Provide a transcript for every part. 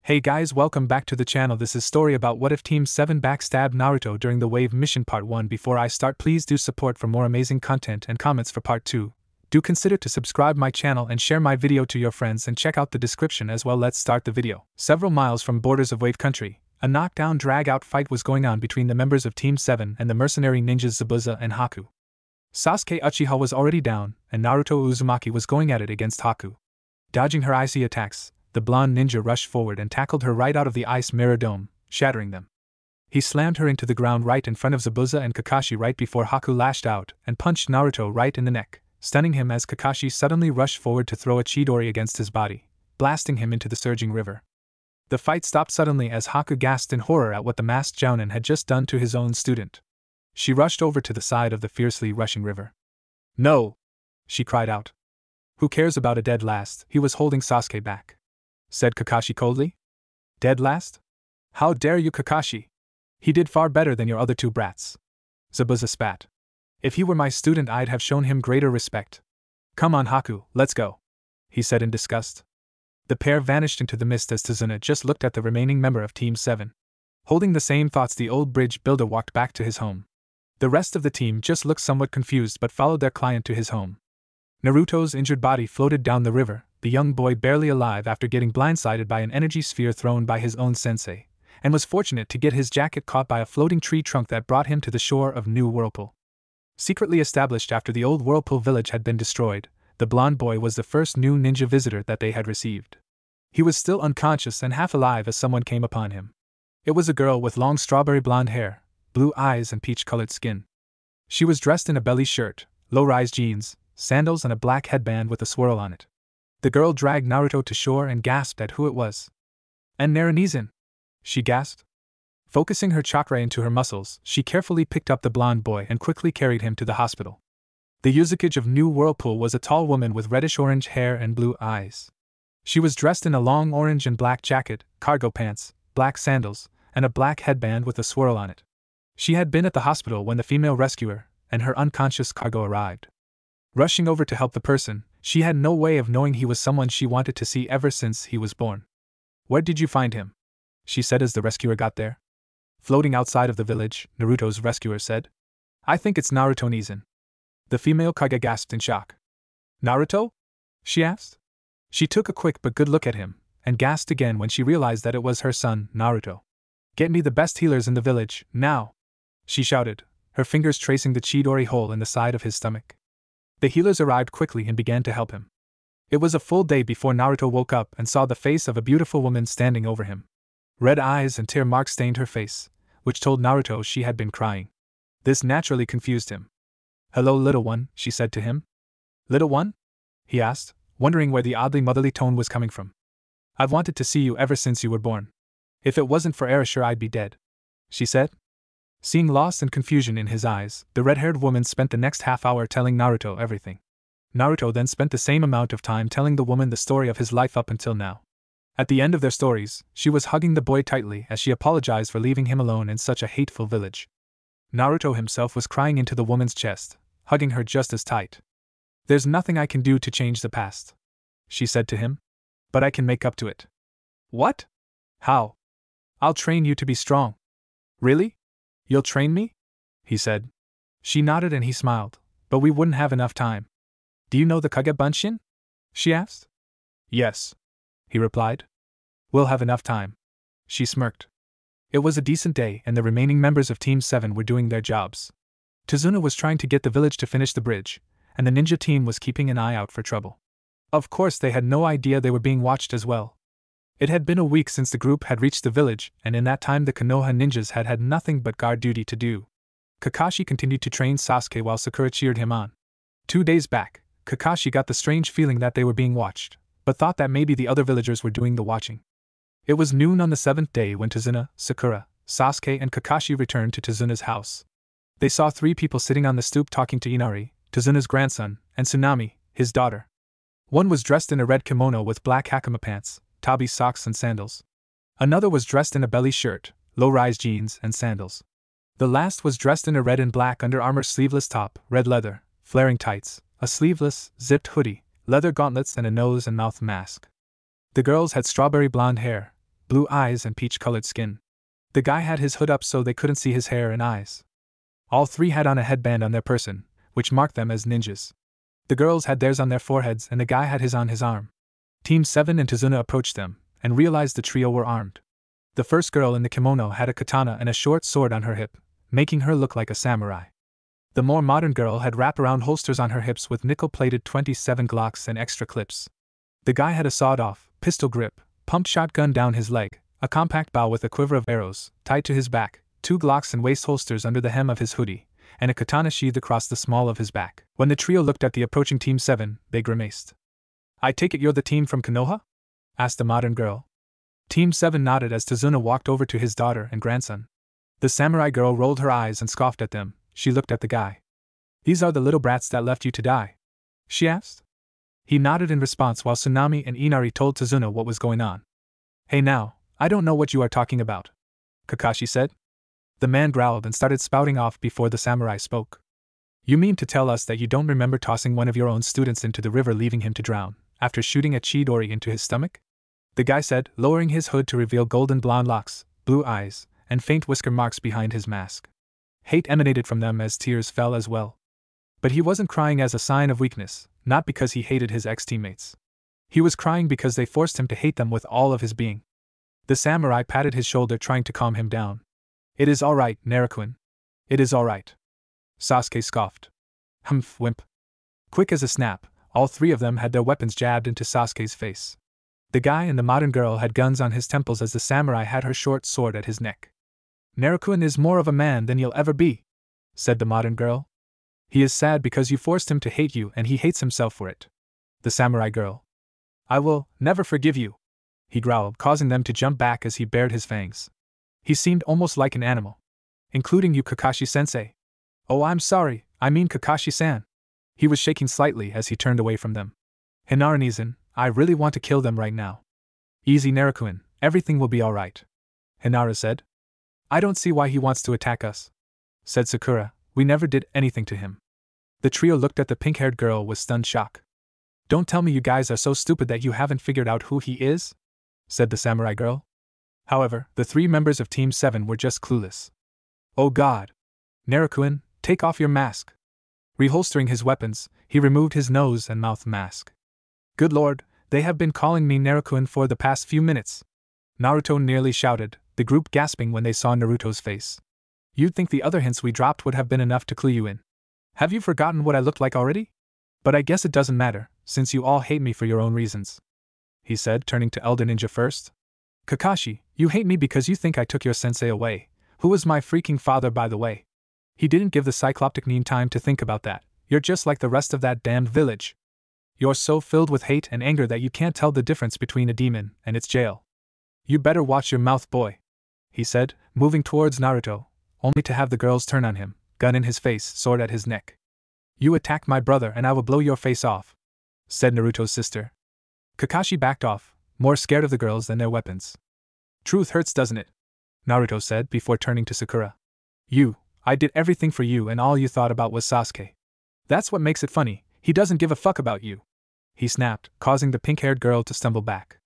Hey guys, welcome back to the channel. This is story about what if Team 7 backstabbed Naruto during the Wave Mission Part 1. Before I start, please do support for more amazing content and comments for Part 2. Do consider to subscribe my channel and share my video to your friends and check out the description as well. Let's start the video. Several miles from borders of Wave Country, a knockdown drag-out fight was going on between the members of Team 7 and the mercenary ninjas Zabuza and Haku. Sasuke Uchiha was already down, and Naruto Uzumaki was going at it against Haku. Dodging her icy attacks, the blonde ninja rushed forward and tackled her right out of the ice mirror dome, shattering them. He slammed her into the ground right in front of Zabuza and Kakashi right before Haku lashed out and punched Naruto right in the neck, stunning him as Kakashi suddenly rushed forward to throw a Chidori against his body, blasting him into the surging river. The fight stopped suddenly as Haku gasped in horror at what the masked Jounin had just done to his own student. She rushed over to the side of the fiercely rushing river. "No!" she cried out. "Who cares about a dead last?" He was holding Sasuke back, said Kakashi coldly. "Dead last? How dare you, Kakashi? He did far better than your other two brats." Zabuza spat. "If he were my student, I'd have shown him greater respect." "Come on, Haku, let's go," he said in disgust. The pair vanished into the mist as Tazuna just looked at the remaining member of Team 7. Holding the same thoughts, the old bridge builder walked back to his home. The rest of the team just looked somewhat confused but followed their client to his home. Naruto's injured body floated down the river, the young boy barely alive after getting blindsided by an energy sphere thrown by his own sensei, and was fortunate to get his jacket caught by a floating tree trunk that brought him to the shore of New Whirlpool. Secretly established after the old Whirlpool village had been destroyed, the blonde boy was the first new ninja visitor that they had received. He was still unconscious and half alive as someone came upon him. It was a girl with long strawberry blonde hair, blue eyes and peach-colored skin. She was dressed in a belly shirt, low-rise jeans, sandals and a black headband with a swirl on it. The girl dragged Naruto to shore and gasped at who it was. "And Naranizan," she gasped. Focusing her chakra into her muscles, she carefully picked up the blonde boy and quickly carried him to the hospital. The Yuzakage of New Whirlpool was a tall woman with reddish-orange hair and blue eyes. She was dressed in a long orange and black jacket, cargo pants, black sandals, and a black headband with a swirl on it. She had been at the hospital when the female rescuer and her unconscious cargo arrived. Rushing over to help the person, she had no way of knowing he was someone she wanted to see ever since he was born. "Where did you find him?" she said as the rescuer got there. "Floating outside of the village," Naruto's rescuer said. "I think it's Naruto Nizan." The female Kage gasped in shock. "Naruto?" she asked. She took a quick but good look at him, and gasped again when she realized that it was her son, Naruto. "Get me the best healers in the village, now!" she shouted, her fingers tracing the Chidori hole in the side of his stomach. The healers arrived quickly and began to help him. It was a full day before Naruto woke up and saw the face of a beautiful woman standing over him. Red eyes and tear marks stained her face, which told Naruto she had been crying. This naturally confused him. "Hello, little one," she said to him. "Little one?" he asked, wondering where the oddly motherly tone was coming from. "I've wanted to see you ever since you were born. If it wasn't for Erasure, I'd be dead," she said. Seeing loss and confusion in his eyes, the red-haired woman spent the next half hour telling Naruto everything. Naruto then spent the same amount of time telling the woman the story of his life up until now. At the end of their stories, she was hugging the boy tightly as she apologized for leaving him alone in such a hateful village. Naruto himself was crying into the woman's chest, hugging her just as tight. "There's nothing I can do to change the past," she said to him. "But I can make up to it." "What? How?" "I'll train you to be strong." "Really? You'll train me?" he said. She nodded and he smiled, "But we wouldn't have enough time." "Do you know the Kage Bunshin?" she asked. "Yes," he replied. "We'll have enough time." She smirked. It was a decent day and the remaining members of Team 7 were doing their jobs. Tazuna was trying to get the village to finish the bridge, and the ninja team was keeping an eye out for trouble. Of course, they had no idea they were being watched as well. It had been a week since the group had reached the village, and in that time the Konoha ninjas had had nothing but guard duty to do. Kakashi continued to train Sasuke while Sakura cheered him on. 2 days back, Kakashi got the strange feeling that they were being watched, but thought that maybe the other villagers were doing the watching. It was noon on the 7th day when Tazuna, Sakura, Sasuke and Kakashi returned to Tazuna's house. They saw 3 people sitting on the stoop talking to Inari, Tazuna's grandson, and Tsunami, his daughter. One was dressed in a red kimono with black hakama pants, tabi socks and sandals. Another was dressed in a belly shirt, low-rise jeans and sandals. The last was dressed in a red and black under-armor sleeveless top, red leather, flaring tights, a sleeveless, zipped hoodie, leather gauntlets and a nose and mouth mask. The girls had strawberry blonde hair, blue eyes and peach-colored skin. The guy had his hood up so they couldn't see his hair and eyes. All three had on a headband on their person, which marked them as ninjas. The girls had theirs on their foreheads and the guy had his on his arm. Team 7 and Tazuna approached them, and realized the trio were armed. The first girl in the kimono had a katana and a short sword on her hip, making her look like a samurai. The more modern girl had wrap-around holsters on her hips with nickel-plated 27 Glocks and extra clips. The guy had a sawed-off, pistol grip, pumped shotgun down his leg, a compact bow with a quiver of arrows, tied to his back, 2 Glocks and waist holsters under the hem of his hoodie, and a katana sheathed across the small of his back. When the trio looked at the approaching Team 7, they grimaced. "I take it you're the team from Konoha?" asked the modern girl. Team 7 nodded as Tazuna walked over to his daughter and grandson. The samurai girl rolled her eyes and scoffed at them. She looked at the guy. "These are the little brats that left you to die?" she asked. He nodded in response while Tsunami and Inari told Tazuna what was going on. "Hey now, I don't know what you are talking about," Kakashi said. The man growled and started spouting off before the samurai spoke. "You mean to tell us that you don't remember tossing one of your own students into the river leaving him to drown, after shooting a Chidori into his stomach?" the guy said, lowering his hood to reveal golden blonde locks, blue eyes, and faint whisker marks behind his mask. Hate emanated from them as tears fell as well. But he wasn't crying as a sign of weakness, not because he hated his ex-teammates. He was crying because they forced him to hate them with all of his being. The samurai patted his shoulder trying to calm him down. "It is all right, Naruto. It is all right." Sasuke scoffed. "Humph, wimp." Quick as a snap, all three of them had their weapons jabbed into Sasuke's face. The guy and the modern girl had guns on his temples as the samurai had her short sword at his neck. "Naruto is more of a man than you'll ever be," said the modern girl. "He is sad because you forced him to hate you and he hates himself for it." The samurai girl. "I will never forgive you," he growled, causing them to jump back as he bared his fangs. He seemed almost like an animal. "Including you, Kakashi-sensei." "Oh, I'm sorry, I mean Kakashi-san." He was shaking slightly as he turned away from them. "Hinari-san, I really want to kill them right now." "Easy, Naruto, everything will be alright," Hinara said. "I don't see why he wants to attack us," said Sakura. "We never did anything to him." The trio looked at the pink-haired girl with stunned shock. "Don't tell me you guys are so stupid that you haven't figured out who he is?" said the samurai girl. However, the 3 members of Team 7 were just clueless. "Oh God! Naruto, take off your mask." Reholstering his weapons, he removed his nose and mouth mask. "Good Lord, they have been calling me Naruto for the past few minutes," Naruto nearly shouted, the group gasping when they saw Naruto's face. "You'd think the other hints we dropped would have been enough to clue you in. Have you forgotten what I looked like already? But I guess it doesn't matter, since you all hate me for your own reasons," he said, turning to Elder Ninja first. "Kakashi, you hate me because you think I took your sensei away, who was my freaking father, by the way. He didn't give the Cycloptic Nin time to think about that. You're just like the rest of that damned village. You're so filled with hate and anger that you can't tell the difference between a demon and its jail. You better watch your mouth, boy," he said, moving towards Naruto, only to have the girls turn on him, gun in his face, sword at his neck. "You attack my brother and I will blow your face off," said Naruto's sister. Kakashi backed off, more scared of the girls than their weapons. "Truth hurts, doesn't it?" Naruto said before turning to Sakura. I did everything for you and all you thought about was Sasuke. That's what makes it funny, he doesn't give a fuck about you," he snapped, causing the pink-haired girl to stumble back.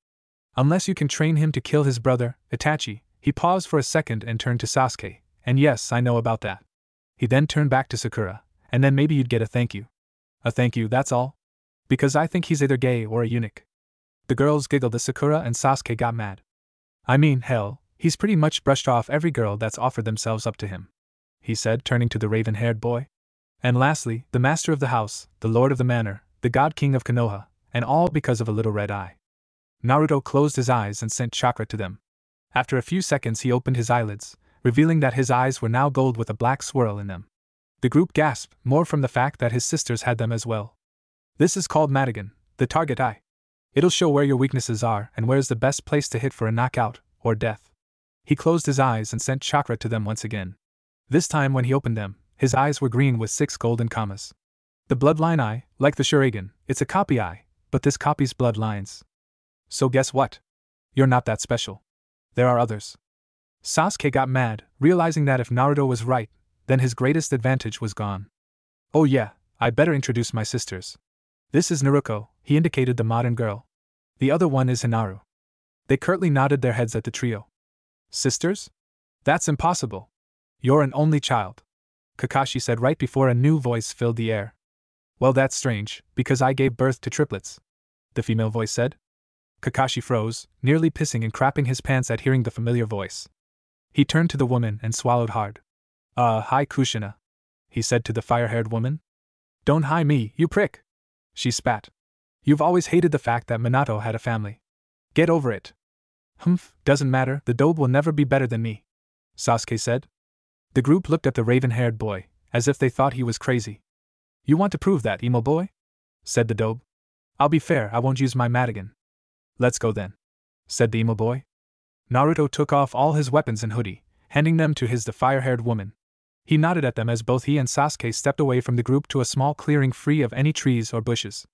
"Unless you can train him to kill his brother, Itachi." He paused for a second and turned to Sasuke. "And yes, I know about that." He then turned back to Sakura. "And then maybe you'd get a thank you." "A thank you, that's all? Because I think he's either gay or a eunuch." The girls giggled as Sakura and Sasuke got mad. "I mean, hell, he's pretty much brushed off every girl that's offered themselves up to him," he said, turning to the raven-haired boy. "And lastly, the master of the house, the lord of the manor, the god king of Konoha, and all because of a little red eye." Naruto closed his eyes and sent chakra to them. After a few seconds he opened his eyelids, revealing that his eyes were now gold with a black swirl in them. The group gasped, more from the fact that his sisters had them as well. "This is called Madigan, the target eye. It'll show where your weaknesses are and where's the best place to hit for a knockout, or death." He closed his eyes and sent chakra to them once again. This time when he opened them, his eyes were green with 6 golden commas. The bloodline eye, like the Sharingan, it's a copy eye, but this copy's bloodlines. So guess what? You're not that special. There are others. Sasuke got mad, realizing that if Naruto was right, then his greatest advantage was gone. "Oh yeah, I better introduce my sisters. This is Naruko," he indicated the modern girl. "The other one is Hinaru." They curtly nodded their heads at the trio. Sisters? That's impossible. You're an only child, Kakashi said right before a new voice filled the air. Well, that's strange, because I gave birth to triplets, the female voice said. Kakashi froze, nearly pissing and crapping his pants at hearing the familiar voice. He turned to the woman and swallowed hard. Hi Kushina, he said to the fire-haired woman. Don't hi me, you prick, she spat. You've always hated the fact that Minato had a family. Get over it. Humph, doesn't matter, the dobe will never be better than me, Sasuke said. The group looked at the raven-haired boy, as if they thought he was crazy. You want to prove that, emo boy? Said the dobe. I'll be fair, I won't use my Madigan. Let's go then, said the emo boy. Naruto took off all his weapons and hoodie, handing them to the fire-haired woman. He nodded at them as both he and Sasuke stepped away from the group to a small clearing free of any trees or bushes.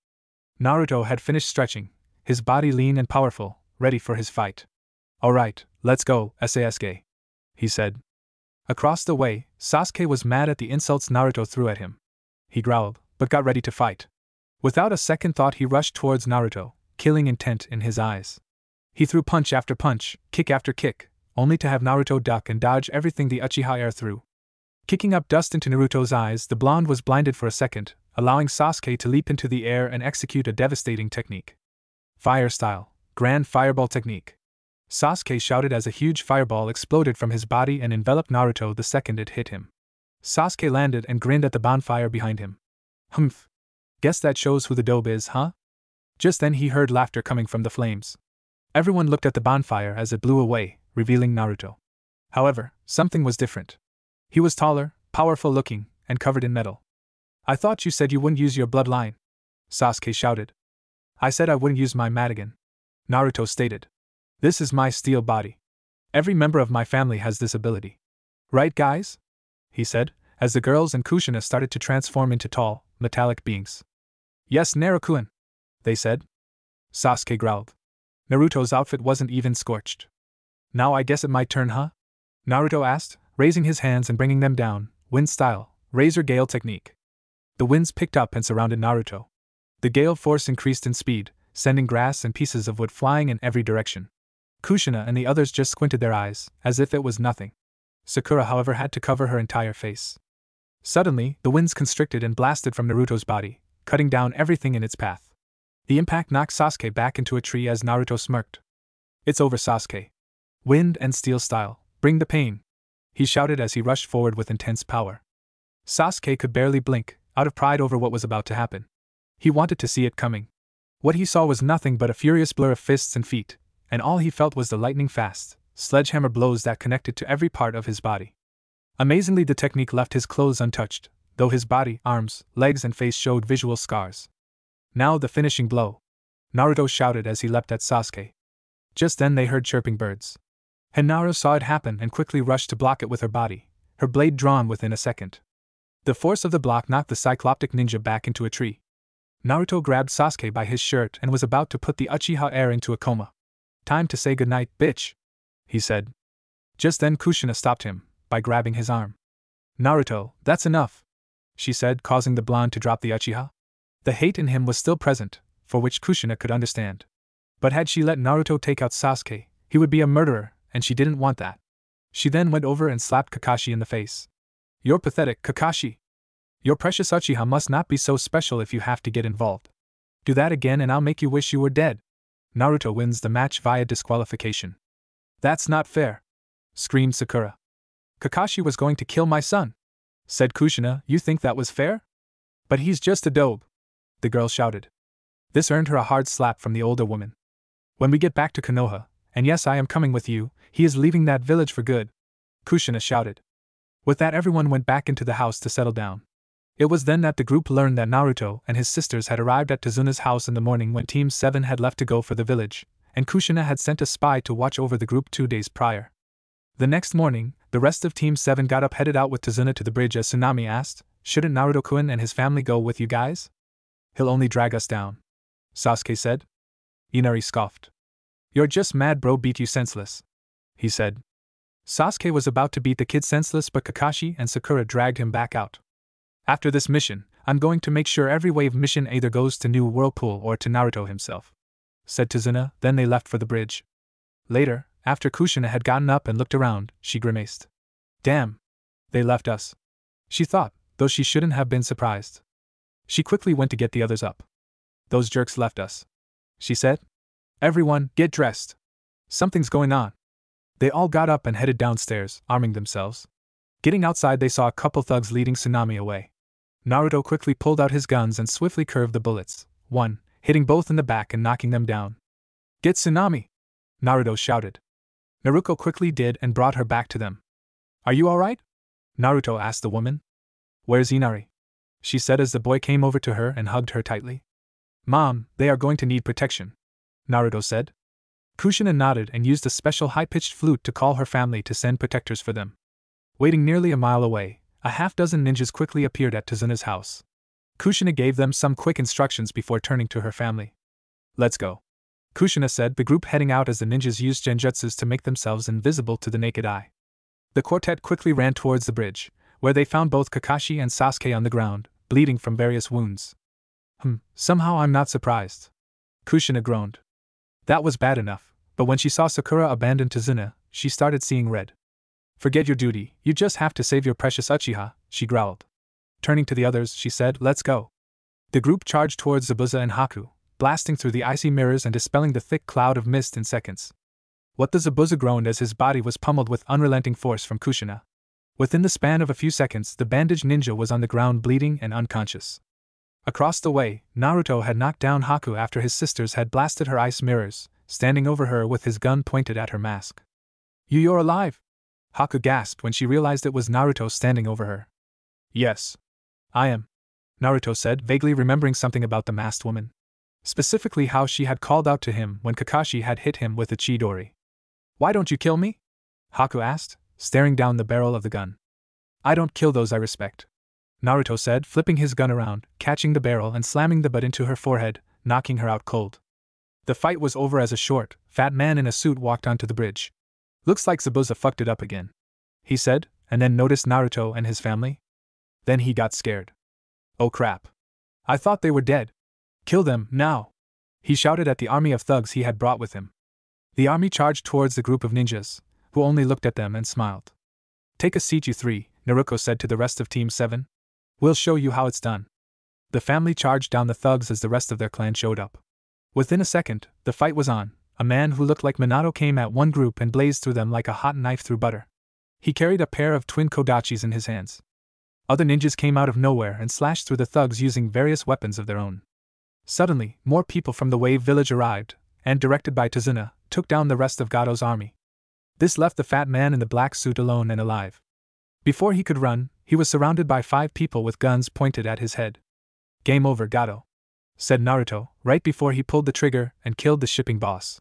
Naruto had finished stretching, his body lean and powerful, ready for his fight. Alright, let's go, Sasuke, he said. Across the way, Sasuke was mad at the insults Naruto threw at him. He growled, but got ready to fight. Without a second thought he rushed towards Naruto, killing intent in his eyes. He threw punch after punch, kick after kick, only to have Naruto duck and dodge everything the Uchiha air threw. Kicking up dust into Naruto's eyes, the blonde was blinded for a second, allowing Sasuke to leap into the air and execute a devastating technique. Fire style, grand fireball technique. Sasuke shouted as a huge fireball exploded from his body and enveloped Naruto the second it hit him. Sasuke landed and grinned at the bonfire behind him. Humph. Guess that shows who the dobe is, huh? Just then he heard laughter coming from the flames. Everyone looked at the bonfire as it blew away, revealing Naruto. However, something was different. He was taller, powerful looking, and covered in metal. I thought you said you wouldn't use your bloodline, Sasuke shouted. I said I wouldn't use my Madigan, Naruto stated. This is my steel body. Every member of my family has this ability. Right, guys? He said, as the girls and Kushina started to transform into tall, metallic beings. Yes, Naruto-kun, they said. Sasuke growled. Naruto's outfit wasn't even scorched. Now I guess it my turn, huh? Naruto asked, raising his hands and bringing them down, wind style, razor gale technique. The winds picked up and surrounded Naruto. The gale force increased in speed, sending grass and pieces of wood flying in every direction. Kushina and the others just squinted their eyes, as if it was nothing. Sakura, however, had to cover her entire face. Suddenly, the winds constricted and blasted from Naruto's body, cutting down everything in its path. The impact knocked Sasuke back into a tree as Naruto smirked. It's over, Sasuke. Wind and steel style, bring the pain, he shouted as he rushed forward with intense power. Sasuke could barely blink, out of pride over what was about to happen. He wanted to see it coming. What he saw was nothing but a furious blur of fists and feet, and all he felt was the lightning-fast, sledgehammer blows that connected to every part of his body. Amazingly, the technique left his clothes untouched, though his body, arms, legs and face showed visual scars. Now the finishing blow, Naruto shouted as he leapt at Sasuke. Just then they heard chirping birds. Hinaro saw it happen and quickly rushed to block it with her body, her blade drawn within a second. The force of the block knocked the cycloptic ninja back into a tree. Naruto grabbed Sasuke by his shirt and was about to put the Uchiha heir into a coma. Time to say goodnight, bitch, he said. Just then Kushina stopped him, by grabbing his arm. Naruto, that's enough, she said, causing the blonde to drop the Uchiha. The hate in him was still present, for which Kushina could understand. But had she let Naruto take out Sasuke, he would be a murderer, and she didn't want that. She then went over and slapped Kakashi in the face. You're pathetic, Kakashi. Your precious Uchiha must not be so special if you have to get involved. Do that again and I'll make you wish you were dead. Naruto wins the match via disqualification. That's not fair, screamed Sakura. Kakashi was going to kill my son, said Kushina. You think that was fair? But he's just a dobe, the girl shouted. This earned her a hard slap from the older woman. When we get back to Konoha, and yes, I am coming with you, he is leaving that village for good, Kushina shouted. With that, everyone went back into the house to settle down. It was then that the group learned that Naruto and his sisters had arrived at Tazuna's house in the morning when Team 7 had left to go for the village, and Kushina had sent a spy to watch over the group 2 days prior. The next morning, the rest of Team 7 got up, headed out with Tazuna to the bridge as Tsunami asked, "Shouldn't Naruto-kun and his family go with you guys?" "He'll only drag us down," Sasuke said. Inari scoffed. "You're just mad, bro, beat you senseless," he said. Sasuke was about to beat the kid senseless, but Kakashi and Sakura dragged him back out. "After this mission, I'm going to make sure every wave mission either goes to New Whirlpool or to Naruto himself," said Tazuna. Then they left for the bridge. Later, after Kushina had gotten up and looked around, she grimaced. Damn. They left us. She thought, though she shouldn't have been surprised. She quickly went to get the others up. Those jerks left us, she said. Everyone, get dressed. Something's going on. They all got up and headed downstairs, arming themselves. Getting outside, they saw a couple thugs leading Tsunami away. Naruto quickly pulled out his guns and swiftly curved the bullets, one, hitting both in the back and knocking them down. Get Tsunami! Naruto shouted. Naruto quickly did and brought her back to them. Are you alright? Naruto asked the woman. Where's Inari? She said as the boy came over to her and hugged her tightly. Mom, they are going to need protection, Naruto said. Kushina nodded and used a special high-pitched flute to call her family to send protectors for them. Waiting nearly a mile away, a half-dozen ninjas quickly appeared at Tazuna's house. Kushina gave them some quick instructions before turning to her family. Let's go, Kushina said, the group heading out as the ninjas used genjutsus to make themselves invisible to the naked eye. The quartet quickly ran towards the bridge, where they found both Kakashi and Sasuke on the ground, bleeding from various wounds. Somehow I'm not surprised, Kushina groaned. That was bad enough, but when she saw Sakura abandon Tazuna, she started seeing red. Forget your duty, you just have to save your precious Uchiha, she growled. Turning to the others, she said, let's go. The group charged towards Zabuza and Haku, blasting through the icy mirrors and dispelling the thick cloud of mist in seconds. What the Zabuza groaned as his body was pummeled with unrelenting force from Kushina. Within the span of a few seconds, the bandaged ninja was on the ground bleeding and unconscious. Across the way, Naruto had knocked down Haku after his sisters had blasted her ice mirrors, standing over her with his gun pointed at her mask. You're alive? Haku gasped when she realized it was Naruto standing over her. Yes. I am, Naruto said, vaguely remembering something about the masked woman. Specifically how she had called out to him when Kakashi had hit him with a Chidori. Why don't you kill me? Haku asked, staring down the barrel of the gun. I don't kill those I respect, Naruto said, flipping his gun around, catching the barrel and slamming the butt into her forehead, knocking her out cold. The fight was over as a short, fat man in a suit walked onto the bridge. Looks like Zabuza fucked it up again, he said, and then noticed Naruto and his family. Then he got scared. Oh crap. I thought they were dead. Kill them, now! He shouted at the army of thugs he had brought with him. The army charged towards the group of ninjas, who only looked at them and smiled. Take a seat, you three, Naruto said to the rest of Team 7. We'll show you how it's done. The family charged down the thugs as the rest of their clan showed up. Within a second, the fight was on. A man who looked like Minato came at one group and blazed through them like a hot knife through butter. He carried a pair of twin kodachis in his hands. Other ninjas came out of nowhere and slashed through the thugs using various weapons of their own. Suddenly, more people from the Wave Village arrived, and, directed by Tazuna, took down the rest of Gato's army. This left the fat man in the black suit alone and alive. Before he could run, he was surrounded by 5 people with guns pointed at his head. Game over, Gato, said Naruto, right before he pulled the trigger and killed the shipping boss.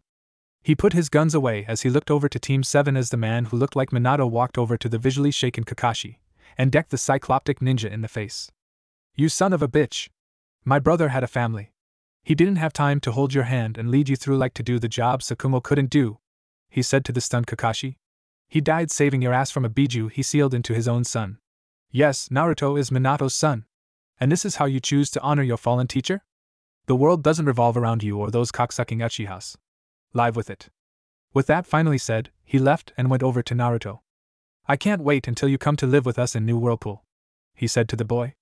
He put his guns away as he looked over to Team 7 as the man who looked like Minato walked over to the visually shaken Kakashi, and decked the cycloptic ninja in the face. You son of a bitch! My brother had a family. He didn't have time to hold your hand and lead you through like to do the job Sakumo couldn't do, he said to the stunned Kakashi. He died saving your ass from a biju he sealed into his own son. Yes, Naruto is Minato's son. And this is how you choose to honor your fallen teacher? The world doesn't revolve around you or those cocksucking Uchihas. Live with it. With that finally said, he left and went over to Naruto. I can't wait until you come to live with us in New Whirlpool, he said to the boy.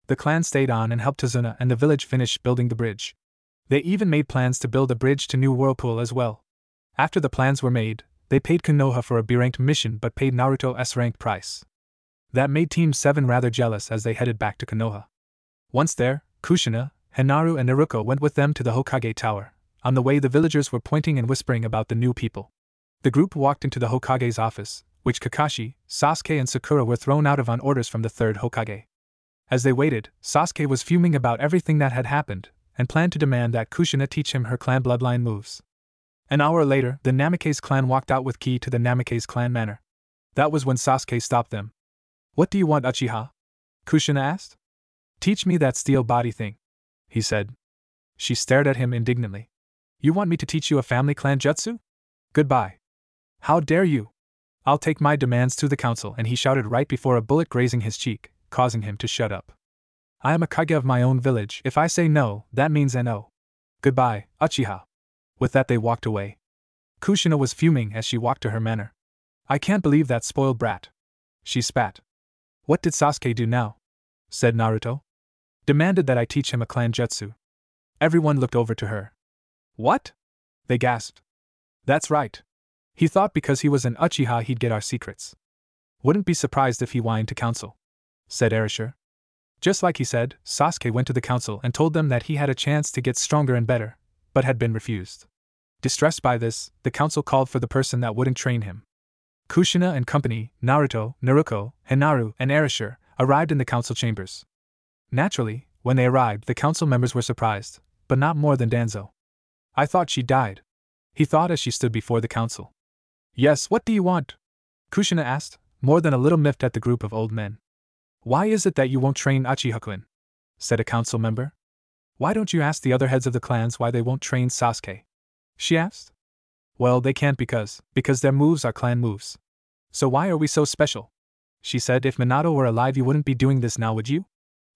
The clan stayed on and helped Tazuna and the village finish building the bridge. They even made plans to build a bridge to New Whirlpool as well. After the plans were made, they paid Konoha for a B-ranked mission but paid Naruto S-ranked price. That made Team 7 rather jealous as they headed back to Konoha. Once there, Kushina, Hinaru and Naruto went with them to the Hokage Tower. On the way the villagers were pointing and whispering about the new people. The group walked into the Hokage's office, which Kakashi, Sasuke and Sakura were thrown out of on orders from the third Hokage. As they waited, Sasuke was fuming about everything that had happened, and planned to demand that Kushina teach him her clan bloodline moves. An hour later, the Namikaze clan walked out with key to the Namikaze clan manor. That was when Sasuke stopped them. What do you want, Uchiha? Kushina asked. Teach me that steel body thing, he said. She stared at him indignantly. You want me to teach you a family clan jutsu? Goodbye. How dare you? I'll take my demands to the council, and he shouted right before a bullet grazing his cheek, causing him to shut up. I am a Kage of my own village. If I say no, that means no. Goodbye, Uchiha. With that they walked away. Kushina was fuming as she walked to her manor. I can't believe that spoiled brat. She spat. What did Sasuke do now? Said Naruto. Demanded that I teach him a clan jutsu. Everyone looked over to her. What? They gasped. That's right. He thought because he was an Uchiha he'd get our secrets. Wouldn't be surprised if he whined to council, said Erasure. Just like he said, Sasuke went to the council and told them that he had a chance to get stronger and better, but had been refused. Distressed by this, the council called for the person that wouldn't train him. Kushina and company, Naruto, Naruko, Hinaru, and Erasure, arrived in the council chambers. Naturally, when they arrived, the council members were surprised, but not more than Danzo. I thought she died, he thought as she stood before the council. Yes, what do you want? Kushina asked, more than a little miffed at the group of old men. Why is it that you won't train Uchiha-kun? Said a council member. Why don't you ask the other heads of the clans why they won't train Sasuke? She asked. Well, they can't because their moves are clan moves. So why are we so special? She said, if Minato were alive you wouldn't be doing this now, would you?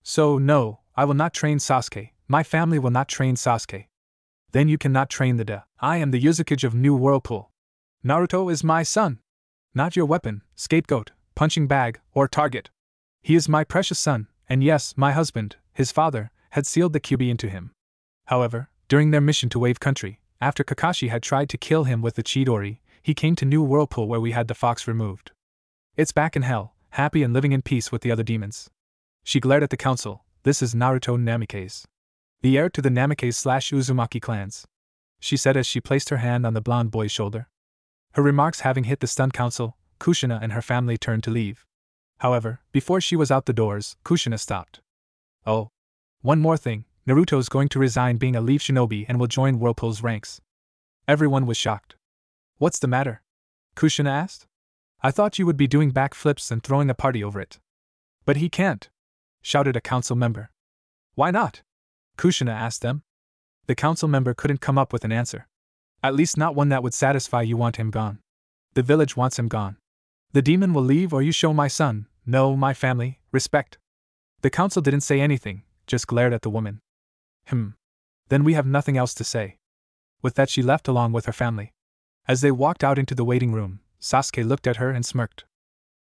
So no, I will not train Sasuke, my family will not train Sasuke. Then you cannot train the Da. I am the Uzukage of New Whirlpool. Naruto is my son. Not your weapon, scapegoat, punching bag, or target. He is my precious son, and yes, my husband, his father, had sealed the Kyuubi into him. However, during their mission to Wave Country, after Kakashi had tried to kill him with the Chidori, he came to New Whirlpool where we had the fox removed. It's back in hell, happy and living in peace with the other demons. She glared at the council. This is Naruto Namikaze, the heir to the Namikaze/Uzumaki clans, she said as she placed her hand on the blonde boy's shoulder. Her remarks having hit the stunned council, Kushina and her family turned to leave. However, before she was out the doors, Kushina stopped. Oh. One more thing, Naruto's going to resign being a leaf shinobi and will join Whirlpool's ranks. Everyone was shocked. What's the matter? Kushina asked. I thought you would be doing backflips and throwing a party over it. But he can't, shouted a council member. Why not? Kushina asked them. The council member couldn't come up with an answer. At least not one that would satisfy. You want him gone. The village wants him gone. The demon will leave or you show my son, no, my family, respect. The council didn't say anything, just glared at the woman. Then we have nothing else to say. With that she left along with her family. As they walked out into the waiting room, Sasuke looked at her and smirked.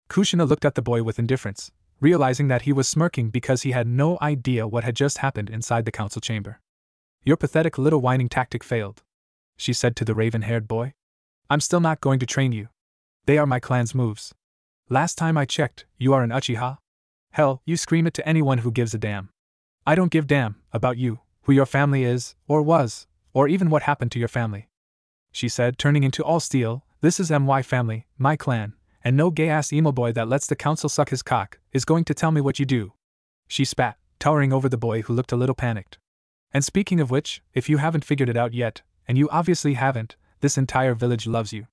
Kushina looked at the boy with indifference, realizing that he was smirking because he had no idea what had just happened inside the council chamber. Your pathetic little whining tactic failed, she said to the raven-haired boy. I'm still not going to train you. They are my clan's moves. Last time I checked, you are an Uchiha. Hell, you scream it to anyone who gives a damn. I don't give damn about you, who your family is, or was, or even what happened to your family. She said, turning into all steel. This is my family, my clan, and no gay-ass emo boy that lets the council suck his cock is going to tell me what you do. She spat, towering over the boy who looked a little panicked. And speaking of which, if you haven't figured it out yet, and you obviously haven't, this entire village loves you.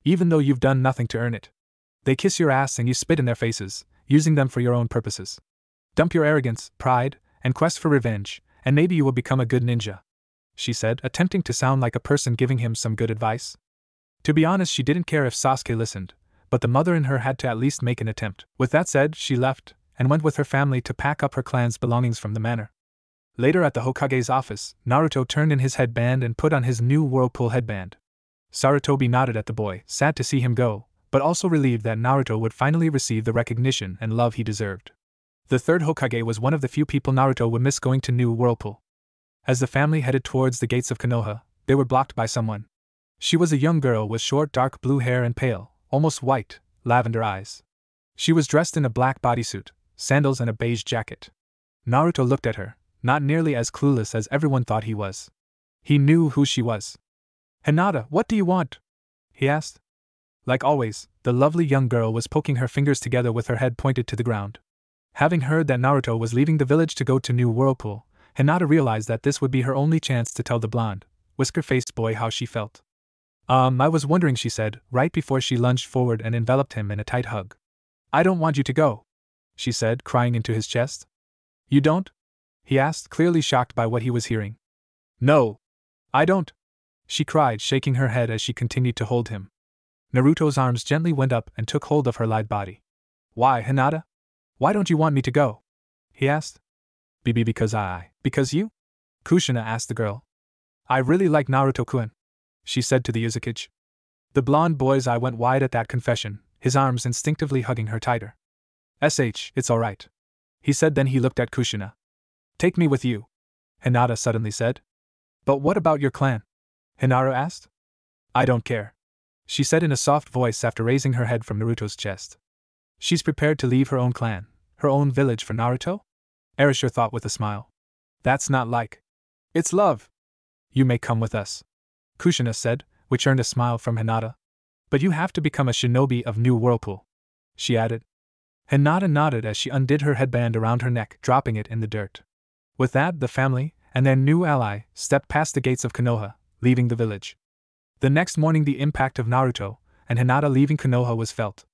Even though you've done nothing to earn it. They kiss your ass and you spit in their faces, using them for your own purposes. Dump your arrogance, pride, and quest for revenge, and maybe you will become a good ninja, she said, attempting to sound like a person giving him some good advice. To be honest, she didn't care if Sasuke listened, but the mother in her had to at least make an attempt. With that said, she left, and went with her family to pack up her clan's belongings from the manor. Later at the Hokage's office, Naruto turned in his headband and put on his new Whirlpool headband. Sarutobi nodded at the boy, sad to see him go, but also relieved that Naruto would finally receive the recognition and love he deserved. The third Hokage was one of the few people Naruto would miss going to New Whirlpool. As the family headed towards the gates of Konoha, they were blocked by someone. She was a young girl with short dark blue hair and pale, almost white, lavender eyes. She was dressed in a black bodysuit, sandals and a beige jacket. Naruto looked at her, not nearly as clueless as everyone thought he was. He knew who she was. Hinata, what do you want? He asked. Like always, the lovely young girl was poking her fingers together with her head pointed to the ground. Having heard that Naruto was leaving the village to go to New Whirlpool, Hinata realized that this would be her only chance to tell the blonde, whisker-faced boy how she felt. I was wondering, she said, right before she lunged forward and enveloped him in a tight hug. I don't want you to go, she said, crying into his chest. You don't? He asked, clearly shocked by what he was hearing. No, I don't, she cried, shaking her head as she continued to hold him. Naruto's arms gently went up and took hold of her light body. Why, Hinata? Why don't you want me to go? He asked. Because you? Kushina asked the girl. I really like Naruto-kun, she said to the Uzukage. The blonde boy's eye went wide at that confession, his arms instinctively hugging her tighter. It's alright, he said. Then he looked at Kushina. Take me with you, Hinata suddenly said. But what about your clan? Hinaru asked. I don't care, she said in a soft voice after raising her head from Naruto's chest. She's prepared to leave her own clan, her own village for Naruto? Erasure thought with a smile. That's not like. It's love. You may come with us, Kushina said, which earned a smile from Hinata. But you have to become a shinobi of New Whirlpool, she added. Hinata nodded as she undid her headband around her neck, dropping it in the dirt. With that, the family, and their new ally, stepped past the gates of Konoha, leaving the village. The next morning the impact of Naruto and Hinata leaving Konoha was felt.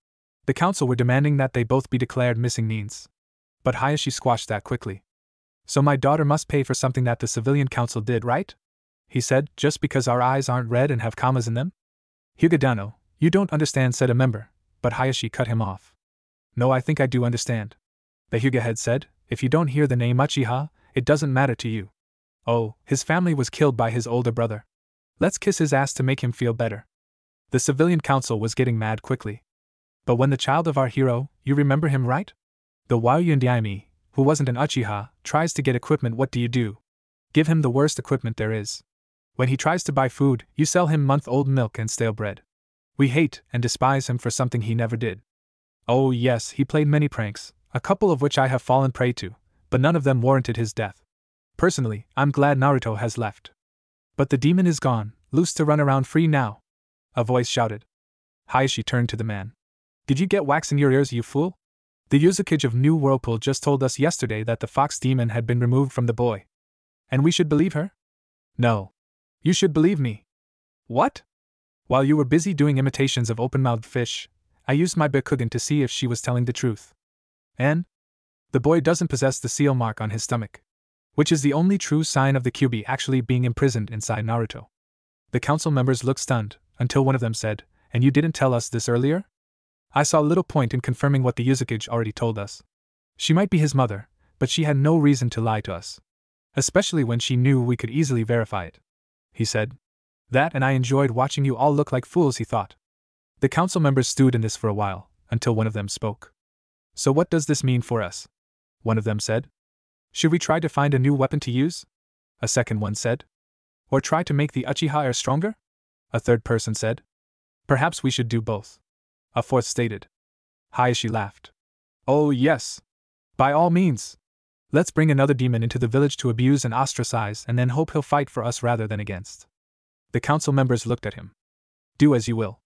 The council were demanding that they both be declared missing neens. But Hayashi squashed that quickly. So my daughter must pay for something that the civilian council did, right? He said, just because our eyes aren't red and have commas in them? Hyuga-dano, you don't understand, said a member, but Hayashi cut him off. No, I think I do understand, the Hyuga head said. If you don't hear the name Uchiha, it doesn't matter to you. Oh, his family was killed by his older brother. Let's kiss his ass to make him feel better. The civilian council was getting mad quickly. But when the child of our hero, you remember him, right? The Wayuindaimi, who wasn't an Uchiha, tries to get equipment, what do? Give him the worst equipment there is. When he tries to buy food, you sell him month-old milk and stale bread. We hate and despise him for something he never did. Oh yes, he played many pranks, a couple of which I have fallen prey to, but none of them warranted his death. Personally, I'm glad Naruto has left. But the demon is gone, loose to run around free now, a voice shouted. Hayashi turned to the man. Did you get wax in your ears, you fool? The Yuzukage of New Whirlpool just told us yesterday that the fox demon had been removed from the boy. And we should believe her? No. You should believe me. What? While you were busy doing imitations of open-mouthed fish, I used my Byakugan to see if she was telling the truth. And? The boy doesn't possess the seal mark on his stomach, which is the only true sign of the Kyuubi actually being imprisoned inside Naruto. The council members looked stunned, until one of them said, And you didn't tell us this earlier? I saw little point in confirming what the Yuzukage already told us. She might be his mother, but she had no reason to lie to us. Especially when she knew we could easily verify it, he said. That, and I enjoyed watching you all look like fools, he thought. The council members stewed in this for a while, until one of them spoke. So what does this mean for us? One of them said. Should we try to find a new weapon to use? A second one said. Or try to make the Uchiha stronger? A third person said. Perhaps we should do both, a fourth stated. Hayashi laughed. Oh yes. By all means. Let's bring another demon into the village to abuse and ostracize and then hope he'll fight for us rather than against. The council members looked at him. Do as you will.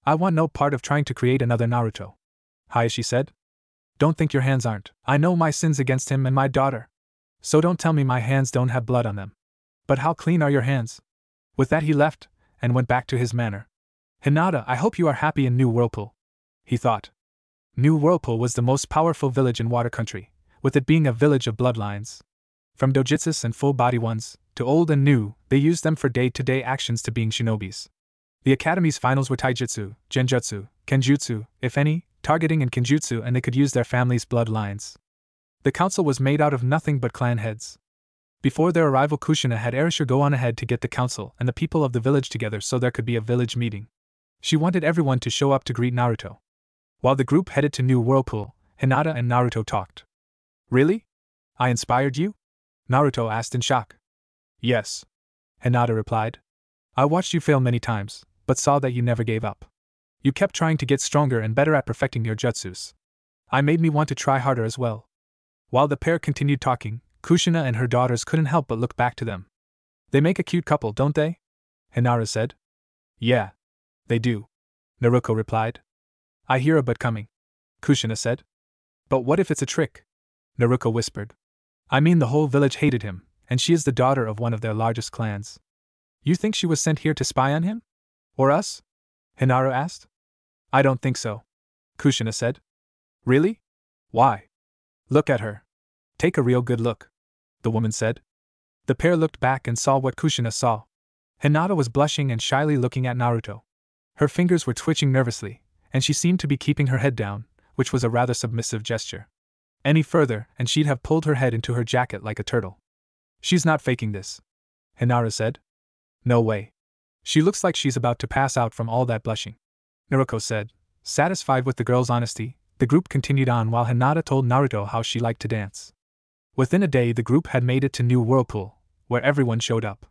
I want no part of trying to create another Naruto, Hayashi said. Don't think your hands aren't. I know my sins against him and my daughter. So don't tell me my hands don't have blood on them. But how clean are your hands? With that he left, and went back to his manor. Hinata, I hope you are happy in New Whirlpool, he thought. New Whirlpool was the most powerful village in Water Country, with it being a village of bloodlines. From dojutsus and full-body ones, to old and new, they used them for day-to-day actions to being shinobis. The academy's finals were taijutsu, genjutsu, kenjutsu, if any, targeting and kenjutsu, and they could use their family's bloodlines. The council was made out of nothing but clan heads. Before their arrival, Kushina had Erasure go on ahead to get the council and the people of the village together so there could be a village meeting. She wanted everyone to show up to greet Naruto. While the group headed to New Whirlpool, Hinata and Naruto talked. Really? I inspired you? Naruto asked in shock. Yes, Hinata replied. I watched you fail many times, but saw that you never gave up. You kept trying to get stronger and better at perfecting your jutsus. I made me want to try harder as well. While the pair continued talking, Kushina and her daughters couldn't help but look back to them. They make a cute couple, don't they? Hinata said. Yeah, they do, Naruto replied. I hear a but coming, Kushina said. But what if it's a trick? Naruto whispered. I mean, the whole village hated him, and she is the daughter of one of their largest clans. You think she was sent here to spy on him? Or us? Hinata asked. I don't think so, Kushina said. Really? Why? Look at her. Take a real good look, the woman said. The pair looked back and saw what Kushina saw. Hinata was blushing and shyly looking at Naruto. Her fingers were twitching nervously, and she seemed to be keeping her head down, which was a rather submissive gesture. Any further, and she'd have pulled her head into her jacket like a turtle. She's not faking this, Hinata said. No way. She looks like she's about to pass out from all that blushing, Naruto said. Satisfied with the girl's honesty, the group continued on while Hinata told Naruto how she liked to dance. Within a day, the group had made it to New Whirlpool, where everyone showed up.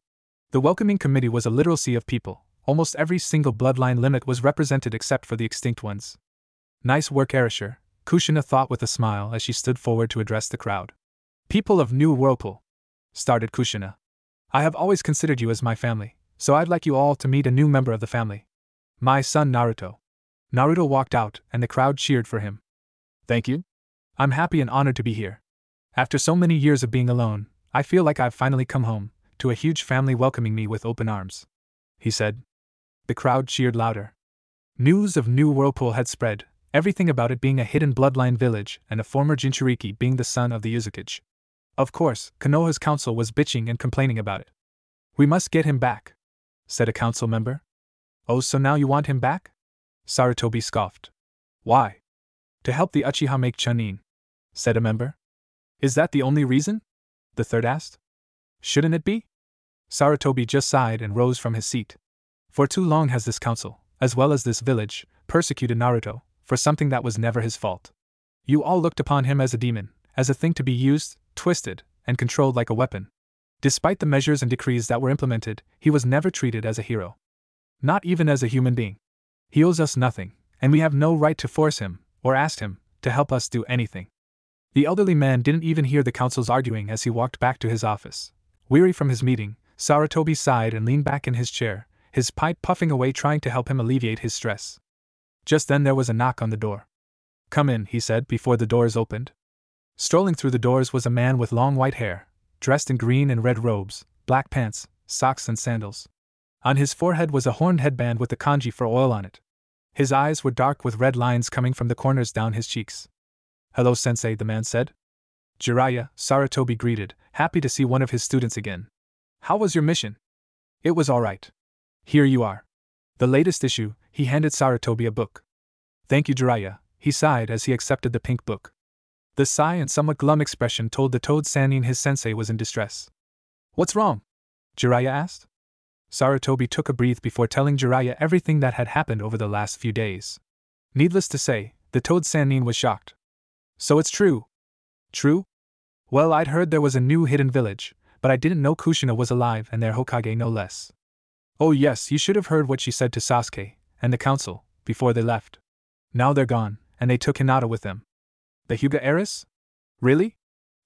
The welcoming committee was a literal sea of people. Almost every single bloodline limit was represented except for the extinct ones. Nice work, Erasure, Kushina thought with a smile as she stood forward to address the crowd. People of New Whirlpool, started Kushina. I have always considered you as my family, so I'd like you all to meet a new member of the family. My son Naruto. Naruto walked out, and the crowd cheered for him. Thank you. I'm happy and honored to be here. After so many years of being alone, I feel like I've finally come home, to a huge family welcoming me with open arms, he said. The crowd cheered louder. News of New Whirlpool had spread, everything about it being a hidden bloodline village and a former Jinchuriki being the son of the Uzukage. Of course, Konoha's council was bitching and complaining about it. We must get him back, said a council member. Oh, so now you want him back? Sarutobi scoffed. Why? To help the Uchiha make Chunin, said a member. Is that the only reason? The third asked. Shouldn't it be? Sarutobi just sighed and rose from his seat. For too long has this council, as well as this village, persecuted Naruto, for something that was never his fault. You all looked upon him as a demon, as a thing to be used, twisted, and controlled like a weapon. Despite the measures and decrees that were implemented, he was never treated as a hero. Not even as a human being. He owes us nothing, and we have no right to force him, or ask him, to help us do anything. The elderly man didn't even hear the council's arguing as he walked back to his office. Weary from his meeting, Sarutobi sighed and leaned back in his chair, his pipe puffing away trying to help him alleviate his stress. Just then there was a knock on the door. Come in, he said before the doors opened. Strolling through the doors was a man with long white hair, dressed in green and red robes, black pants, socks and sandals. On his forehead was a horned headband with the kanji for oil on it. His eyes were dark with red lines coming from the corners down his cheeks. Hello, sensei, the man said. Jiraiya, Sarutobi greeted, happy to see one of his students again. How was your mission? It was all right. Here you are. The latest issue. He handed Sarutobi a book. Thank you, Jiraiya, he sighed as he accepted the pink book. The sigh and somewhat glum expression told the Toad Sannin his sensei was in distress. What's wrong? Jiraiya asked. Sarutobi took a breath before telling Jiraiya everything that had happened over the last few days. Needless to say, the Toad Sannin was shocked. So it's true. True? Well, I'd heard there was a new hidden village, but I didn't know Kushina was alive and their Hokage no less. Oh yes, you should have heard what she said to Sasuke and the council before they left. Now they're gone, and they took Hinata with them. The Hyuga heiress? Really?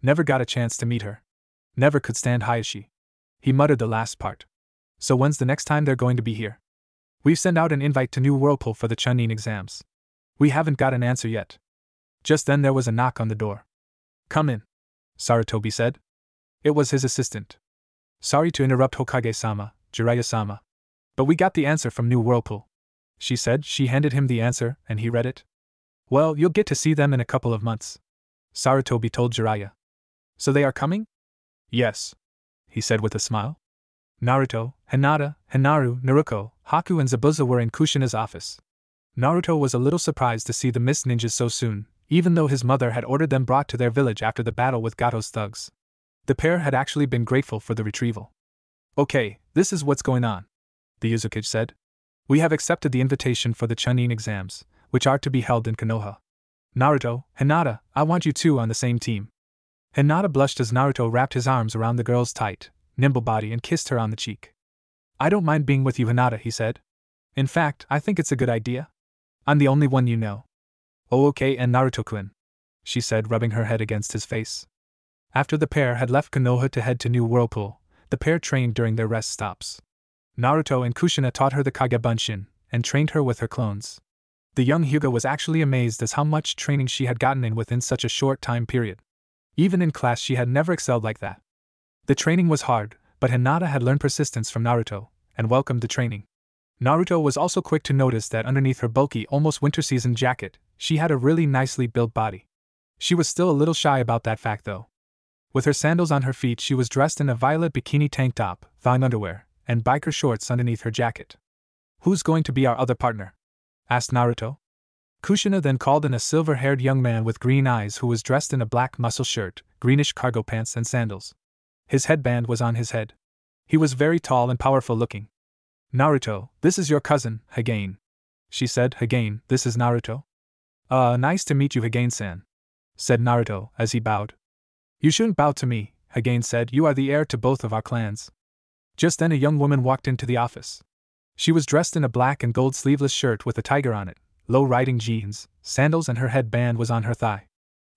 Never got a chance to meet her. Never could stand Hayashi. He muttered the last part. So when's the next time they're going to be here? We've sent out an invite to New Whirlpool for the Chunin exams. We haven't got an answer yet. Just then there was a knock on the door. Come in, Sarutobi said. It was his assistant. Sorry to interrupt Hokage-sama, Jiraiya-sama. But we got the answer from New Whirlpool. She said. She handed him the answer, and he read it. Well, you'll get to see them in a couple of months, Sarutobi told Jiraiya. So they are coming? Yes, he said with a smile. Naruto, Hinata, Hinaru, Naruko, Haku and Zabuza were in Kushina's office. Naruto was a little surprised to see the Mist Ninjas so soon, even though his mother had ordered them brought to their village after the battle with Gato's thugs. The pair had actually been grateful for the retrieval. Okay, this is what's going on, the Uzukage said. We have accepted the invitation for the Chunin exams, which are to be held in Konoha. Naruto, Hinata, I want you two on the same team. Hinata blushed as Naruto wrapped his arms around the girl's tight, nimble body and kissed her on the cheek. I don't mind being with you, Hinata, he said. In fact, I think it's a good idea. I'm the only one you know. Oh, okay, and Naruto-kun, she said, rubbing her head against his face. After the pair had left Konoha to head to New Whirlpool, the pair trained during their rest stops. Naruto and Kushina taught her the Kagebunshin, and trained her with her clones. The young Hyuga was actually amazed as how much training she had gotten in within such a short time period. Even in class she had never excelled like that. The training was hard, but Hinata had learned persistence from Naruto, and welcomed the training. Naruto was also quick to notice that underneath her bulky, almost winter-season jacket, she had a really nicely built body. She was still a little shy about that fact though. With her sandals on her feet she was dressed in a violet bikini tank top, thong underwear, and biker shorts underneath her jacket. Who's going to be our other partner? Asked Naruto. Kushina then called in a silver-haired young man with green eyes who was dressed in a black muscle shirt, greenish cargo pants and sandals. His headband was on his head. He was very tall and powerful looking. Naruto, this is your cousin, Hagain. She said. Hagain, this is Naruto? Nice to meet you, Hagain-san, said Naruto as he bowed. You shouldn't bow to me, Hagain said. You are the heir to both of our clans. Just then a young woman walked into the office. She was dressed in a black and gold sleeveless shirt with a tiger on it, low-riding jeans, sandals, and her headband was on her thigh.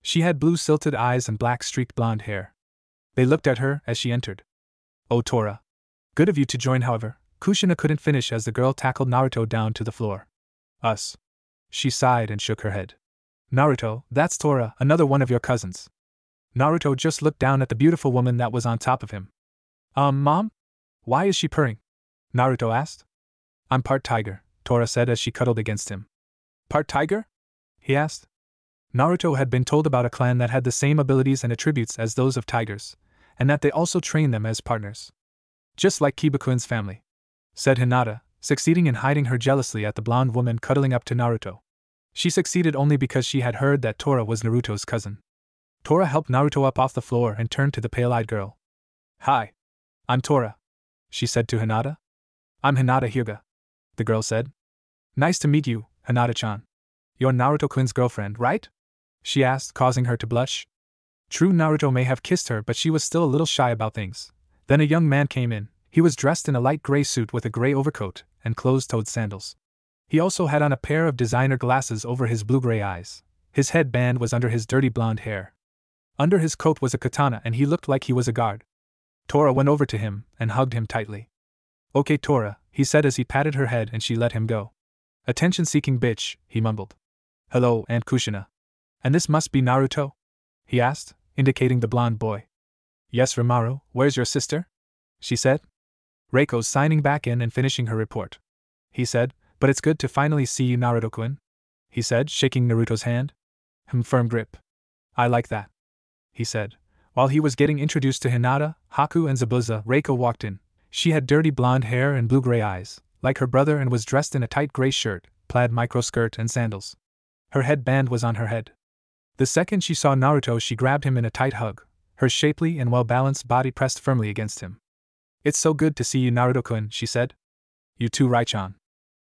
She had blue silted eyes and black streaked blonde hair. They looked at her as she entered. Oh, Tora. Good of you to join. However, Kushina couldn't finish as the girl tackled Naruto down to the floor. Us. She sighed and shook her head. Naruto, that's Tora, another one of your cousins. Naruto just looked down at the beautiful woman that was on top of him. Mom? Why is she purring? Naruto asked. I'm part tiger, Tora said as she cuddled against him. Part tiger? He asked. Naruto had been told about a clan that had the same abilities and attributes as those of tigers, and that they also trained them as partners. Just like Kibakuin's family, said Hinata, succeeding in hiding her jealousy at the blonde woman cuddling up to Naruto. She succeeded only because she had heard that Tora was Naruto's cousin. Tora helped Naruto up off the floor and turned to the pale-eyed girl. Hi. I'm Tora, she said to Hinata. I'm Hinata Hyuga, the girl said. Nice to meet you, Hinata-chan. You're Naruto-kun's girlfriend, right? She asked, causing her to blush. True, Naruto may have kissed her, but she was still a little shy about things. Then a young man came in. He was dressed in a light gray suit with a gray overcoat and closed-toed sandals. He also had on a pair of designer glasses over his blue-gray eyes. His headband was under his dirty blonde hair. Under his coat was a katana and he looked like he was a guard. Tora went over to him and hugged him tightly. Okay, Tora, he said as he patted her head and she let him go. Attention-seeking bitch, he mumbled. Hello, Aunt Kushina. And this must be Naruto? He asked, indicating the blonde boy. Yes, Rimaru, where's your sister? She said. Reiko's signing back in and finishing her report. He said, but it's good to finally see you, Naruto-kun. He said, shaking Naruto's hand. Firm grip. I like that. He said. While he was getting introduced to Hinata, Haku, and Zabuza, Reiko walked in. She had dirty blonde hair and blue-gray eyes, like her brother, and was dressed in a tight gray shirt, plaid microskirt, and sandals. Her headband was on her head. The second she saw Naruto, she grabbed him in a tight hug, her shapely and well-balanced body pressed firmly against him. It's so good to see you, Naruto-kun, she said. You too, Raichan.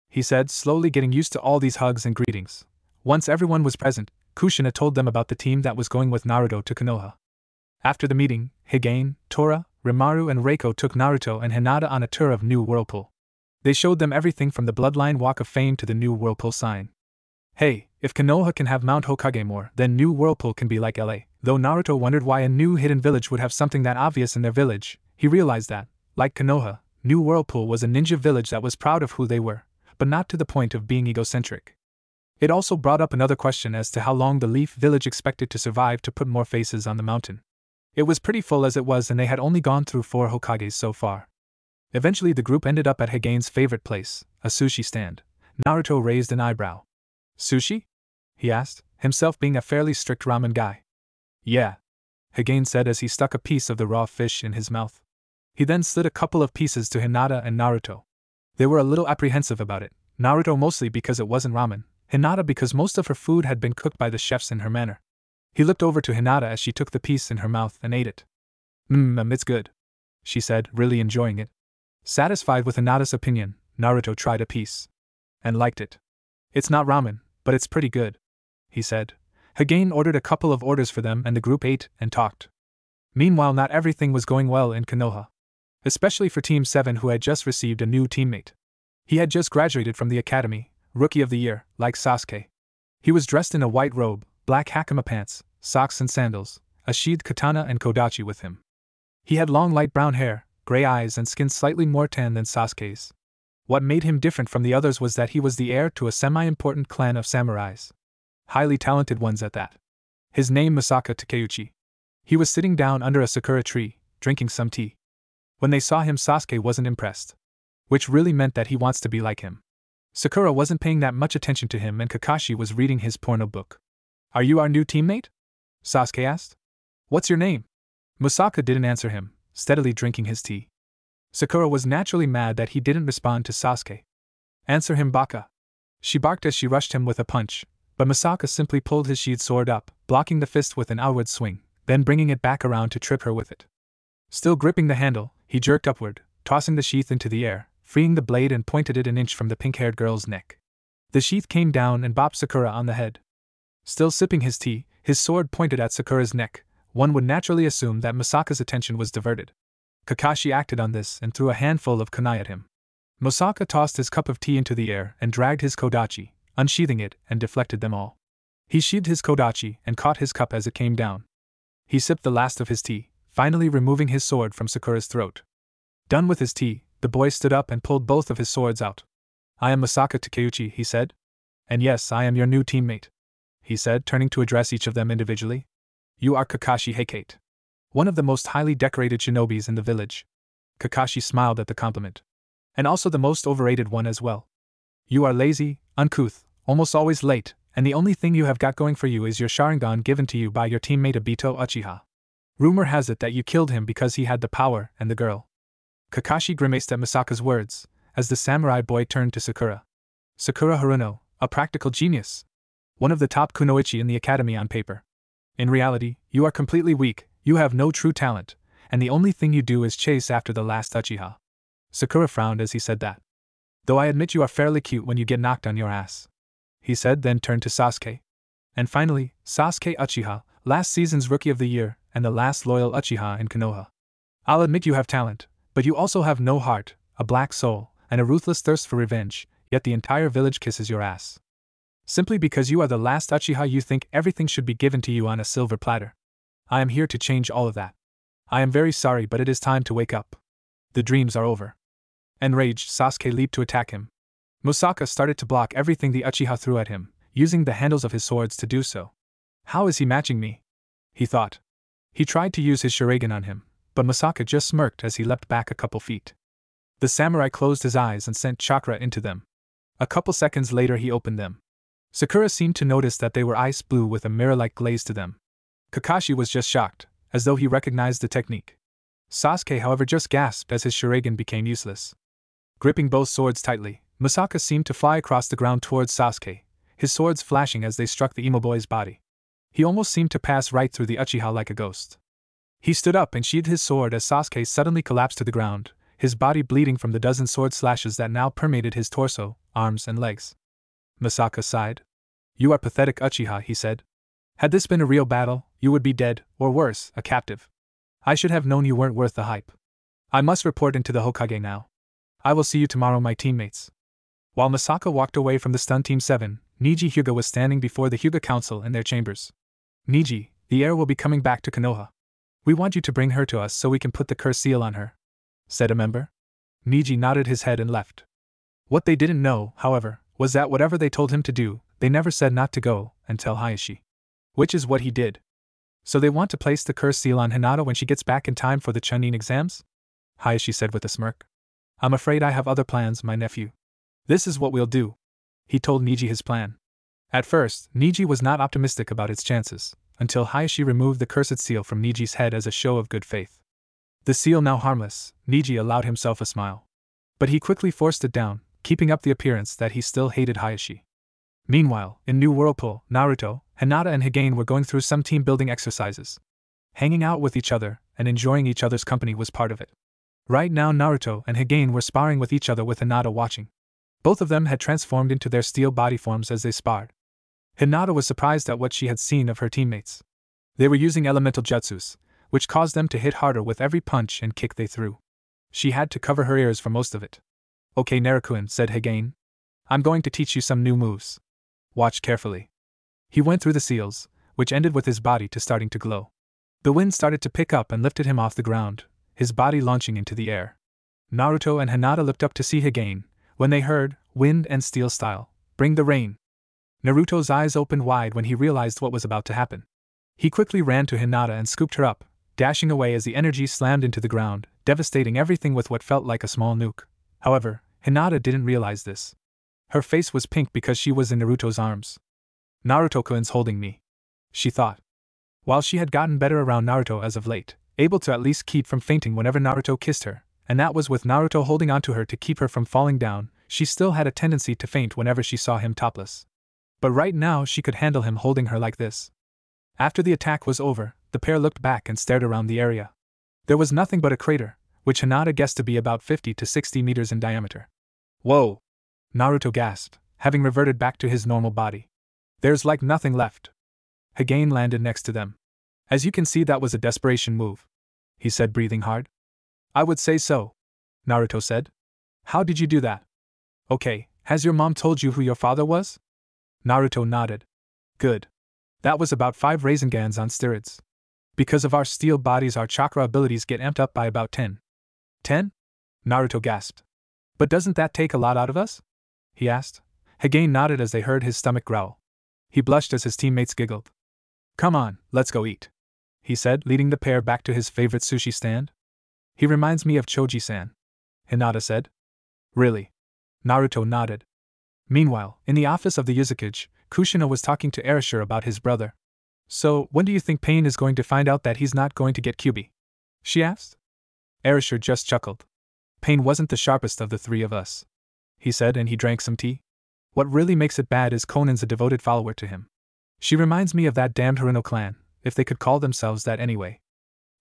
He said, slowly getting used to all these hugs and greetings. Once everyone was present, Kushina told them about the team that was going with Naruto to Konoha. After the meeting, Hagain, Tora, Rimaru, and Reiko took Naruto and Hinata on a tour of New Whirlpool. They showed them everything from the Bloodline Walk of Fame to the New Whirlpool sign. Hey, if Konoha can have Mount Hokage more, then New Whirlpool can be like LA. Though Naruto wondered why a new hidden village would have something that obvious in their village, he realized that, like Konoha, New Whirlpool was a ninja village that was proud of who they were, but not to the point of being egocentric. It also brought up another question as to how long the Leaf Village expected to survive to put more faces on the mountain. It was pretty full as it was, and they had only gone through 4 Hokages so far. Eventually the group ended up at Hagain's favorite place, a sushi stand. Naruto raised an eyebrow. Sushi? He asked, himself being a fairly strict ramen guy. Yeah, Hagain said as he stuck a piece of the raw fish in his mouth. He then slid a couple of pieces to Hinata and Naruto. They were a little apprehensive about it, Naruto mostly because it wasn't ramen, Hinata because most of her food had been cooked by the chefs in her manor. He looked over to Hinata as she took the piece in her mouth and ate it. It's good, she said, really enjoying it. Satisfied with Hinata's opinion, Naruto tried a piece. And liked it. It's not ramen, but it's pretty good, he said. Hagain ordered a couple of orders for them and the group ate and talked. Meanwhile, not everything was going well in Konoha. Especially for Team 7, who had just received a new teammate. He had just graduated from the academy, Rookie of the Year, like Sasuke. He was dressed in a white robe, black hakama pants, socks and sandals, a sheathed katana and kodachi with him. He had long light brown hair, gray eyes and skin slightly more tan than Sasuke's. What made him different from the others was that he was the heir to a semi-important clan of samurais. Highly talented ones at that. His name Misaka Takeuchi. He was sitting down under a sakura tree, drinking some tea. When they saw him, Sasuke wasn't impressed. Which really meant that he wants to be like him. Sakura wasn't paying that much attention to him and Kakashi was reading his porno book. Are you our new teammate? Sasuke asked. What's your name? Misaka didn't answer him, steadily drinking his tea. Sakura was naturally mad that he didn't respond to Sasuke. Answer him, Baka. She barked as she rushed him with a punch, but Misaka simply pulled his sheathed sword up, blocking the fist with an outward swing, then bringing it back around to trip her with it. Still gripping the handle, he jerked upward, tossing the sheath into the air, freeing the blade and pointed it an inch from the pink-haired girl's neck. The sheath came down and bopped Sakura on the head. Still sipping his tea, his sword pointed at Sakura's neck. One would naturally assume that Misaka's attention was diverted. Kakashi acted on this and threw a handful of kunai at him. Misaka tossed his cup of tea into the air and dragged his kodachi, unsheathing it, and deflected them all. He sheathed his kodachi and caught his cup as it came down. He sipped the last of his tea, finally removing his sword from Sakura's throat. Done with his tea, the boy stood up and pulled both of his swords out. "I am Misaka Takeuchi," he said. "And yes, I am your new teammate," he said, turning to address each of them individually. "You are Kakashi Heikate, one of the most highly decorated shinobis in the village." Kakashi smiled at the compliment. "And also the most overrated one as well. You are lazy, uncouth, almost always late, and the only thing you have got going for you is your Sharingan given to you by your teammate Obito Uchiha. Rumor has it that you killed him because he had the power and the girl." Kakashi grimaced at Misaka's words, as the samurai boy turned to Sakura. "Sakura Haruno, a practical genius. One of the top kunoichi in the academy on paper. In reality, you are completely weak, you have no true talent, and the only thing you do is chase after the last Uchiha." Sakura frowned as he said that. "Though I admit you are fairly cute when you get knocked on your ass," he said, then turned to Sasuke. "And finally, Sasuke Uchiha, last season's Rookie of the Year, and the last loyal Uchiha in Konoha. I'll admit you have talent, but you also have no heart, a black soul, and a ruthless thirst for revenge, yet the entire village kisses your ass. Simply because you are the last Uchiha you think everything should be given to you on a silver platter. I am here to change all of that. I am very sorry, but it is time to wake up. The dreams are over." Enraged, Sasuke leaped to attack him. Misaka started to block everything the Uchiha threw at him, using the handles of his swords to do so. "How is he matching me?" he thought. He tried to use his Sharingan on him, but Misaka just smirked as he leapt back a couple feet. The samurai closed his eyes and sent chakra into them. A couple seconds later he opened them. Sakura seemed to notice that they were ice blue with a mirror-like glaze to them. Kakashi was just shocked, as though he recognized the technique. Sasuke, however, just gasped as his Sharingan became useless. Gripping both swords tightly, Misaka seemed to fly across the ground towards Sasuke, his swords flashing as they struck the emo boy's body. He almost seemed to pass right through the Uchiha like a ghost. He stood up and sheathed his sword as Sasuke suddenly collapsed to the ground, his body bleeding from the dozen sword slashes that now permeated his torso, arms, and legs. Misaka sighed. "You are pathetic, Uchiha," he said. "Had this been a real battle, you would be dead, or worse, a captive. I should have known you weren't worth the hype. I must report into the Hokage now. I will see you tomorrow, my teammates." While Misaka walked away from the stunned Team 7, Niji Hyuga was standing before the Hyuga Council in their chambers. "Niji, the heir will be coming back to Konoha. We want you to bring her to us so we can put the curse seal on her," said a member. Niji nodded his head and left. What they didn't know, however, was that whatever they told him to do, they never said not to go and tell Hayashi. Which is what he did. "So they want to place the curse seal on Hinata when she gets back in time for the Chunin exams?" Hayashi said with a smirk. "I'm afraid I have other plans, my nephew. This is what we'll do." He told Niji his plan. At first, Niji was not optimistic about its chances, until Hayashi removed the cursed seal from Niji's head as a show of good faith. The seal now harmless, Niji allowed himself a smile. But he quickly forced it down, keeping up the appearance that he still hated Hayashi. Meanwhile, in New Whirlpool, Naruto, Hinata and Higane were going through some team-building exercises. Hanging out with each other and enjoying each other's company was part of it. Right now Naruto and Higane were sparring with each other with Hinata watching. Both of them had transformed into their steel body forms as they sparred. Hinata was surprised at what she had seen of her teammates. They were using elemental jutsus, which caused them to hit harder with every punch and kick they threw. She had to cover her ears for most of it. "Okay, Naruto," said Higane. "I'm going to teach you some new moves. Watch carefully." He went through the seals, which ended with his body starting to glow. The wind started to pick up and lifted him off the ground, his body launching into the air. Naruto and Hinata looked up to see Higane, when they heard, "Wind and steel style, bring the rain." Naruto's eyes opened wide when he realized what was about to happen. He quickly ran to Hinata and scooped her up, dashing away as the energy slammed into the ground, devastating everything with what felt like a small nuke. However, Hinata didn't realize this. Her face was pink because she was in Naruto's arms. "Naruto-kun's holding me," she thought. While she had gotten better around Naruto as of late, able to at least keep from fainting whenever Naruto kissed her, and that was with Naruto holding onto her to keep her from falling down, she still had a tendency to faint whenever she saw him topless. But right now she could handle him holding her like this. After the attack was over, the pair looked back and stared around the area. There was nothing but a crater, which Hinata guessed to be about 50 to 60 meters in diameter. Whoa! Naruto gasped, having reverted back to his normal body. There's like nothing left. Hagane landed next to them. As you can see, that was a desperation move, he said, breathing hard. I would say so, Naruto said. How did you do that? Okay, has your mom told you who your father was? Naruto nodded. Good. That was about 5 Raisengans on steroids. Because of our steel bodies, our chakra abilities get amped up by about 10. 10? Naruto gasped. But doesn't that take a lot out of us? He asked. Hagane nodded as they heard his stomach growl. He blushed as his teammates giggled. Come on, let's go eat, he said, leading the pair back to his favorite sushi stand. He reminds me of Choji-san, Hinata said. Really? Naruto nodded. Meanwhile, in the office of the Yuzakage, Kushina was talking to Erasure about his brother. So, when do you think Pain is going to find out that he's not going to get Kyuubi? She asked. Erasure just chuckled. Pain wasn't the sharpest of the three of us, he said, and he drank some tea. What really makes it bad is Conan's a devoted follower to him. She reminds me of that damned Haruno clan, if they could call themselves that anyway.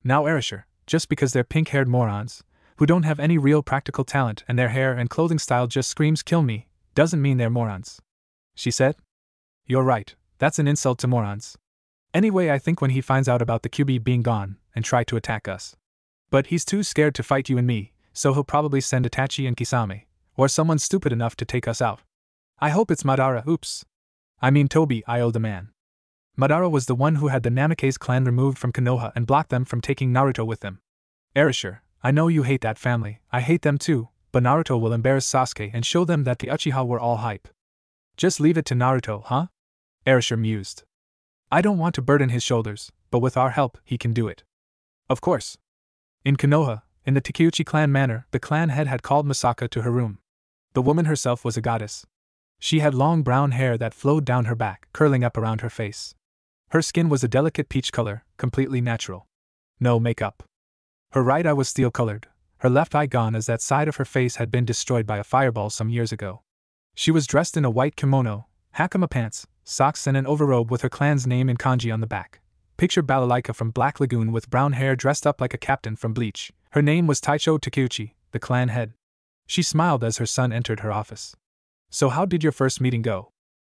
Now Erasure, just because they're pink-haired morons, who don't have any real practical talent and their hair and clothing style just screams kill me, doesn't mean they're morons, she said. You're right, that's an insult to morons. Anyway, I think when he finds out about the Kyuubi being gone and try to attack us. But he's too scared to fight you and me, so he'll probably send Itachi and Kisame, or someone stupid enough to take us out. I hope it's Madara. Oops. I mean Tobi, I owe the man. Madara was the one who had the Namikaze clan removed from Konoha and blocked them from taking Naruto with them. Erasure, I know you hate that family, I hate them too, but Naruto will embarrass Sasuke and show them that the Uchiha were all hype. Just leave it to Naruto, huh? Erasure mused. I don't want to burden his shoulders, but with our help, he can do it. Of course. In Konoha, in the Takeuchi clan manor, the clan head had called Misaka to her room. The woman herself was a goddess. She had long brown hair that flowed down her back, curling up around her face. Her skin was a delicate peach color, completely natural. No makeup. Her right eye was steel-colored, her left eye gone as that side of her face had been destroyed by a fireball some years ago. She was dressed in a white kimono, hakama pants, socks and an overrobe with her clan's name in kanji on the back. Picture Balalaika from Black Lagoon with brown hair dressed up like a captain from Bleach. Her name was Taicho Takeuchi, the clan head. She smiled as her son entered her office. So how did your first meeting go?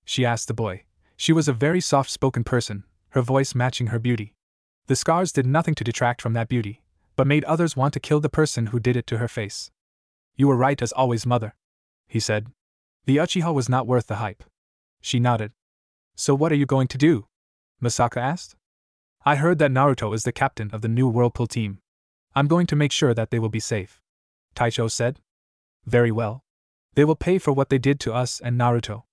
She asked the boy. She was a very soft-spoken person, her voice matching her beauty. The scars did nothing to detract from that beauty, but made others want to kill the person who did it to her face. You were right as always, mother, he said. The Uchiha was not worth the hype. She nodded. So what are you going to do? Misaka asked. I heard that Naruto is the captain of the new Whirlpool team. I'm going to make sure that they will be safe, Taicho said. Very well. They will pay for what they did to us and Naruto.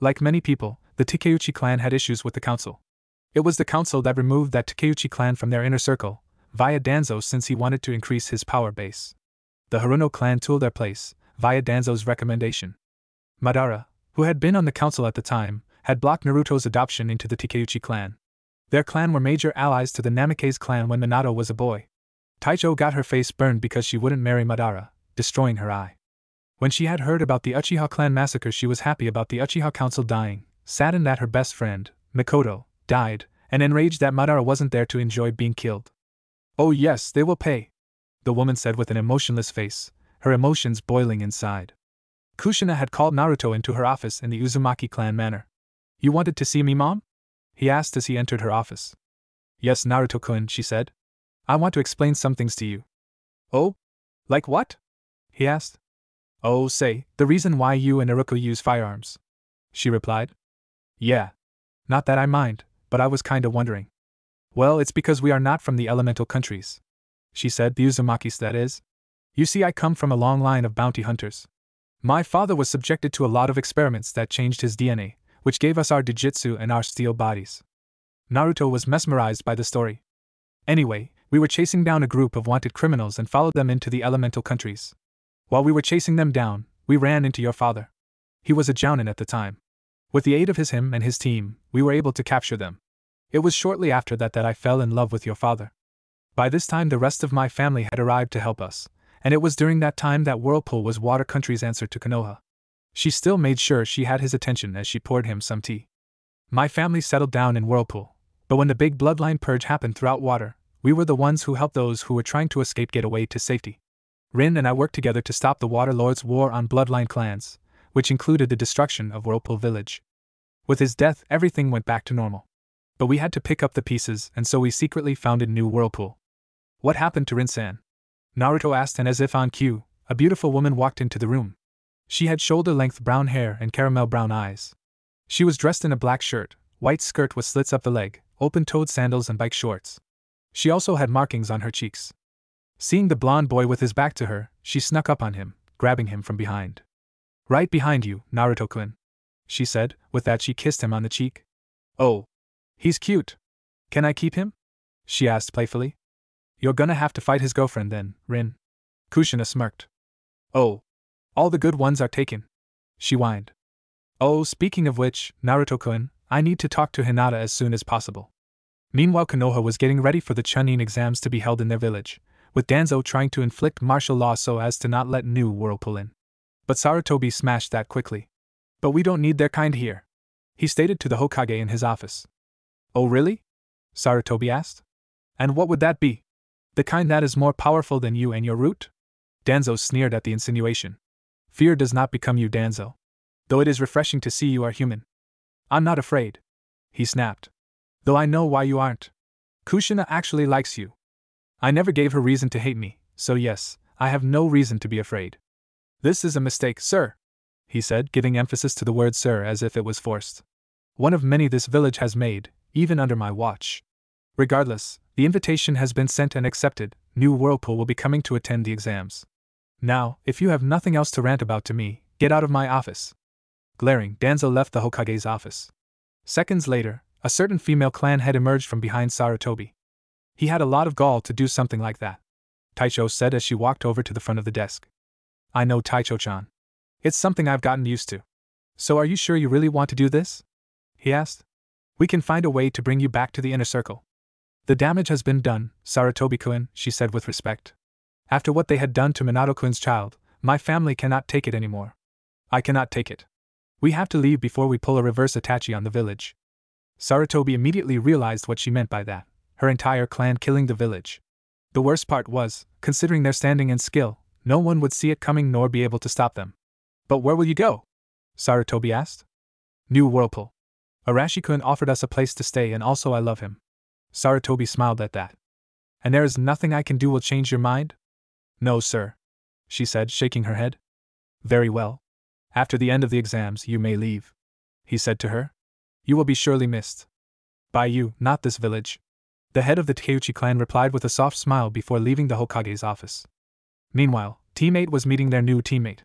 Like many people, the Takeuchi clan had issues with the council. It was the council that removed that Takeuchi clan from their inner circle, via Danzo, since he wanted to increase his power base. The Haruno clan took their place, via Danzo's recommendation. Madara, who had been on the council at the time, had blocked Naruto's adoption into the Takeuchi clan. Their clan were major allies to the Namikaze clan when Minato was a boy. Taicho got her face burned because she wouldn't marry Madara, destroying her eye. When she had heard about the Uchiha clan massacre, she was happy about the Uchiha council dying, saddened that her best friend, Mikoto, died, and enraged that Madara wasn't there to enjoy being killed. Oh yes, they will pay, the woman said with an emotionless face, her emotions boiling inside. Kushina had called Naruto into her office in the Uzumaki clan manor. You wanted to see me, Mom? He asked as he entered her office. Yes, Naruto-kun, she said. I want to explain some things to you. Oh? Like what? He asked. Oh, say, the reason why you and Naruto use firearms, she replied. Yeah. Not that I mind, but I was kinda wondering. Well, it's because we are not from the elemental countries, she said, the Uzumakis that is. You see, I come from a long line of bounty hunters. My father was subjected to a lot of experiments that changed his DNA, which gave us our Jujutsu and our steel bodies. Naruto was mesmerized by the story. Anyway, we were chasing down a group of wanted criminals and followed them into the elemental countries. While we were chasing them down, we ran into your father. He was a jounin at the time. With the aid of him and his team, we were able to capture them. It was shortly after that I fell in love with your father. By this time the rest of my family had arrived to help us, and it was during that time that Whirlpool was Water Country's answer to Konoha. She still made sure she had his attention as she poured him some tea. My family settled down in Whirlpool, but when the big bloodline purge happened throughout Water, we were the ones who helped those who were trying to escape get away to safety. Rin and I worked together to stop the Water Lord's war on bloodline clans, which included the destruction of Whirlpool Village. With his death, everything went back to normal. But we had to pick up the pieces, and so we secretly founded New Whirlpool. What happened to Rin-san? Naruto asked, and as if on cue, a beautiful woman walked into the room. She had shoulder-length brown hair and caramel brown eyes. She was dressed in a black shirt, white skirt with slits up the leg, open-toed sandals and bike shorts. She also had markings on her cheeks. Seeing the blonde boy with his back to her, she snuck up on him, grabbing him from behind. "Right behind you, Naruto-kun," she said. With that she kissed him on the cheek. "Oh, he's cute. Can I keep him?" she asked playfully. "You're gonna have to fight his girlfriend then, Rin." Kushina smirked. "Oh, all the good ones are taken," she whined. "Oh, speaking of which, Naruto-kun, I need to talk to Hinata as soon as possible." Meanwhile, Konoha was getting ready for the Chunin exams to be held in their village, with Danzo trying to inflict martial law so as to not let New Whirlpool in. But Sarutobi smashed that quickly. "But we don't need their kind here," he stated to the Hokage in his office. "Oh really?" Sarutobi asked. "And what would that be? The kind that is more powerful than you and your root?" Danzo sneered at the insinuation. "Fear does not become you, Danzo. Though it is refreshing to see you are human." "I'm not afraid," he snapped. "Though I know why you aren't. Kushina actually likes you. I never gave her reason to hate me, so yes, I have no reason to be afraid." "This is a mistake, sir," he said, giving emphasis to the word sir as if it was forced. "One of many this village has made, even under my watch. Regardless, the invitation has been sent and accepted. New Whirlpool will be coming to attend the exams. Now, if you have nothing else to rant about to me, get out of my office." Glaring, Danzo left the Hokage's office. Seconds later, a certain female clan head emerged from behind Sarutobi. "He had a lot of gall to do something like that," Taicho said as she walked over to the front of the desk. "I know, Taicho-chan. It's something I've gotten used to." "So are you sure you really want to do this?" he asked. "We can find a way to bring you back to the inner circle." "The damage has been done, Sarutobi-kun," she said with respect. "After what they had done to Minato-kun's child, my family cannot take it anymore." "I cannot take it. We have to leave before we pull a reverse Itachi on the village." Sarutobi immediately realized what she meant by that. Her entire clan killing the village. The worst part was, considering their standing and skill, no one would see it coming nor be able to stop them. "But where will you go?" Sarutobi asked. "New Whirlpool. Arashi-kun offered us a place to stay and also I love him." Sarutobi smiled at that. "And there is nothing I can do will change your mind?" "No, sir," she said, shaking her head. "Very well. After the end of the exams, you may leave," he said to her. "You will be surely missed." "By you, not this village," the head of the Takeuchi clan replied with a soft smile before leaving the Hokage's office. Meanwhile, Team 8 was meeting their new teammate.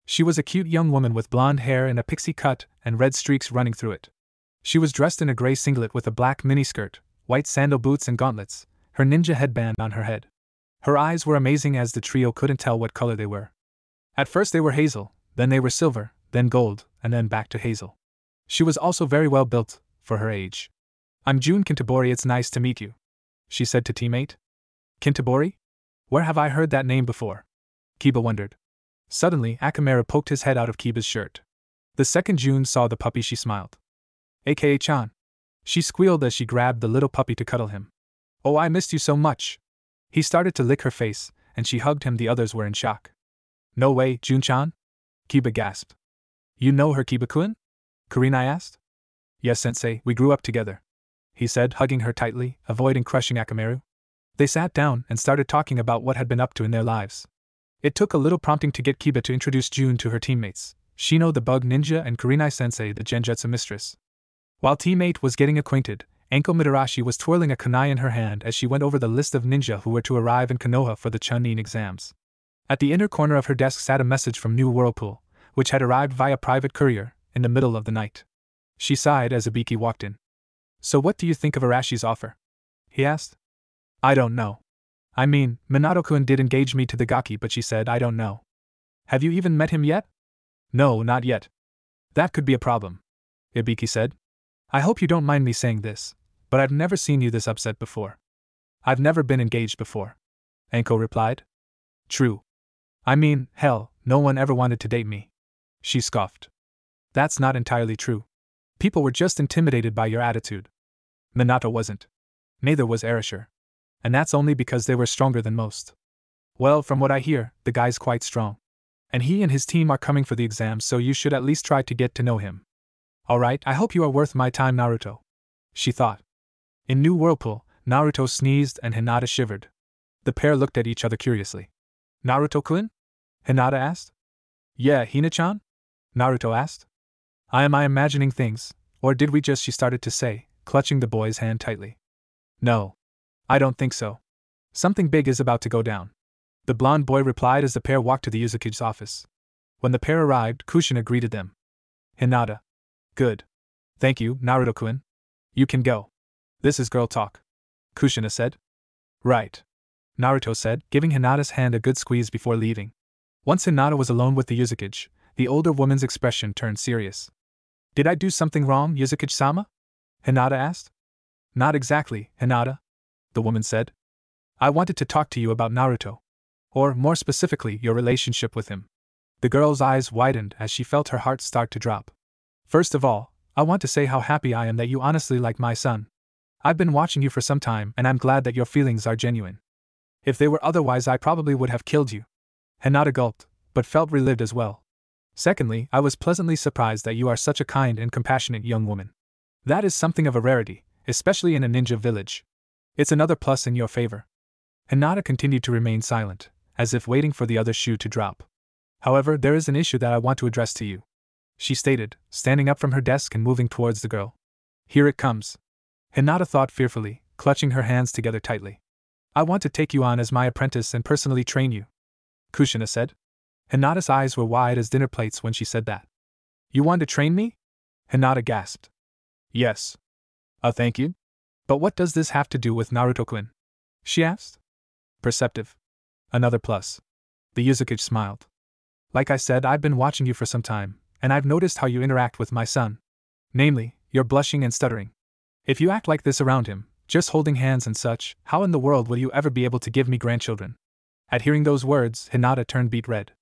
She was a cute young woman with blonde hair and a pixie cut and red streaks running through it. She was dressed in a gray singlet with a black miniskirt, white sandal boots and gauntlets, her ninja headband on her head. Her eyes were amazing as the trio couldn't tell what color they were. At first they were hazel, then they were silver, then gold, and then back to hazel. She was also very well built, for her age. "I'm Jun Kintabori, it's nice to meet you," she said to Team 8. "Kintabori? Where have I heard that name before?" Kiba wondered. Suddenly, Akamaru poked his head out of Kiba's shirt. The second Jun saw the puppy, she smiled. "AKA-chan." She squealed as she grabbed the little puppy to cuddle him. "Oh, I missed you so much." He started to lick her face, and she hugged him. The others were in shock. "No way, Jun-chan?" Kiba gasped. "You know her, Kiba-kun?" Kurenai asked. "Yes, sensei, we grew up together," he said, hugging her tightly, avoiding crushing Akamaru. They sat down and started talking about what had been up to in their lives. It took a little prompting to get Kiba to introduce Jun to her teammates, Shino the bug ninja and Kurenai-sensei the genjutsu mistress. While Team 8 was getting acquainted, Anko Mitarashi was twirling a kunai in her hand as she went over the list of ninja who were to arrive in Konoha for the Chunin exams. At the inner corner of her desk sat a message from New Whirlpool, which had arrived via private courier, in the middle of the night. She sighed as Ibiki walked in. "So what do you think of Arashi's offer?" he asked. "I don't know. I mean, Minato-kun did engage me to the Gaki, but she said I don't know." "Have you even met him yet?" "No, not yet." "That could be a problem," Ibiki said. "I hope you don't mind me saying this, but I've never seen you this upset before." "I've never been engaged before," Anko replied. "True. I mean, hell, no one ever wanted to date me," she scoffed. "That's not entirely true. People were just intimidated by your attitude." "Minato wasn't. Neither was Arashir. And that's only because they were stronger than most." Well, from what I hear, the guy's quite strong. And he and his team are coming for the exams, so you should at least try to get to know him. Alright, I hope you are worth my time, Naruto. She thought. In New Whirlpool, Naruto sneezed and Hinata shivered. The pair looked at each other curiously. Naruto-kun? Hinata asked. Yeah, Hina-chan? Naruto asked. Am I imagining things, or did we just, she started to say, clutching the boy's hand tightly. No. I don't think so. Something big is about to go down. The blonde boy replied as the pair walked to the Uzuki's office. When the pair arrived, Kushina greeted them. Hinata. Good. Thank you, Naruto-kun. You can go. This is girl talk. Kushina said. Right. Naruto said, giving Hinata's hand a good squeeze before leaving. Once Hinata was alone with the Uzuki, the older woman's expression turned serious. Did I do something wrong, Uzuki-sama? Hinata asked. Not exactly, Hinata, the woman said. I wanted to talk to you about Naruto. Or, more specifically, your relationship with him. The girl's eyes widened as she felt her heart start to drop. First of all, I want to say how happy I am that you honestly like my son. I've been watching you for some time and I'm glad that your feelings are genuine. If they were otherwise, I probably would have killed you. Hinata gulped, but felt relieved as well. Secondly, I was pleasantly surprised that you are such a kind and compassionate young woman. That is something of a rarity, especially in a ninja village. It's another plus in your favor. Hinata continued to remain silent, as if waiting for the other shoe to drop. However, there is an issue that I want to address to you, she stated, standing up from her desk and moving towards the girl. Here it comes. Hinata thought fearfully, clutching her hands together tightly. I want to take you on as my apprentice and personally train you, Kushina said. Hinata's eyes were wide as dinner plates when she said that. You want to train me? Hinata gasped. Yes. Thank you? But what does this have to do with Naruto-kun? She asked. Perceptive. Another plus. The Uzuki smiled. Like I said, I've been watching you for some time, and I've noticed how you interact with my son. Namely, you're blushing and stuttering. If you act like this around him, just holding hands and such, how in the world will you ever be able to give me grandchildren? At hearing those words, Hinata turned beet red.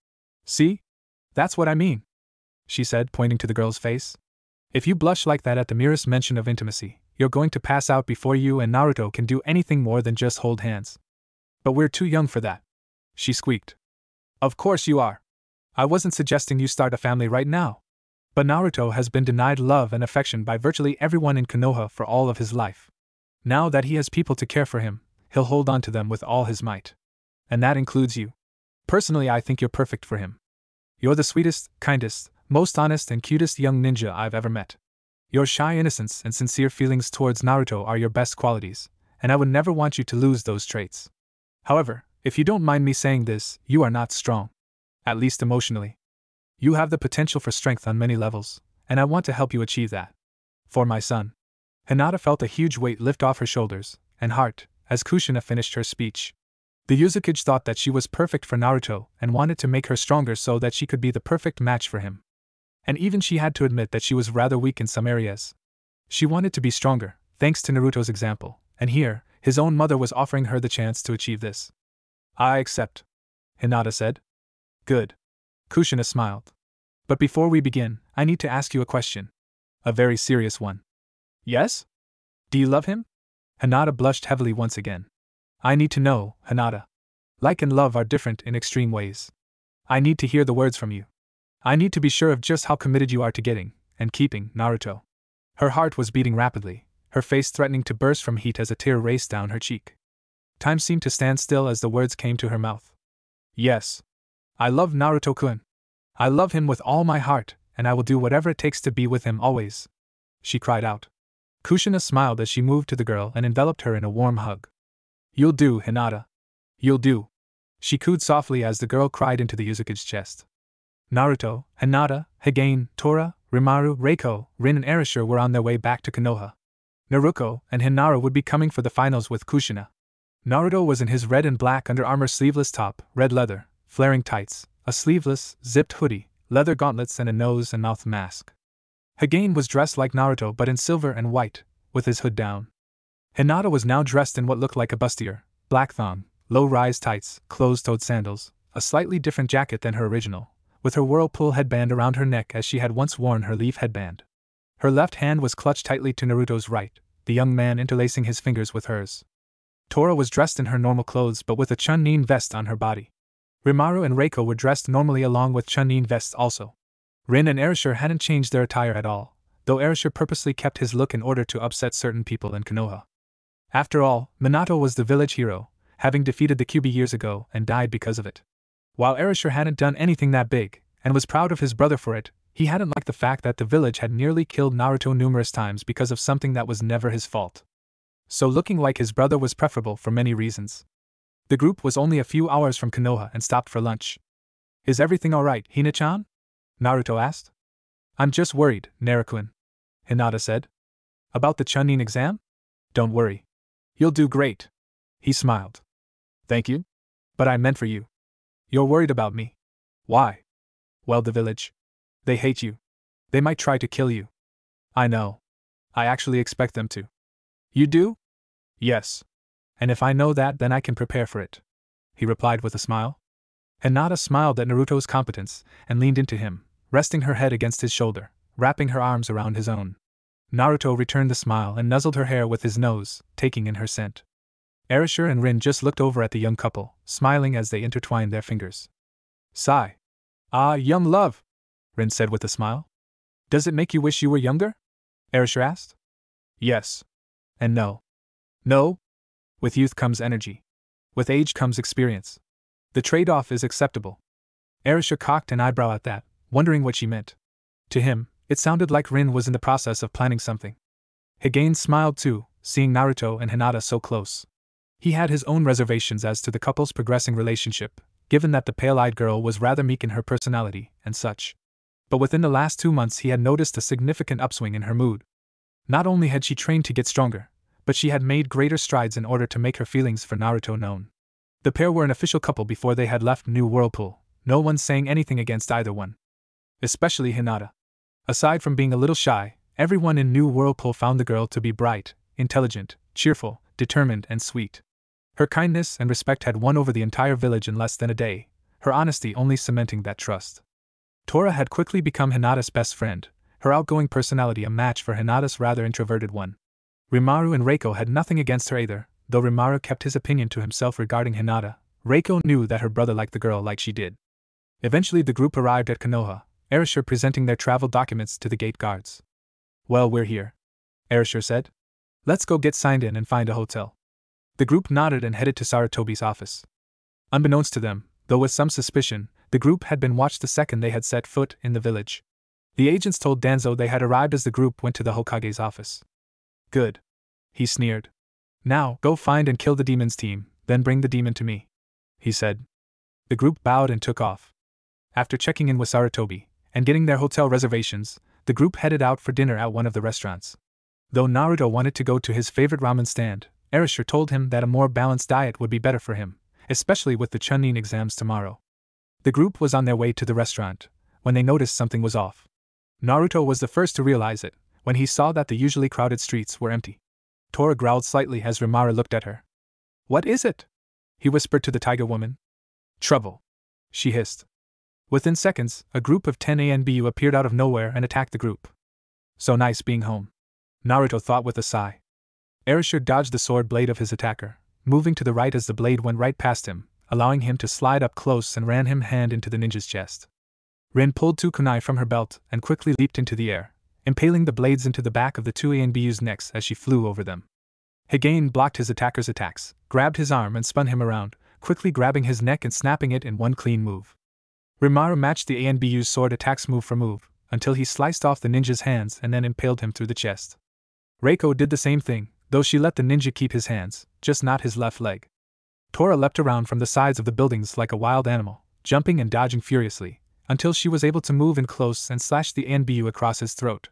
See? That's what I mean, she said, pointing to the girl's face. If you blush like that at the merest mention of intimacy, you're going to pass out before you and Naruto can do anything more than just hold hands. But we're too young for that, she squeaked. Of course you are. I wasn't suggesting you start a family right now. But Naruto has been denied love and affection by virtually everyone in Konoha for all of his life. Now that he has people to care for him, he'll hold on to them with all his might. And that includes you. Personally, I think you're perfect for him. You're the sweetest, kindest, most honest and cutest young ninja I've ever met. Your shy innocence and sincere feelings towards Naruto are your best qualities, and I would never want you to lose those traits. However, if you don't mind me saying this, you are not strong. At least emotionally. You have the potential for strength on many levels, and I want to help you achieve that. For my son. Hinata felt a huge weight lift off her shoulders and heart as Kushina finished her speech. The Uzuki thought that she was perfect for Naruto and wanted to make her stronger so that she could be the perfect match for him. And even she had to admit that she was rather weak in some areas. She wanted to be stronger, thanks to Naruto's example, and here, his own mother was offering her the chance to achieve this. I accept, Hinata said. Good. Kushina smiled. But before we begin, I need to ask you a question. A very serious one. Yes? Do you love him? Hinata blushed heavily once again. I need to know, Hinata. Like and love are different in extreme ways. I need to hear the words from you. I need to be sure of just how committed you are to getting, and keeping, Naruto. Her heart was beating rapidly, her face threatening to burst from heat as a tear raced down her cheek. Time seemed to stand still as the words came to her mouth. Yes. I love Naruto-kun. I love him with all my heart, and I will do whatever it takes to be with him always, she cried out. Kushina smiled as she moved to the girl and enveloped her in a warm hug. You'll do, Hinata. You'll do. She cooed softly as the girl cried into the Uzuki's chest. Naruto, Hinata, Higane, Tora, Rimaru, Reiko, Rin and Erasure were on their way back to Konoha. Naruto and Hinata would be coming for the finals with Kushina. Naruto was in his red and black under-armor sleeveless top, red leather, flaring tights, a sleeveless, zipped hoodie, leather gauntlets and a nose and mouth mask. Higane was dressed like Naruto but in silver and white, with his hood down. Hinata was now dressed in what looked like a bustier, black thong, low-rise tights, closed-toed sandals, a slightly different jacket than her original, with her whirlpool headband around her neck as she had once worn her leaf headband. Her left hand was clutched tightly to Naruto's right, the young man interlacing his fingers with hers. Tora was dressed in her normal clothes but with a Chunin vest on her body. Rimaru and Reiko were dressed normally along with Chunin vests also. Rin and Erishur hadn't changed their attire at all, though Erishur purposely kept his look in order to upset certain people in Konoha. After all, Minato was the village hero, having defeated the Kyuubi years ago and died because of it. While Erishur hadn't done anything that big, and was proud of his brother for it, he hadn't liked the fact that the village had nearly killed Naruto numerous times because of something that was never his fault. So looking like his brother was preferable for many reasons. The group was only a few hours from Konoha and stopped for lunch. "Is everything alright, Hina-chan?" Naruto asked. "I'm just worried, Naruto-kun," Hinata said. "About the Chunin exam?" "Don't worry. You'll do great." He smiled. "Thank you? But I meant for you. You're worried about me. Why?" "Well, the village. They hate you. They might try to kill you." "I know. I actually expect them to." "You do?" "Yes. And if I know that, then I can prepare for it," he replied with a smile. Hinata smiled at Naruto's competence and leaned into him, resting her head against his shoulder, wrapping her arms around his own. Naruto returned the smile and nuzzled her hair with his nose, taking in her scent. Erishur and Rin just looked over at the young couple, smiling as they intertwined their fingers. "Sigh. Ah, young love," Rin said with a smile. "Does it make you wish you were younger?" Erishur asked. "Yes. And no. No? With youth comes energy. With age comes experience. The trade-off is acceptable." Erishur cocked an eyebrow at that, wondering what she meant. To him, it sounded like Rin was in the process of planning something. Higane smiled too, seeing Naruto and Hinata so close. He had his own reservations as to the couple's progressing relationship, given that the pale-eyed girl was rather meek in her personality and such. But within the last 2 months he had noticed a significant upswing in her mood. Not only had she trained to get stronger, but she had made greater strides in order to make her feelings for Naruto known. The pair were an official couple before they had left New Whirlpool, no one saying anything against either one. Especially Hinata. Aside from being a little shy, everyone in New Whirlpool found the girl to be bright, intelligent, cheerful, determined, and sweet. Her kindness and respect had won over the entire village in less than a day, her honesty only cementing that trust. Tora had quickly become Hinata's best friend, her outgoing personality a match for Hinata's rather introverted one. Rimaru and Reiko had nothing against her either, though Rimaru kept his opinion to himself regarding Hinata. Reiko knew that her brother liked the girl like she did. Eventually the group arrived at Konoha, Erishur presenting their travel documents to the gate guards. "Well, we're here," Erishur said. "Let's go get signed in and find a hotel." The group nodded and headed to Sarutobi's office. Unbeknownst to them, though with some suspicion, the group had been watched the second they had set foot in the village. The agents told Danzo they had arrived as the group went to the Hokage's office. "Good," he sneered. "Now, go find and kill the demon's team, then bring the demon to me," he said. The group bowed and took off. After checking in with Sarutobi and getting their hotel reservations, the group headed out for dinner at one of the restaurants. Though Naruto wanted to go to his favorite ramen stand, Erishur told him that a more balanced diet would be better for him, especially with the Chunin exams tomorrow. The group was on their way to the restaurant when they noticed something was off. Naruto was the first to realize it, when he saw that the usually crowded streets were empty. Tora growled slightly as Rimaru looked at her. "What is it?" he whispered to the tiger woman. "Trouble," she hissed. Within seconds, a group of 10 ANBU appeared out of nowhere and attacked the group. So nice being home, Naruto thought with a sigh. Erishur dodged the sword blade of his attacker, moving to the right as the blade went right past him, allowing him to slide up close and ran him hand into the ninja's chest. Rin pulled 2 kunai from her belt and quickly leaped into the air, impaling the blades into the back of the 2 ANBU's necks as she flew over them. Higane blocked his attacker's attacks, grabbed his arm and spun him around, quickly grabbing his neck and snapping it in one clean move. Rimaru matched the ANBU's sword attacks move for move, until he sliced off the ninja's hands and then impaled him through the chest. Reiko did the same thing, though she let the ninja keep his hands, just not his left leg. Tora leapt around from the sides of the buildings like a wild animal, jumping and dodging furiously, until she was able to move in close and slash the ANBU across his throat.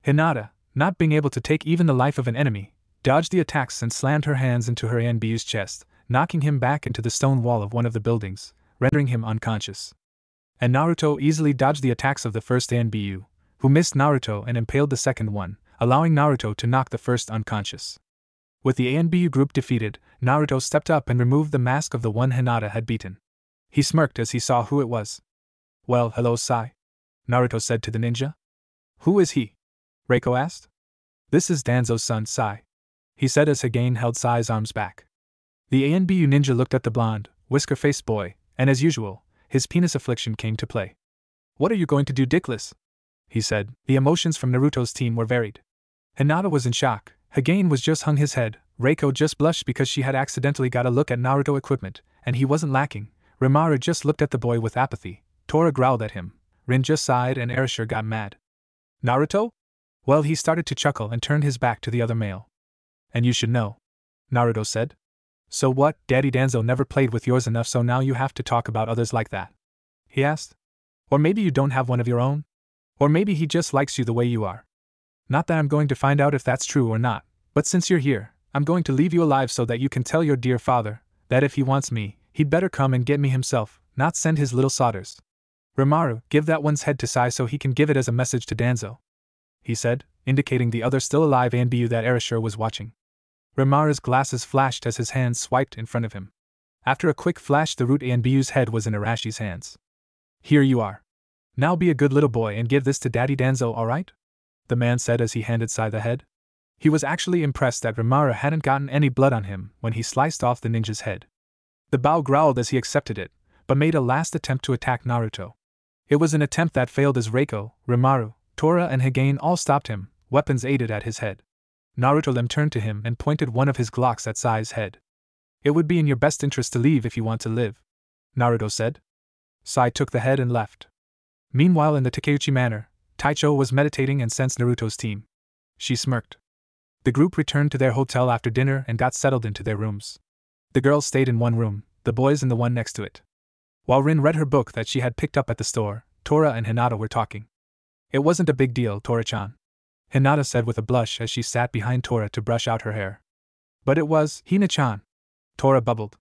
Hinata, not being able to take even the life of an enemy, dodged the attacks and slammed her hands into her ANBU's chest, knocking him back into the stone wall of one of the buildings, rendering him unconscious. And Naruto easily dodged the attacks of the first ANBU, who missed Naruto and impaled the second one, allowing Naruto to knock the first unconscious. With the ANBU group defeated, Naruto stepped up and removed the mask of the one Hinata had beaten. He smirked as he saw who it was. "Well, hello, Sai," Naruto said to the ninja. "Who is he?" Reiko asked. "This is Danzo's son, Sai," he said as Higane held Sai's arms back. The ANBU ninja looked at the blonde, whisker-faced boy, and as usual, his penis affliction came to play. "What are you going to do, dickless?" he said. The emotions from Naruto's team were varied. Hinata was in shock, Hagain was just hung his head, Reiko just blushed because she had accidentally got a look at Naruto equipment, and he wasn't lacking, Rimaru just looked at the boy with apathy, Tora growled at him, Rin just sighed and Erasure got mad. "Naruto?" Well, he started to chuckle and turned his back to the other male. "And you should know," Naruto said. "So what, Daddy Danzo never played with yours enough so now you have to talk about others like that?" he asked. "Or maybe you don't have one of your own? Or maybe he just likes you the way you are. Not that I'm going to find out if that's true or not, but since you're here, I'm going to leave you alive so that you can tell your dear father that if he wants me, he'd better come and get me himself, not send his little sodders. Rimaru, give that one's head to Sai so he can give it as a message to Danzo," he said, indicating the other still alive ANBU that Erasure was watching. Rimaru's glasses flashed as his hands swiped in front of him. After a quick flash, the root ANBU's head was in Arashi's hands. "Here you are. Now be a good little boy and give this to Daddy Danzo, alright?" the man said as he handed Sai the head. He was actually impressed that Rimaru hadn't gotten any blood on him when he sliced off the ninja's head. The Bao growled as he accepted it, but made a last attempt to attack Naruto. It was an attempt that failed as Reiko, Rimaru, Tora and Hagain all stopped him, weapons aided at his head. Naruto then turned to him and pointed one of his Glocks at Sai's head. "It would be in your best interest to leave if you want to live," Naruto said. Sai took the head and left. Meanwhile, in the Takeuchi manor, Taicho was meditating and sensed Naruto's team. She smirked. The group returned to their hotel after dinner and got settled into their rooms. The girls stayed in one room, the boys in the one next to it. While Rin read her book that she had picked up at the store, Tora and Hinata were talking. "It wasn't a big deal, Tora-chan," Hinata said with a blush as she sat behind Tora to brush out her hair. "But it was, Hina-chan," Tora bubbled.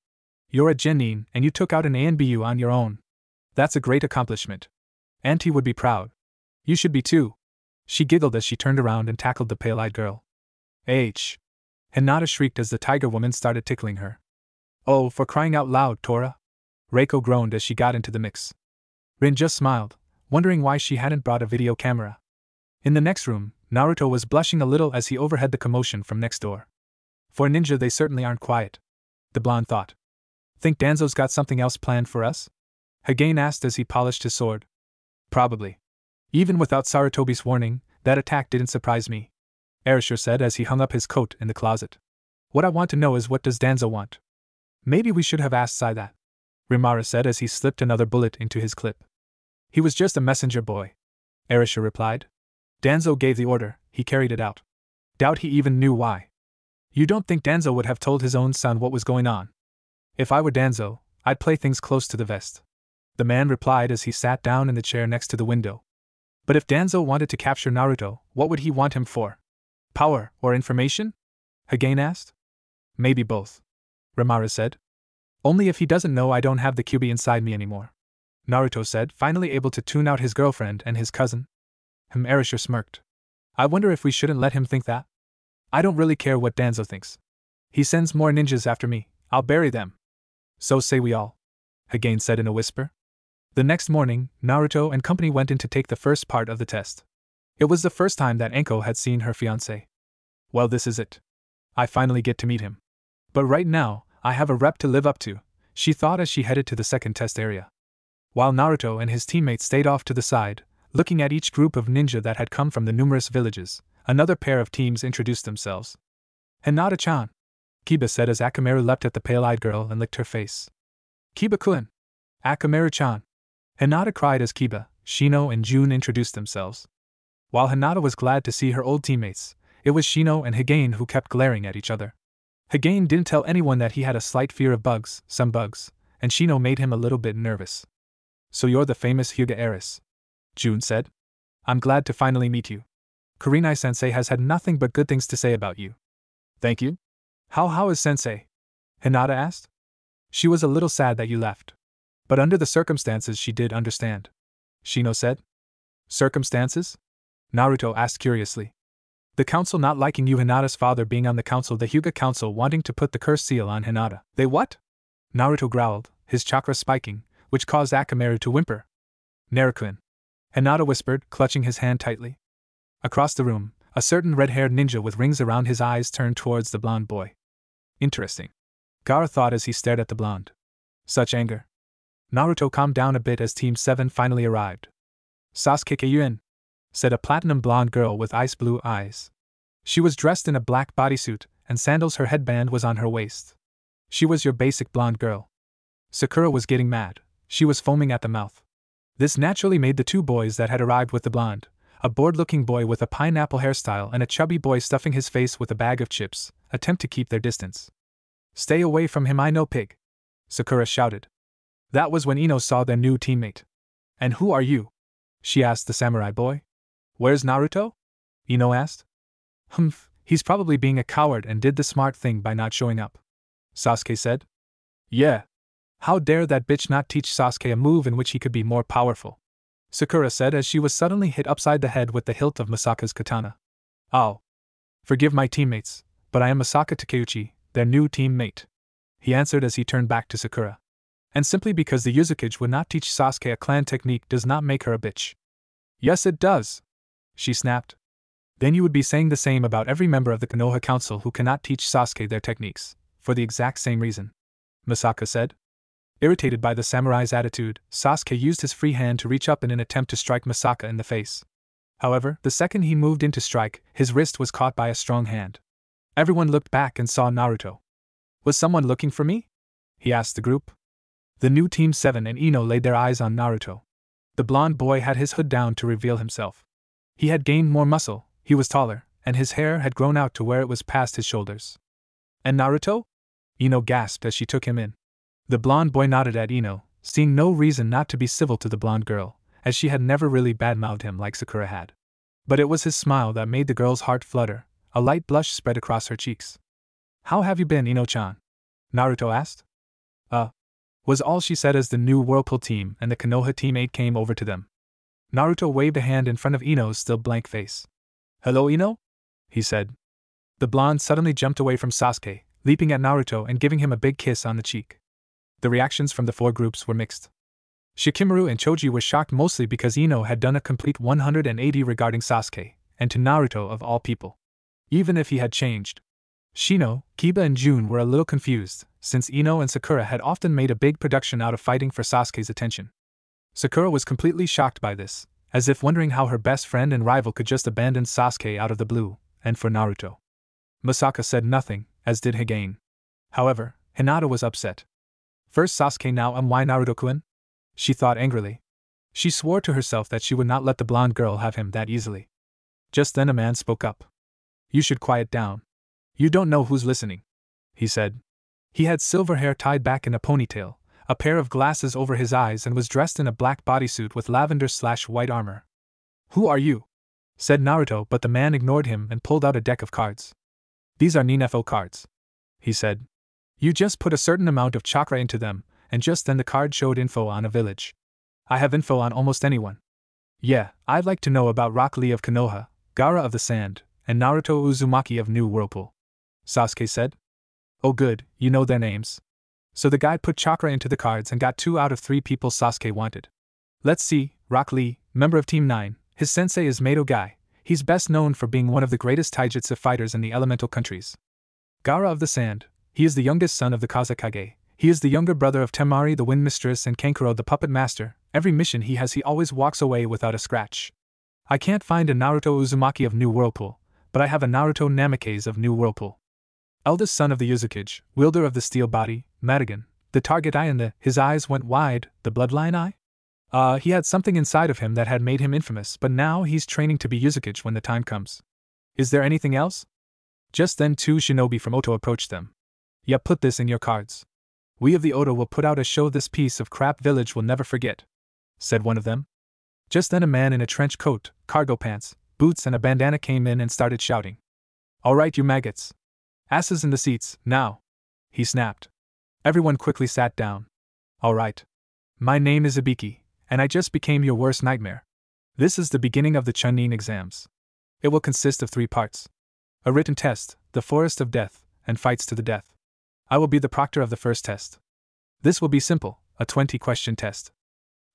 "You're a genin and you took out an ANBU on your own. That's a great accomplishment. Auntie would be proud. You should be too." She giggled as she turned around and tackled the pale-eyed girl. "H!" Hinata shrieked as the tiger woman started tickling her. "Oh, for crying out loud, Tora!" Reiko groaned as she got into the mix. Rin just smiled, wondering why she hadn't brought a video camera. In the next room, Naruto was blushing a little as he overheard the commotion from next door. For a ninja, they certainly aren't quiet, the blonde thought. "Think Danzo's got something else planned for us?" Hagain asked as he polished his sword. "Probably. Even without Sarutobi's warning, that attack didn't surprise me," Erasure said as he hung up his coat in the closet. "What I want to know is what does Danzo want?" "Maybe we should have asked Sai that," Rimaru said as he slipped another bullet into his clip. "He was just a messenger boy," Erasure replied. "Danzo gave the order, he carried it out. Doubt he even knew why." "You don't think Danzo would have told his own son what was going on?" "If I were Danzo, I'd play things close to the vest," the man replied as he sat down in the chair next to the window. "But if Danzo wanted to capture Naruto, what would he want him for? Power or information?" Hagain asked. "Maybe both," Rimaru said. "Only if he doesn't know I don't have the Kyuubi inside me anymore," Naruto said, finally able to tune out his girlfriend and his cousin. Erasure smirked. "I wonder if we shouldn't let him think that? I don't really care what Danzo thinks. He sends more ninjas after me, I'll bury them." "So say we all," Hagain said in a whisper. The next morning, Naruto and company went in to take the first part of the test. It was the first time that Enko had seen her fiancé. "Well, this is it. I finally get to meet him. But right now, I have a rep to live up to," she thought as she headed to the second test area. While Naruto and his teammates stayed off to the side, looking at each group of ninja that had come from the numerous villages, another pair of teams introduced themselves. "Hinata-chan," Kiba said as Akamaru leapt at the pale-eyed girl and licked her face. "Kiba-kun!" "Akamaru-chan!" Hinata cried as Kiba, Shino and Jun introduced themselves. While Hinata was glad to see her old teammates, it was Shino and Hagain who kept glaring at each other. Hagain didn't tell anyone that he had a slight fear of bugs, some bugs, and Shino made him a little bit nervous. "So you're the famous Hyuga heiress," Jun said. "I'm glad to finally meet you. Kurenai-sensei has had nothing but good things to say about you." "Thank you. How is sensei?" Hinata asked. "She was a little sad that you left. But under the circumstances she did understand," Shino said. "Circumstances?" Naruto asked curiously. "The council not liking you, Hinata's father being on the council, the Hyuga council wanting to put the curse seal on Hinata." "They what?" Naruto growled, his chakra spiking, which caused Akamaru to whimper. "Naruto-kun," Hinata whispered, clutching his hand tightly. Across the room, a certain red-haired ninja with rings around his eyes turned towards the blonde boy. "Interesting. Gaara thought as he stared at the blonde. Such anger. Naruto calmed down a bit as Team 7 finally arrived. Sasuke Kyuin, said a platinum blonde girl with ice blue eyes. She was dressed in a black bodysuit, and sandals. Her headband was on her waist. She was your basic blonde girl. Sakura was getting mad. She was foaming at the mouth. This naturally made the two boys that had arrived with the blonde, a bored-looking boy with a pineapple hairstyle and a chubby boy stuffing his face with a bag of chips, attempt to keep their distance. Stay away from him, I know, pig, Sakura shouted. That was when Ino saw their new teammate. And who are you? She asked the samurai boy. Where's Naruto? Ino asked. Humph, he's probably being a coward and did the smart thing by not showing up, Sasuke said. Yeah. How dare that bitch not teach Sasuke a move in which he could be more powerful, Sakura said as she was suddenly hit upside the head with the hilt of Masaka's katana. Oh. Forgive my teammates, but I am Masaka Takeuchi, their new teammate, he answered as he turned back to Sakura. And simply because the Uzukage would not teach Sasuke a clan technique does not make her a bitch. Yes it does, she snapped. Then you would be saying the same about every member of the Konoha Council who cannot teach Sasuke their techniques, for the exact same reason, Masaka said. Irritated by the samurai's attitude, Sasuke used his free hand to reach up in an attempt to strike Masaka in the face. However, the second he moved in to strike, his wrist was caught by a strong hand. Everyone looked back and saw Naruto. Was someone looking for me? He asked the group. The new Team 7 and Ino laid their eyes on Naruto. The blonde boy had his hood down to reveal himself. He had gained more muscle, he was taller, and his hair had grown out to where it was past his shoulders. And Naruto? Ino gasped as she took him in. The blonde boy nodded at Ino, seeing no reason not to be civil to the blonde girl, as she had never really badmouthed him like Sakura had. But it was his smile that made the girl's heart flutter. A light blush spread across her cheeks. How have you been, Ino-chan? Naruto asked. Was all she said as the new Whirlpool team and the Konoha Team 8 came over to them. Naruto waved a hand in front of Ino's still blank face. Hello, Ino? He said. The blonde suddenly jumped away from Sasuke, leaping at Naruto and giving him a big kiss on the cheek. The reactions from the four groups were mixed. Shikamaru and Choji were shocked mostly because Ino had done a complete 180 regarding Sasuke, and to Naruto of all people. Even if he had changed. Shino, Kiba and Jun were a little confused, since Ino and Sakura had often made a big production out of fighting for Sasuke's attention. Sakura was completely shocked by this, as if wondering how her best friend and rival could just abandon Sasuke out of the blue, and for Naruto. Masaka said nothing, as did Hagain. However, Hinata was upset. First Sasuke, now why Naruto-kun? She thought angrily. She swore to herself that she would not let the blonde girl have him that easily. Just then a man spoke up. You should quiet down. You don't know who's listening, he said. He had silver hair tied back in a ponytail, a pair of glasses over his eyes, and was dressed in a black bodysuit with lavender/white armor. Who are you? Said Naruto, but the man ignored him and pulled out a deck of cards. These are Ninefo cards, he said. You just put a certain amount of chakra into them, and just then the card showed info on a village. I have info on almost anyone. Yeah, I'd like to know about Rock Lee of Konoha, Gaara of the Sand, and Naruto Uzumaki of New Whirlpool, Sasuke said. Oh good, you know their names. So the guy put chakra into the cards and got 2 out of 3 people Sasuke wanted. Let's see, Rock Lee, member of Team 9, his sensei is Mato Guy. He's best known for being one of the greatest taijutsu fighters in the elemental countries. Gaara of the Sand, he is the youngest son of the Kazekage. He is the younger brother of Temari the Wind Mistress and Kankuro the Puppet Master. Every mission he has he always walks away without a scratch. I can't find a Naruto Uzumaki of New Whirlpool, but I have a Naruto Namikaze of New Whirlpool. Eldest son of the Uzukage, wielder of the steel body, Madigan, the target eye and his eyes went wide, the bloodline eye? He had something inside of him that had made him infamous, but now he's training to be Uzukage when the time comes. Is there anything else? Just then 2 shinobi from Oto approached them. Yeah, put this in your cards. We of the Oto will put out a show this piece of crap village will never forget, said one of them. Just then a man in a trench coat, cargo pants, boots and a bandana came in and started shouting. All right, you maggots. Asses in the seats, now, he snapped. Everyone quickly sat down. All right. My name is Ibiki, and I just became your worst nightmare. This is the beginning of the Chunin exams. It will consist of 3 parts. A written test, the Forest of Death, and fights to the death. I will be the proctor of the first test. This will be simple, a 20-question test.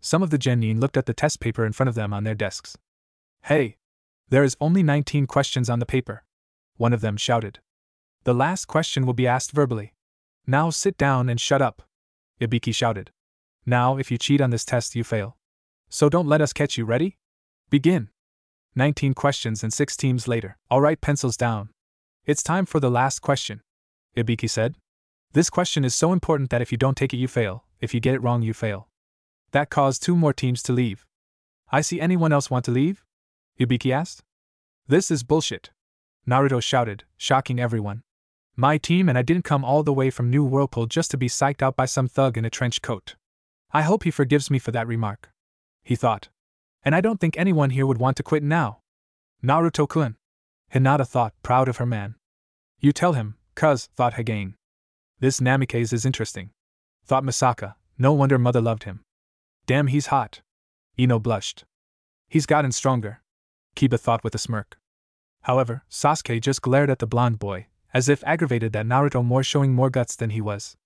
Some of the genin looked at the test paper in front of them on their desks. Hey! There is only 19 questions on the paper, one of them shouted. The last question will be asked verbally. Now sit down and shut up, Ibiki shouted. Now, if you cheat on this test, you fail. So don't let us catch you, ready? Begin. 19 questions and 6 teams later. Alright, pencils down. It's time for the last question, Ibiki said. This question is so important that if you don't take it, you fail. If you get it wrong, you fail. That caused 2 more teams to leave. I see anyone else want to leave? Ibiki asked. This is bullshit, Naruto shouted, shocking everyone. My team and I didn't come all the way from New Whirlpool just to be psyched out by some thug in a trench coat. I hope he forgives me for that remark, he thought. And I don't think anyone here would want to quit now. Naruto-kun, Hinata thought, proud of her man. You tell him, cuz, thought Hagain. This Namikaze is interesting, thought Misaka. No wonder mother loved him. Damn, he's hot. Ino blushed. He's gotten stronger, Kiba thought with a smirk. However, Sasuke just glared at the blonde boy, as if aggravated that Naruto more showing more guts than he was.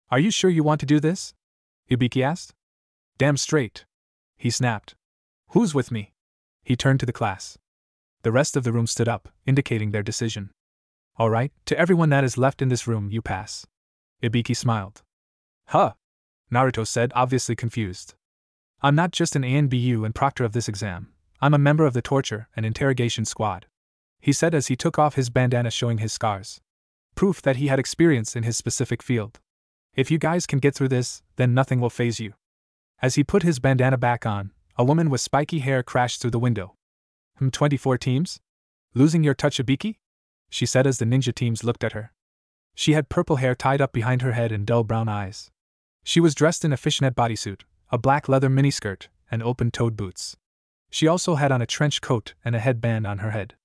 Are you sure you want to do this? Ibiki asked. Damn straight, he snapped. Who's with me? He turned to the class. The rest of the room stood up, indicating their decision. All right, to everyone that is left in this room, you pass. Ibiki smiled. Huh? Naruto said, obviously confused. I'm not just an ANBU and proctor of this exam, I'm a member of the torture and interrogation squad, he said as he took off his bandana showing his scars. Proof that he had experience in his specific field. If you guys can get through this, then nothing will faze you. As he put his bandana back on, a woman with spiky hair crashed through the window. 24 teams? Losing your touch, Ibiki? She said as the ninja teams looked at her. She had purple hair tied up behind her head and dull brown eyes. She was dressed in a fishnet bodysuit, a black leather miniskirt, and open-toed boots. She also had on a trench coat and a headband on her head.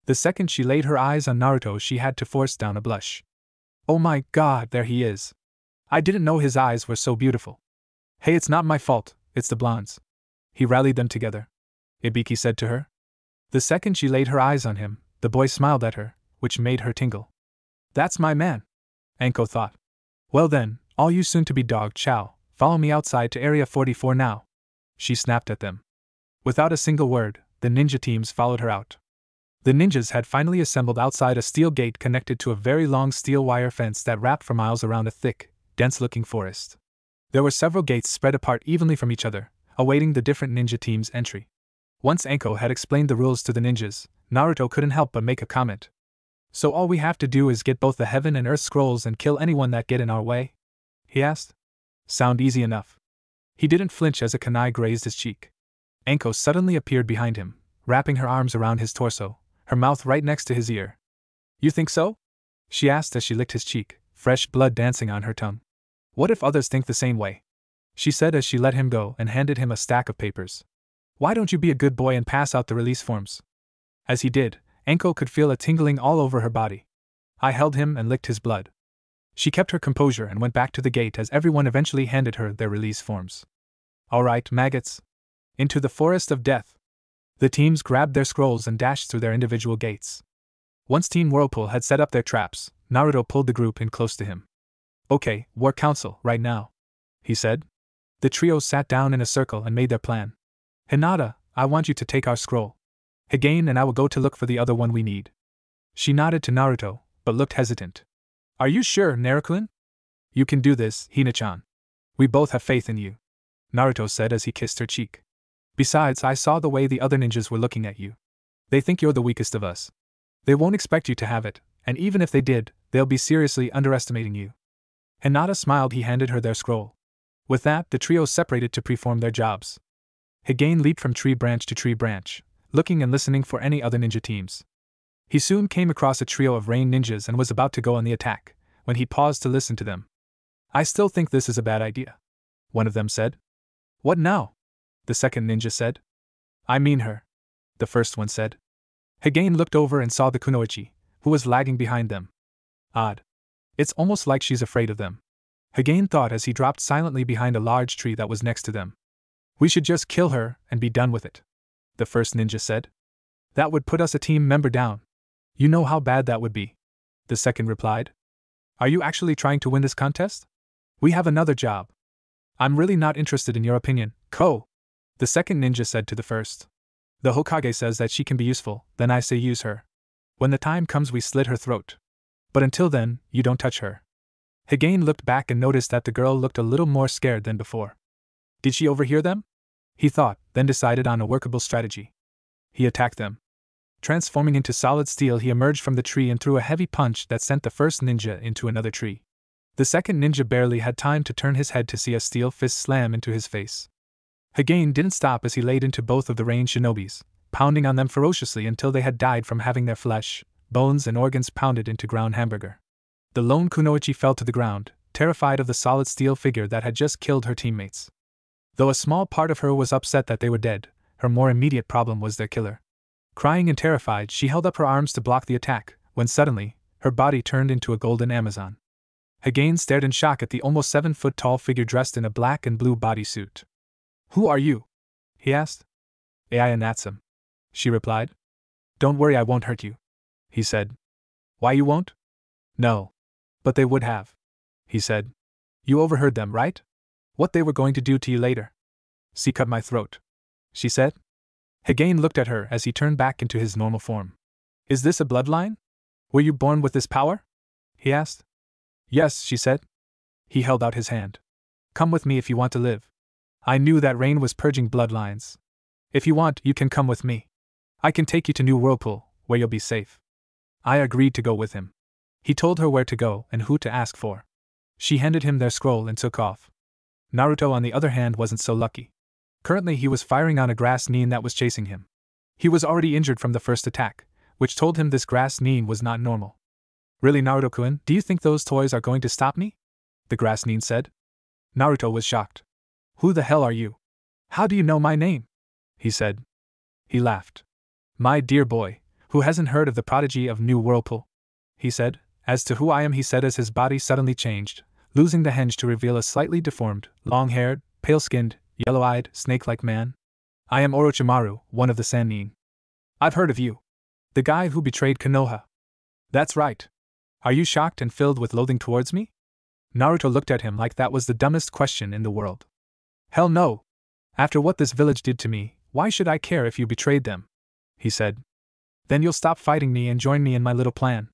The second she laid her eyes on Naruto, she had to force down a blush. Oh my god, there he is. I didn't know his eyes were so beautiful. Hey, it's not my fault, it's the blondes. He rallied them together, Ibiki said to her. The second she laid her eyes on him, the boy smiled at her, which made her tingle. That's my man, Anko thought. Well then, all you soon-to-be dog chow, follow me outside to Area 44 now. She snapped at them. Without a single word, the ninja teams followed her out. The ninjas had finally assembled outside a steel gate connected to a very long steel wire fence that wrapped for miles around a thick, dense-looking forest. There were several gates spread apart evenly from each other, awaiting the different ninja teams' entry. Once Anko had explained the rules to the ninjas, Naruto couldn't help but make a comment. So all we have to do is get both the Heaven and Earth scrolls and kill anyone that get in our way? He asked. Sound easy enough. He didn't flinch as a kunai grazed his cheek. Anko suddenly appeared behind him, wrapping her arms around his torso, her mouth right next to his ear. You think so? She asked as she licked his cheek, fresh blood dancing on her tongue. What if others think the same way? She said as she let him go and handed him a stack of papers. Why don't you be a good boy and pass out the release forms? As he did, Anko could feel a tingling all over her body. I held him and licked his blood. She kept her composure and went back to the gate as everyone eventually handed her their release forms. All right, maggots. Into the forest of death. The teams grabbed their scrolls and dashed through their individual gates. Once Team Whirlpool had set up their traps, Naruto pulled the group in close to him. Okay, War Council, right now, he said. The trio sat down in a circle and made their plan. Hinata, I want you to take our scroll. Hagain and I will go to look for the other one we need. She nodded to Naruto, but looked hesitant. Are you sure, Naruto-kun? You can do this, Hina-chan. We both have faith in you, Naruto said as he kissed her cheek. Besides, I saw the way the other ninjas were looking at you. They think you're the weakest of us. They won't expect you to have it, and even if they did, they'll be seriously underestimating you. Hinata smiled. He handed her their scroll. With that, the trio separated to perform their jobs. Hagain leaped from tree branch to tree branch, looking and listening for any other ninja teams. He soon came across a trio of rain ninjas and was about to go on the attack, when he paused to listen to them. I still think this is a bad idea, one of them said. What now? The second ninja said. I mean her, the first one said. Hagain looked over and saw the kunoichi, who was lagging behind them. Odd. It's almost like she's afraid of them, Hagain thought as he dropped silently behind a large tree that was next to them. We should just kill her and be done with it, the first ninja said. That would put us a team member down. You know how bad that would be, the second replied. Are you actually trying to win this contest? We have another job. I'm really not interested in your opinion, Ko, the second ninja said to the first. The Hokage says that she can be useful, then I say use her. When the time comes we slit her throat. But until then, you don't touch her. Higane looked back and noticed that the girl looked a little more scared than before. Did she overhear them? He thought, then decided on a workable strategy. He attacked them. Transforming into solid steel, he emerged from the tree and threw a heavy punch that sent the first ninja into another tree. The second ninja barely had time to turn his head to see a steel fist slam into his face. Higane didn't stop as he laid into both of the ranged shinobis, pounding on them ferociously until they had died from having their flesh, bones and organs pounded into ground hamburger. The lone kunoichi fell to the ground, terrified of the solid steel figure that had just killed her teammates. Though a small part of her was upset that they were dead, her more immediate problem was their killer. Crying and terrified, she held up her arms to block the attack, when suddenly, her body turned into a golden Amazon. Higane stared in shock at the almost 7-foot-tall figure dressed in a black and blue bodysuit. "Who are you?" he asked. "Aya Natsum," she replied. "Don't worry, I won't hurt you," he said. "Why you won't?" "No. But they would have," he said. "You overheard them, right? What they were going to do to you later." "See, cut my throat," she said. Higane looked at her as he turned back into his normal form. "Is this a bloodline? Were you born with this power?" he asked. "Yes," she said. He held out his hand. "Come with me if you want to live. I knew that rain was purging bloodlines. If you want, you can come with me. I can take you to New Whirlpool, where you'll be safe." I agreed to go with him. He told her where to go and who to ask for. She handed him their scroll and took off. Naruto, on the other hand, wasn't so lucky. Currently, he was firing on a grass nin that was chasing him. He was already injured from the first attack, which told him this grass nin was not normal. "Really, Naruto-kun, do you think those toys are going to stop me?" the grass nin said. Naruto was shocked. "Who the hell are you? How do you know my name?" he said. He laughed. "My dear boy, who hasn't heard of the prodigy of New Whirlpool?" he said. "As to who I am," he said as his body suddenly changed, losing the henge to reveal a slightly deformed, long-haired, pale-skinned, yellow-eyed, snake-like man. "I am Orochimaru, one of the Sannin. I've heard of you. The guy who betrayed Konoha." "That's right. Are you shocked and filled with loathing towards me?" Naruto looked at him like that was the dumbest question in the world. "Hell no. After what this village did to me, why should I care if you betrayed them?" he said. "Then you'll stop fighting me and join me in my little plan,"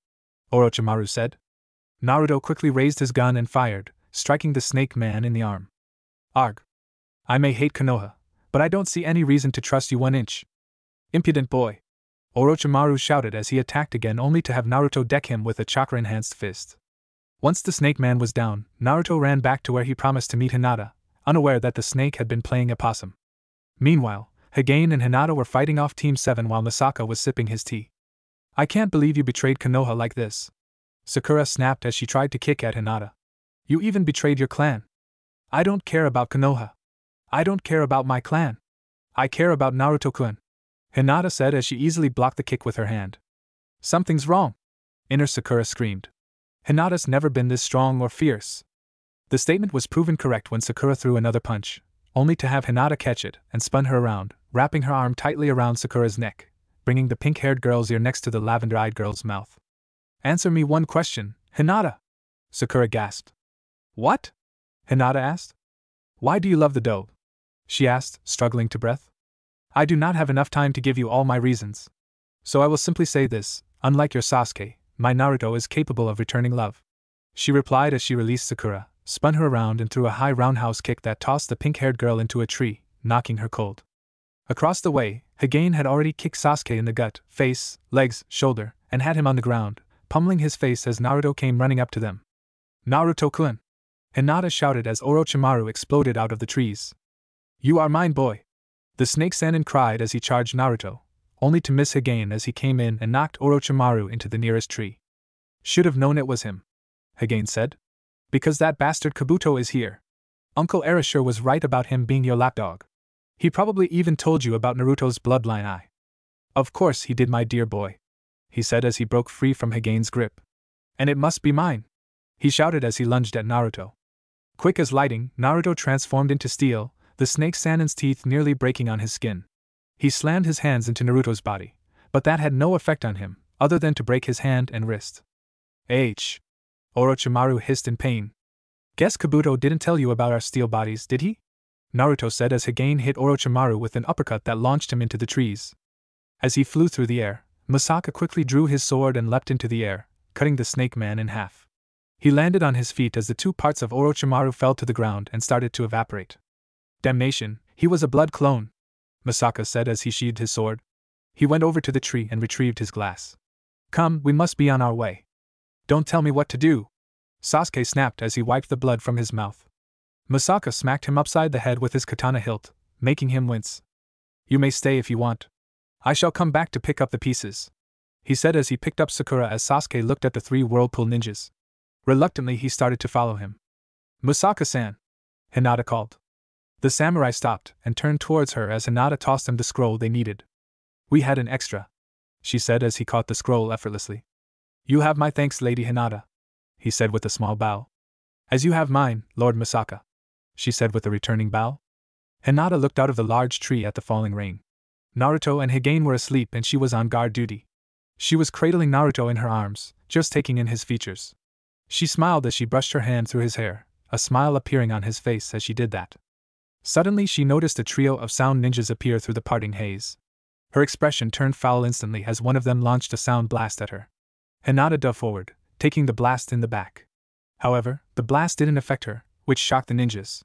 Orochimaru said. Naruto quickly raised his gun and fired, striking the snake man in the arm. "Arg. I may hate Konoha, but I don't see any reason to trust you 1 inch. Impudent boy," Orochimaru shouted as he attacked again, only to have Naruto deck him with a chakra-enhanced fist. Once the snake man was down, Naruto ran back to where he promised to meet Hinata, unaware that the snake had been playing a possum. Meanwhile, Higane and Hinata were fighting off Team 7 while Misaka was sipping his tea. "I can't believe you betrayed Konoha like this," Sakura snapped as she tried to kick at Hinata. "You even betrayed your clan." "I don't care about Konoha. I don't care about my clan. I care about Naruto-kun," Hinata said as she easily blocked the kick with her hand. "Something's wrong," Inner Sakura screamed. "Hinata's never been this strong or fierce." The statement was proven correct when Sakura threw another punch, only to have Hinata catch it and spun her around, wrapping her arm tightly around Sakura's neck, bringing the pink-haired girl's ear next to the lavender-eyed girl's mouth. "Answer me one question, Hinata," Sakura gasped. "What?" Hinata asked. "Why do you love the dough?" she asked, struggling to breath. "I do not have enough time to give you all my reasons. So I will simply say this, unlike your Sasuke, my Naruto is capable of returning love," she replied as she released Sakura, spun her around and threw a high roundhouse kick that tossed the pink-haired girl into a tree, knocking her cold. Across the way, Higane had already kicked Sasuke in the gut, face, legs, shoulder, and had him on the ground, pummeling his face as Naruto came running up to them. "Naruto-kun!" Hinata shouted as Orochimaru exploded out of the trees. "You are mine, boy!" The snake Sannin cried as he charged Naruto, only to miss Higane as he came in and knocked Orochimaru into the nearest tree. "Should have known it was him," Higane said. "Because that bastard Kabuto is here. Uncle Erasure was right about him being your lapdog. He probably even told you about Naruto's bloodline eye." "Of course he did, my dear boy," he said as he broke free from Higane's grip. "And it must be mine," he shouted as he lunged at Naruto. Quick as lightning, Naruto transformed into steel, the snake Sannin's teeth nearly breaking on his skin. He slammed his hands into Naruto's body, but that had no effect on him, other than to break his hand and wrist. "H!" Orochimaru hissed in pain. "Guess Kabuto didn't tell you about our steel bodies, did he?" Naruto said as Higane hit Orochimaru with an uppercut that launched him into the trees. As he flew through the air, Misaka quickly drew his sword and leapt into the air, cutting the snake man in half. He landed on his feet as the two parts of Orochimaru fell to the ground and started to evaporate. Damnation, he was a blood clone, Misaka said as he sheathed his sword. He went over to the tree and retrieved his glass. Come, we must be on our way. Don't tell me what to do, Sasuke snapped as he wiped the blood from his mouth. Misaka smacked him upside the head with his katana hilt, making him wince. You may stay if you want. I shall come back to pick up the pieces, he said as he picked up Sakura as Sasuke looked at the three whirlpool ninjas. Reluctantly he started to follow him. Misaka-san, Hinata called. The samurai stopped and turned towards her as Hinata tossed him the scroll they needed. We had an extra, she said as he caught the scroll effortlessly. You have my thanks, Lady Hinata, he said with a small bow. As you have mine, Lord Misaka, she said with a returning bow. Hinata looked out of the large tree at the falling rain. Naruto and Higane were asleep and she was on guard duty. She was cradling Naruto in her arms, just taking in his features. She smiled as she brushed her hand through his hair, a smile appearing on his face as she did that. Suddenly she noticed a trio of sound ninjas appear through the parting haze. Her expression turned foul instantly as one of them launched a sound blast at her. Hinata dove forward, taking the blast in the back. However, the blast didn't affect her, which shocked the ninjas.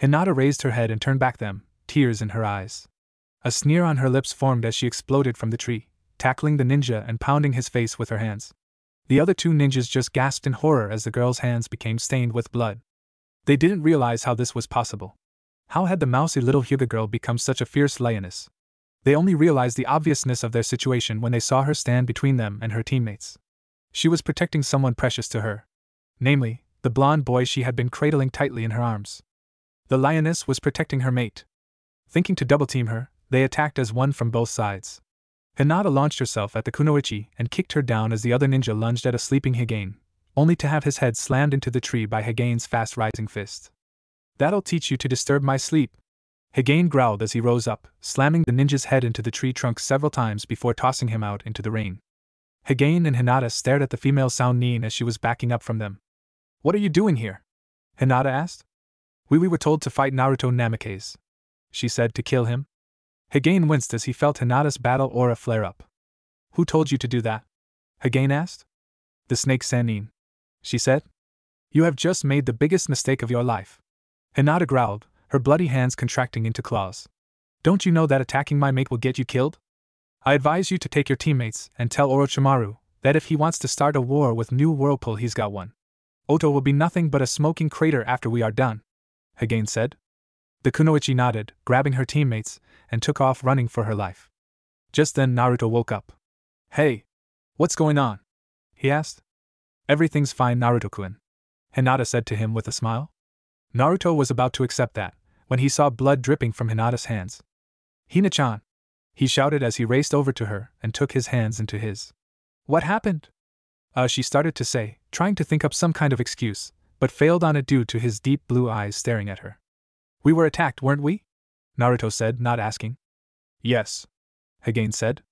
Hinata raised her head and turned back them, tears in her eyes. A sneer on her lips formed as she exploded from the tree, tackling the ninja and pounding his face with her hands. The other two ninjas just gasped in horror as the girl's hands became stained with blood. They didn't realize how this was possible. How had the mousy little Hyuga girl become such a fierce lioness? They only realized the obviousness of their situation when they saw her stand between them and her teammates. She was protecting someone precious to her. Namely, the blonde boy she had been cradling tightly in her arms. The lioness was protecting her mate. Thinking to double-team her, they attacked as one from both sides. Hinata launched herself at the kunoichi and kicked her down as the other ninja lunged at a sleeping Higane, only to have his head slammed into the tree by Higane's fast-rising fist. That'll teach you to disturb my sleep, Higane growled as he rose up, slamming the ninja's head into the tree trunk several times before tossing him out into the rain. Higane and Hinata stared at the female Sannin as she was backing up from them. What are you doing here? Hinata asked. We were told to fight Naruto Namikaze, she said, to kill him. Higane winced as he felt Hinata's battle aura flare up. Who told you to do that? Higane asked. The snake Sannin, she said. You have just made the biggest mistake of your life. Hinata growled, her bloody hands contracting into claws. Don't you know that attacking my mate will get you killed? I advise you to take your teammates and tell Orochimaru that if he wants to start a war with New Whirlpool he's got one. Oto will be nothing but a smoking crater after we are done, Higane said. The kunoichi nodded, grabbing her teammates, and took off running for her life. Just then Naruto woke up. Hey! What's going on? He asked. Everything's fine, Naruto-kun, Hinata said to him with a smile. Naruto was about to accept that, when he saw blood dripping from Hinata's hands. Hina-chan! He shouted as he raced over to her and took his hands into his. What happened? She started to say, trying to think up some kind of excuse, but failed on it due to his deep blue eyes staring at her. We were attacked, weren't we? Naruto said, not asking. Yes, Higane said.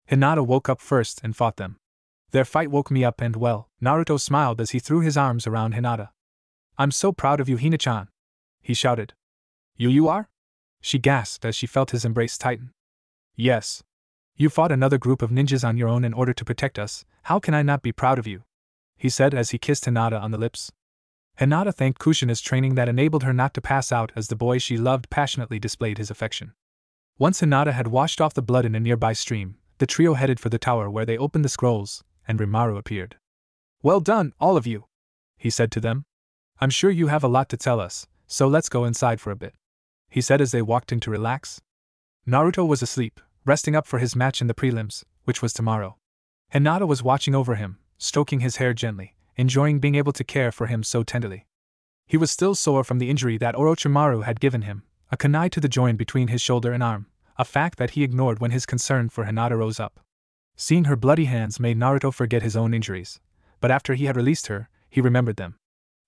Hinata woke up first and fought them. Their fight woke me up and well, Naruto smiled as he threw his arms around Hinata. I'm so proud of you, Hina-chan, he shouted. You are? She gasped as she felt his embrace tighten. Yes. You fought another group of ninjas on your own in order to protect us, how can I not be proud of you? He said as he kissed Hinata on the lips. Hinata thanked Kushina's training that enabled her not to pass out as the boy she loved passionately displayed his affection. Once Hinata had washed off the blood in a nearby stream, the trio headed for the tower where they opened the scrolls, and Rimaru appeared. Well done, all of you, he said to them. I'm sure you have a lot to tell us, so let's go inside for a bit, he said as they walked in to relax. Naruto was asleep, resting up for his match in the prelims, which was tomorrow. Hinata was watching over him, stroking his hair gently, enjoying being able to care for him so tenderly. He was still sore from the injury that Orochimaru had given him, a kunai to the joint between his shoulder and arm, a fact that he ignored when his concern for Hinata rose up. Seeing her bloody hands made Naruto forget his own injuries, but after he had released her, he remembered them.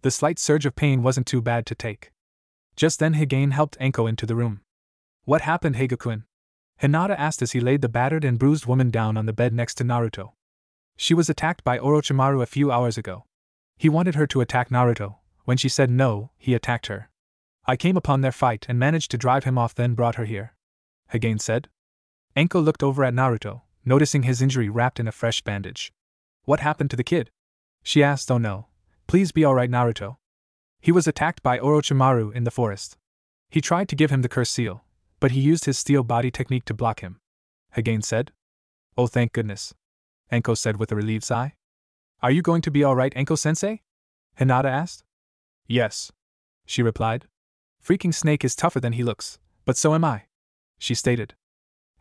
The slight surge of pain wasn't too bad to take. Just then Higane helped Anko into the room. What happened, Heiga-kun? Hinata asked as he laid the battered and bruised woman down on the bed next to Naruto. She was attacked by Orochimaru a few hours ago. He wanted her to attack Naruto. When she said no, he attacked her. I came upon their fight and managed to drive him off, then brought her here, Higane said. Anko looked over at Naruto, noticing his injury wrapped in a fresh bandage. What happened to the kid? She asked. Oh no, Please be alright, Naruto. He was attacked by Orochimaru in the forest. He tried to give him the curse seal, but he used his steel body technique to block him. Hagane said. Oh, thank goodness. Enko said with a relieved sigh. Are you going to be alright, Enko-sensei? Hinata asked. Yes. She replied. Freaking snake is tougher than he looks, but so am I. She stated.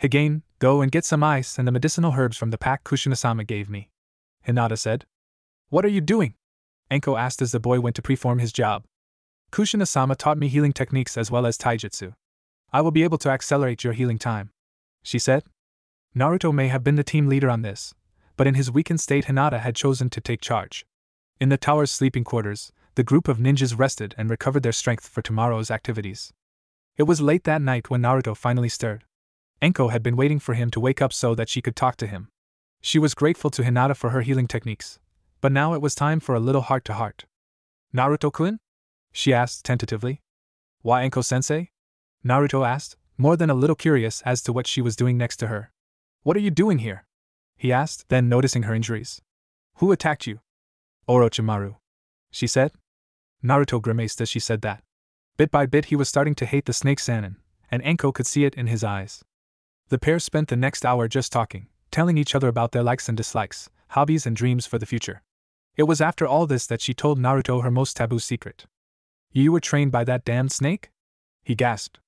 Hagane, go and get some ice and the medicinal herbs from the pack Kushina-sama gave me. Hinata said. What are you doing? Enko asked as the boy went to perform his job. Kushina-sama taught me healing techniques as well as taijutsu. I will be able to accelerate your healing time, she said. Naruto may have been the team leader on this, but in his weakened state Hinata had chosen to take charge. In the tower's sleeping quarters, the group of ninjas rested and recovered their strength for tomorrow's activities. It was late that night when Naruto finally stirred. Enko had been waiting for him to wake up so that she could talk to him. She was grateful to Hinata for her healing techniques, but now it was time for a little heart-to-heart. Naruto-kun? She asked tentatively. Why, Enko-sensei? Naruto asked, more than a little curious as to what she was doing next to her. What are you doing here? He asked, then noticing her injuries. Who attacked you? Orochimaru, she said. Naruto grimaced as she said that. Bit by bit he was starting to hate the snake Sannin, and Enko could see it in his eyes. The pair spent the next hour just talking, telling each other about their likes and dislikes, hobbies and dreams for the future. It was after all this that she told Naruto her most taboo secret. You were trained by that damned snake? He gasped.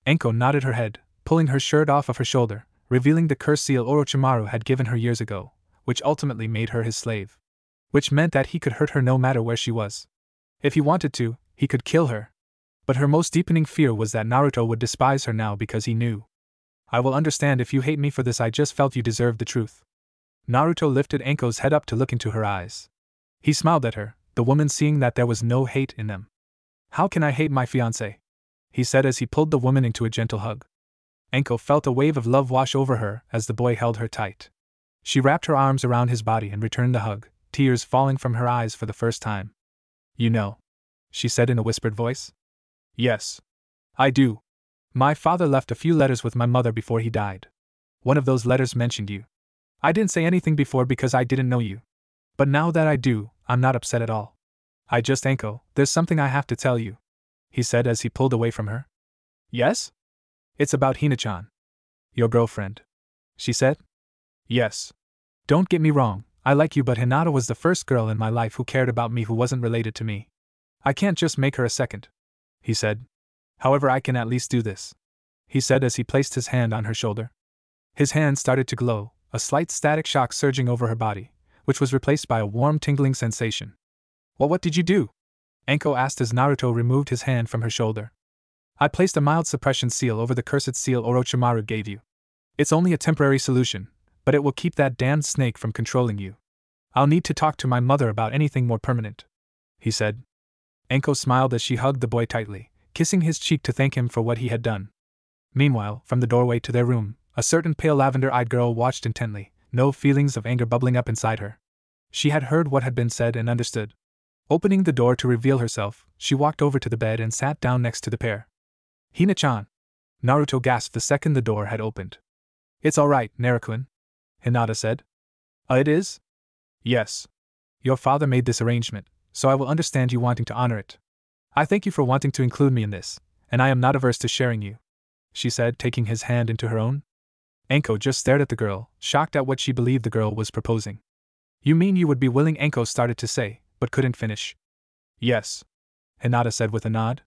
Enko nodded her head, pulling her shirt off of her shoulder, revealing the curse seal Orochimaru had given her years ago, which ultimately made her his slave. Which meant that he could hurt her no matter where she was. If he wanted to, he could kill her. But her most deepening fear was that Naruto would despise her now because he knew. I will understand if you hate me for this. I just felt you deserved the truth. Naruto lifted Enko's head up to look into her eyes. He smiled at her, the woman seeing that there was no hate in them. How can I hate my fiancé? He said as he pulled the woman into a gentle hug. Enko felt a wave of love wash over her as the boy held her tight. She wrapped her arms around his body and returned the hug, tears falling from her eyes for the first time. You know, she said in a whispered voice. Yes. I do. My father left a few letters with my mother before he died. One of those letters mentioned you. I didn't say anything before because I didn't know you. But now that I do, I'm not upset at all. Enko, there's something I have to tell you, he said as he pulled away from her. Yes? It's about Hina-chan. Your girlfriend, she said. Yes. Don't get me wrong, I like you, but Hinata was the first girl in my life who cared about me who wasn't related to me. I can't just make her a second, he said. However, I can at least do this, he said as he placed his hand on her shoulder. His hand started to glow, a slight static shock surging over her body, which was replaced by a warm tingling sensation. What did you do? Enko asked as Naruto removed his hand from her shoulder. I placed a mild suppression seal over the cursed seal Orochimaru gave you. It's only a temporary solution, but it will keep that damned snake from controlling you. I'll need to talk to my mother about anything more permanent, he said. Enko smiled as she hugged the boy tightly, kissing his cheek to thank him for what he had done. Meanwhile, from the doorway to their room, a certain pale lavender-eyed girl watched intently, no feelings of anger bubbling up inside her. She had heard what had been said and understood. Opening the door to reveal herself, she walked over to the bed and sat down next to the pair. Hina-chan. Naruto gasped the second the door had opened. It's all right, Naruto-kun, Hinata said. It is? Yes. Your father made this arrangement, so I will understand you wanting to honor it. I thank you for wanting to include me in this, and I am not averse to sharing you, she said, taking his hand into her own. Enko just stared at the girl, shocked at what she believed the girl was proposing. You mean you would be willing? Enko started to say, but couldn't finish. Yes, Hinata said with a nod.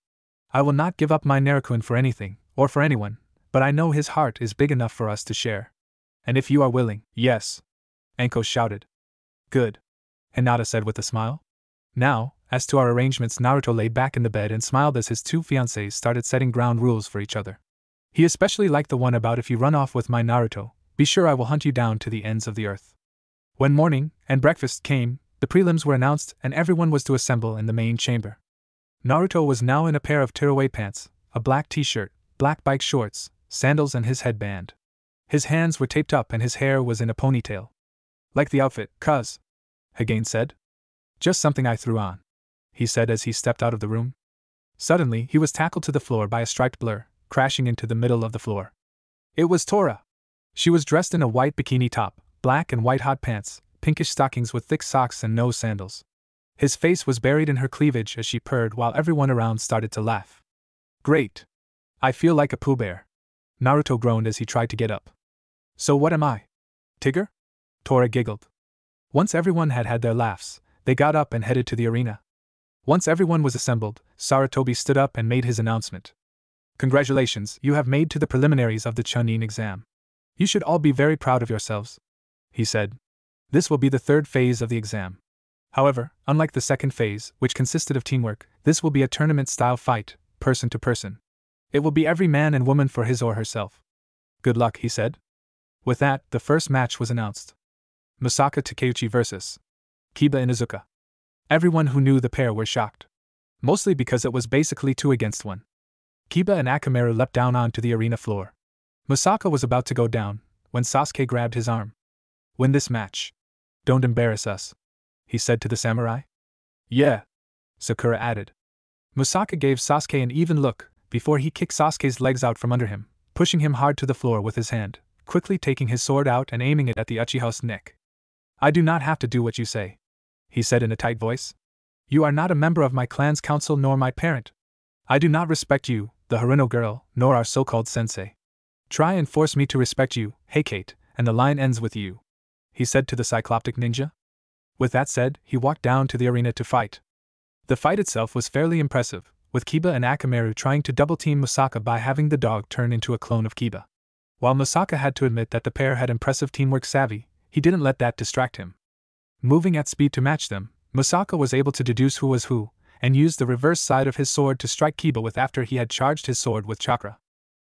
I will not give up my Naruto-kun for anything, or for anyone, but I know his heart is big enough for us to share. And if you are willing, yes, Enko shouted. Good, Hinata said with a smile. Now, as to our arrangements, Naruto lay back in the bed and smiled as his two fiancés started setting ground rules for each other. He especially liked the one about if you run off with my Naruto, be sure I will hunt you down to the ends of the earth. When morning and breakfast came, the prelims were announced and everyone was to assemble in the main chamber. Naruto was now in a pair of tearaway pants, a black t-shirt, black bike shorts, sandals and his headband. His hands were taped up and his hair was in a ponytail. Like the outfit, cuz, Hagane said. Just something I threw on, he said as he stepped out of the room. Suddenly, he was tackled to the floor by a striped blur, crashing into the middle of the floor. It was Tora. She was dressed in a white bikini top, black and white hot pants, pinkish stockings with thick socks and no sandals. His face was buried in her cleavage as she purred while everyone around started to laugh. Great! I feel like a Pooh Bear. Naruto groaned as he tried to get up. So what am I? Tigger? Tora giggled. Once everyone had had their laughs, they got up and headed to the arena. Once everyone was assembled, Sarutobi stood up and made his announcement. Congratulations, you have made to the preliminaries of the Chunin exam. You should all be very proud of yourselves, he said. This will be the third phase of the exam. However, unlike the second phase, which consisted of teamwork, this will be a tournament-style fight, person to person. It will be every man and woman for his or herself. Good luck, he said. With that, the first match was announced. Misaka Takeuchi vs. Kiba Inuzuka. Everyone who knew the pair were shocked. Mostly because it was basically 2 against 1. Kiba and Akamaru leapt down onto the arena floor. Misaka was about to go down, when Sasuke grabbed his arm. Win this match. Don't embarrass us, he said to the samurai. Yeah, Sakura added. Misaka gave Sasuke an even look, before he kicked Sasuke's legs out from under him, pushing him hard to the floor with his hand, quickly taking his sword out and aiming it at the Uchiha's neck. I do not have to do what you say, he said in a tight voice. You are not a member of my clan's council nor my parent. I do not respect you, the Haruno girl, nor our so-called sensei. Try and force me to respect you, Heikate, and the line ends with you, he said to the Cycloptic ninja. With that said, he walked down to the arena to fight. The fight itself was fairly impressive, with Kiba and Akamaru trying to double-team Misaka by having the dog turn into a clone of Kiba. While Misaka had to admit that the pair had impressive teamwork savvy, he didn't let that distract him. Moving at speed to match them, Misaka was able to deduce who was who, and used the reverse side of his sword to strike Kiba with after he had charged his sword with chakra.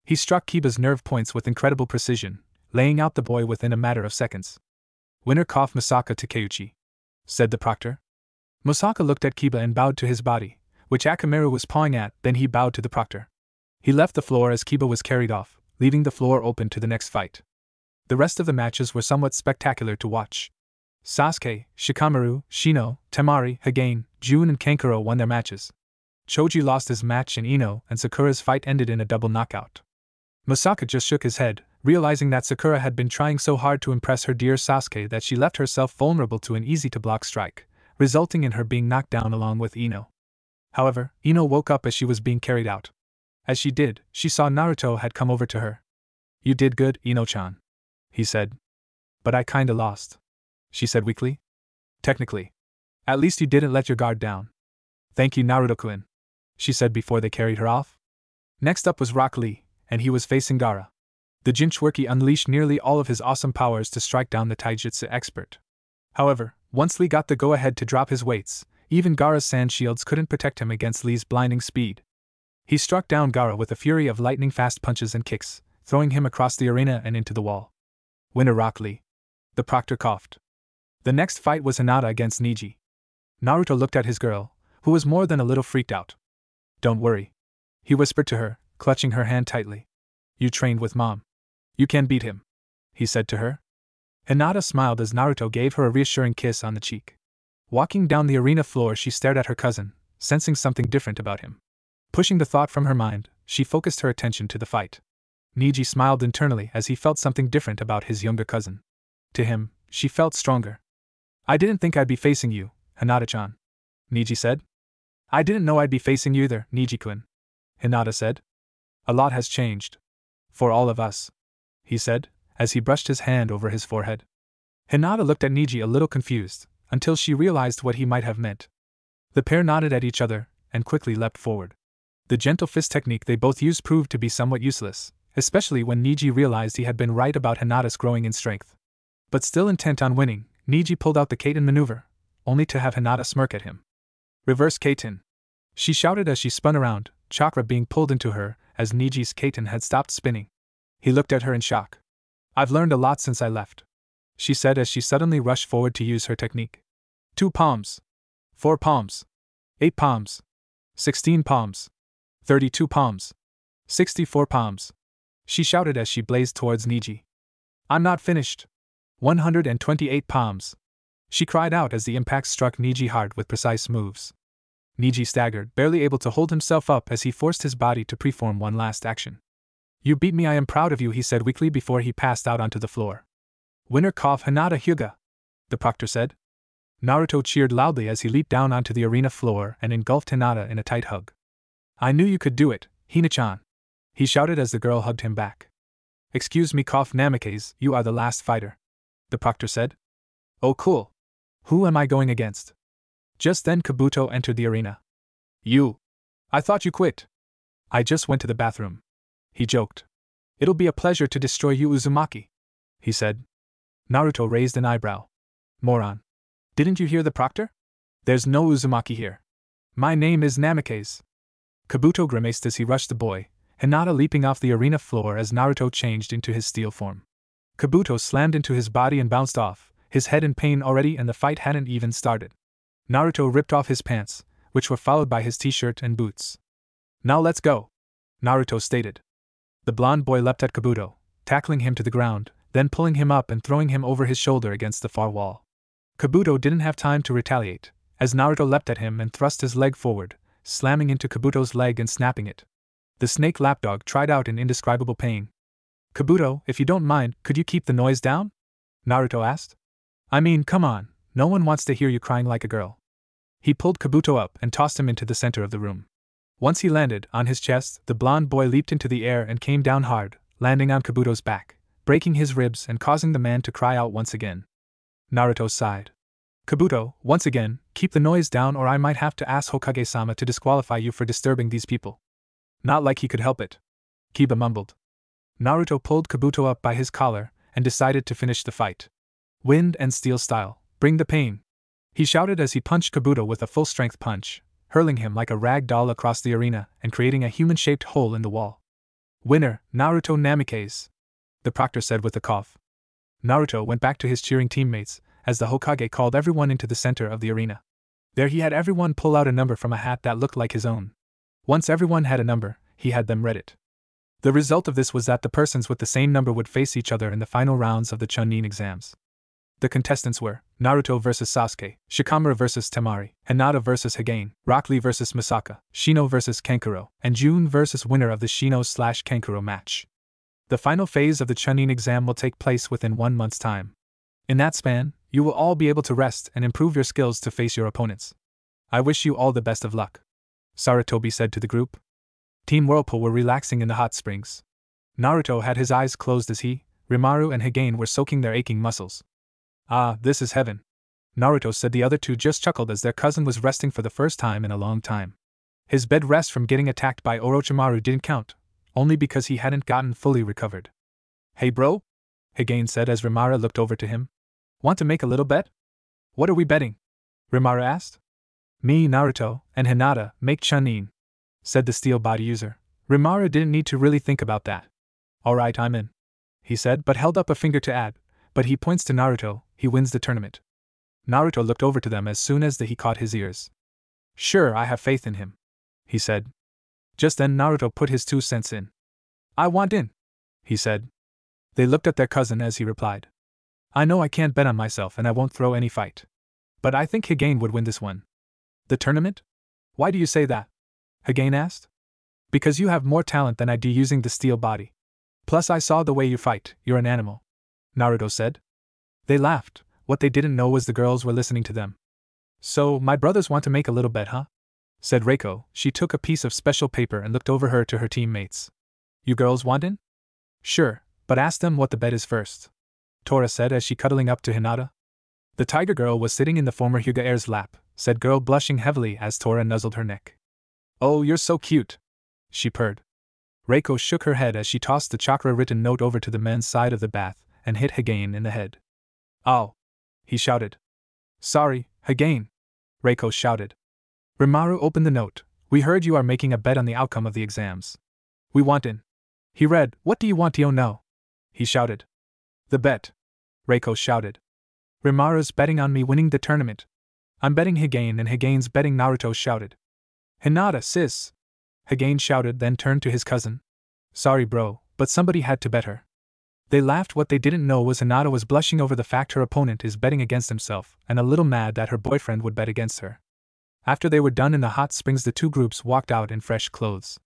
He struck Kiba's nerve points with incredible precision, laying out the boy within a matter of seconds. Winner cough Misaka Takeuchi, said the proctor. Misaka looked at Kiba and bowed to his body, which Akamaru was pawing at, then he bowed to the proctor. He left the floor as Kiba was carried off, leaving the floor open to the next fight. The rest of the matches were somewhat spectacular to watch. Sasuke, Shikamaru, Shino, Temari, Hagane, Jun and Kankuro won their matches. Choji lost his match and Ino and Sakura's fight ended in a double knockout. Misaka just shook his head, realizing that Sakura had been trying so hard to impress her dear Sasuke that she left herself vulnerable to an easy-to-block strike, resulting in her being knocked down along with Ino. However, Ino woke up as she was being carried out. As she did, she saw Naruto had come over to her. You did good, Ino-chan, he said. But I kinda lost, she said weakly. Technically. At least you didn't let your guard down. Thank you, Naruto-kun, she said before they carried her off. Next up was Rock Lee, and he was facing Gaara. The Jinchuriki unleashed nearly all of his awesome powers to strike down the taijutsu expert. However, once Lee got the go-ahead to drop his weights, even Gaara's sand shields couldn't protect him against Lee's blinding speed. He struck down Gaara with a fury of lightning-fast punches and kicks, throwing him across the arena and into the wall. Winner Rock Lee. The proctor coughed. The next fight was Hinata against Neji. Naruto looked at his girl, who was more than a little freaked out. Don't worry, he whispered to her, clutching her hand tightly. You trained with Mom. You can beat him, he said to her. Hinata smiled as Naruto gave her a reassuring kiss on the cheek. Walking down the arena floor, she stared at her cousin, sensing something different about him. Pushing the thought from her mind, she focused her attention to the fight. Neji smiled internally as he felt something different about his younger cousin. To him, she felt stronger. I didn't think I'd be facing you, Hinata-chan, Neji said. I didn't know I'd be facing you either, Neji-kun, Hinata said. A lot has changed. For all of us, he said, as he brushed his hand over his forehead. Hinata looked at Neji a little confused, until she realized what he might have meant. The pair nodded at each other, and quickly leapt forward. The gentle fist technique they both used proved to be somewhat useless, especially when Neji realized he had been right about Hinata's growing in strength. But still intent on winning, Neji pulled out the Kaiten maneuver, only to have Hinata smirk at him. Reverse Kaiten, she shouted as she spun around, chakra being pulled into her, as Neji's Kaiten had stopped spinning. He looked at her in shock. I've learned a lot since I left, she said as she suddenly rushed forward to use her technique. 2 palms. 4 palms. 8 palms. 16 palms. 32 palms. 64 palms. She shouted as she blazed towards Neji. I'm not finished. 128 palms. She cried out as the impact struck Neji hard with precise moves. Neji staggered, barely able to hold himself up as he forced his body to perform one last action. You beat me, I am proud of you, he said weakly before he passed out onto the floor. Winner cough Hinata Hyuga, the proctor said. Naruto cheered loudly as he leaped down onto the arena floor and engulfed Hinata in a tight hug. I knew you could do it, Hina-chan, he shouted as the girl hugged him back. Excuse me, Namikaze, you are the last fighter, the proctor said. Oh cool. Who am I going against? Just then Kabuto entered the arena. You. I thought you quit. I just went to the bathroom. He joked. It'll be a pleasure to destroy you, Uzumaki, he said. Naruto raised an eyebrow. Moron. Didn't you hear the proctor? There's no Uzumaki here. My name is Namikaze. Kabuto grimaced as he rushed the boy, Hinata leaping off the arena floor as Naruto changed into his steel form. Kabuto slammed into his body and bounced off, his head in pain already and the fight hadn't even started. Naruto ripped off his pants, which were followed by his t-shirt and boots. Now let's go, Naruto stated. The blonde boy leapt at Kabuto, tackling him to the ground, then pulling him up and throwing him over his shoulder against the far wall. Kabuto didn't have time to retaliate, as Naruto leapt at him and thrust his leg forward, slamming into Kabuto's leg and snapping it. The snake lapdog tried out in indescribable pain. Kabuto, if you don't mind, could you keep the noise down? Naruto asked. I mean, come on, no one wants to hear you crying like a girl. He pulled Kabuto up and tossed him into the center of the room. Once he landed on his chest, the blonde boy leaped into the air and came down hard, landing on Kabuto's back, breaking his ribs and causing the man to cry out once again. Naruto sighed. Kabuto, once again, keep the noise down or I might have to ask Hokage-sama to disqualify you for disturbing these people. Not like he could help it, Kiba mumbled. Naruto pulled Kabuto up by his collar and decided to finish the fight. Wind and steel style, bring the pain, he shouted as he punched Kabuto with a full-strength punch, hurling him like a rag doll across the arena and creating a human-shaped hole in the wall. Winner, Naruto Namikaze, the proctor said with a cough. Naruto went back to his cheering teammates as the Hokage called everyone into the center of the arena. There he had everyone pull out a number from a hat that looked like his own. Once everyone had a number, he had them read it. The result of this was that the persons with the same number would face each other in the final rounds of the Chunin exams. The contestants were Naruto vs Sasuke, Shikamaru vs Temari, Hinata vs Hagane, Rock Lee vs Misaka, Shino vs Kankuro, and Jun vs winner of the Shino/Kankuro match. The final phase of the Chunin exam will take place within 1 month's time. In that span, you will all be able to rest and improve your skills to face your opponents. I wish you all the best of luck, Sarutobi said to the group. Team Whirlpool were relaxing in the hot springs. Naruto had his eyes closed as he, Rimaru and Hagane were soaking their aching muscles. Ah, this is heaven, Naruto said. The other two just chuckled as their cousin was resting for the first time in a long time. His bed rest from getting attacked by Orochimaru didn't count, only because he hadn't gotten fully recovered. Hey bro? Hagane said as Rimaru looked over to him. Want to make a little bet? What are we betting? Rimaru asked. Me, Naruto, and Hinata make Chunin, said the steel body user. Rimaru didn't need to really think about that. Alright, I'm in, he said, but held up a finger to add, but he points to Naruto, he wins the tournament. Naruto looked over to them as soon as he caught his ears. Sure, I have faith in him, he said. Just then Naruto put his 2 cents in. I want in, he said. They looked at their cousin as he replied. I know I can't bet on myself and I won't throw any fight. But I think Hagane would win this one. The tournament? Why do you say that? Hagane asked. Because you have more talent than I do using the steel body. Plus I saw the way you fight, you're an animal, Naruto said. They laughed. What they didn't know was the girls were listening to them. So, my brothers want to make a little bet, huh? Said Reiko. She took a piece of special paper and looked over her to her teammates. You girls want in? Sure, but ask them what the bet is first, Tora said as she cuddling up to Hinata. The tiger girl was sitting in the former Hyuga heir's lap, said girl blushing heavily as Tora nuzzled her neck. Oh, you're so cute, she purred. Reiko shook her head as she tossed the chakra-written note over to the men's side of the bath and hit Hagane in the head. Ow! He shouted. Sorry, Hagane, Reiko shouted. Rimaru opened the note. We heard you are making a bet on the outcome of the exams. We want in. He read, What do you want to know? He shouted. The bet, Reiko shouted. Rimaru's betting on me winning the tournament. I'm betting Hagane and Hagane's betting Naruto shouted. Hinata, sis, Hagane shouted, then turned to his cousin. Sorry bro, but somebody had to bet her. They laughed. What they didn't know was Hinata was blushing over the fact her opponent is betting against himself, and a little mad that her boyfriend would bet against her. After they were done in the hot springs, the two groups walked out in fresh clothes.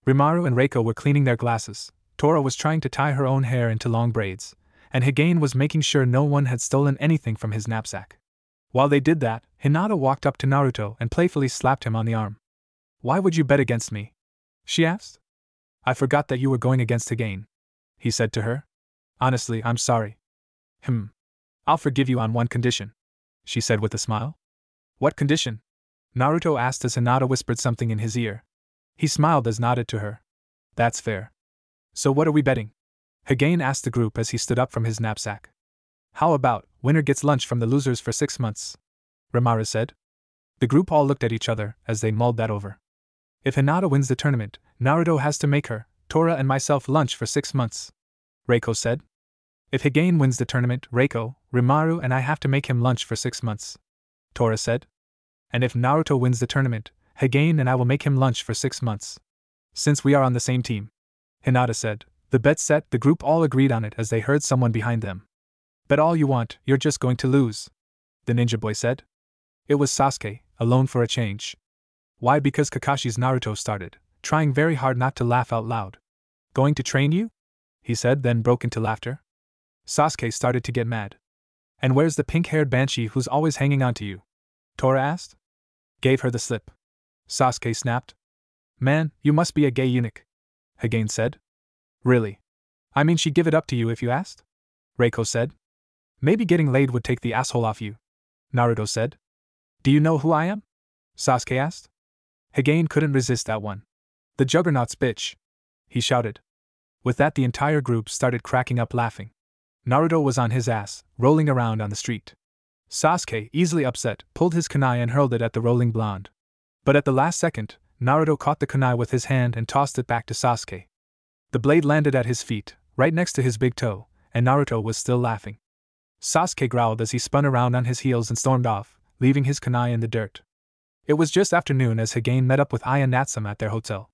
Rimaru and Reiko were cleaning their glasses, Tora was trying to tie her own hair into long braids, and Hagane was making sure no one had stolen anything from his knapsack. While they did that, Hinata walked up to Naruto and playfully slapped him on the arm. Why would you bet against me? She asked. I forgot that you were going against Hagain, he said to her. Honestly, I'm sorry. I'll forgive you on one condition, she said with a smile. What condition? Naruto asked as Hinata whispered something in his ear. He smiled as nodded to her. That's fair. So what are we betting? Hagain asked the group as he stood up from his knapsack. How about, winner gets lunch from the losers for 6 months? Rimara said. The group all looked at each other as they mulled that over. If Hinata wins the tournament, Naruto has to make her, Tora and myself lunch for 6 months, Reiko said. If Hagain wins the tournament, Reiko, Rimaru and I have to make him lunch for 6 months, Tora said. And if Naruto wins the tournament, Hagain and I will make him lunch for 6 months. Since we are on the same team, Hinata said. The bet set, the group all agreed on it as they heard someone behind them. Bet all you want, you're just going to lose, the ninja boy said. It was Sasuke, alone for a change. Why? Because Kakashi's Naruto started, trying very hard not to laugh out loud. Going to train you? He said, then broke into laughter. Sasuke started to get mad. And where's the pink-haired banshee who's always hanging on to you? Tora asked. Gave her the slip. Sasuke snapped. Man, you must be a gay eunuch, Hagain said. Really? I mean, she'd give it up to you if you asked? Reiko said. Maybe getting laid would take the asshole off you, Naruto said. Do you know who I am? Sasuke asked. Hagain couldn't resist that one. The Juggernaut's bitch, he shouted. With that, the entire group started cracking up laughing. Naruto was on his ass, rolling around on the street. Sasuke, easily upset, pulled his kunai and hurled it at the rolling blonde. But at the last second, Naruto caught the kunai with his hand and tossed it back to Sasuke. The blade landed at his feet, right next to his big toe, and Naruto was still laughing. Sasuke growled as he spun around on his heels and stormed off, leaving his kunai in the dirt. It was just after noon as Hagain met up with Aya Natsum at their hotel.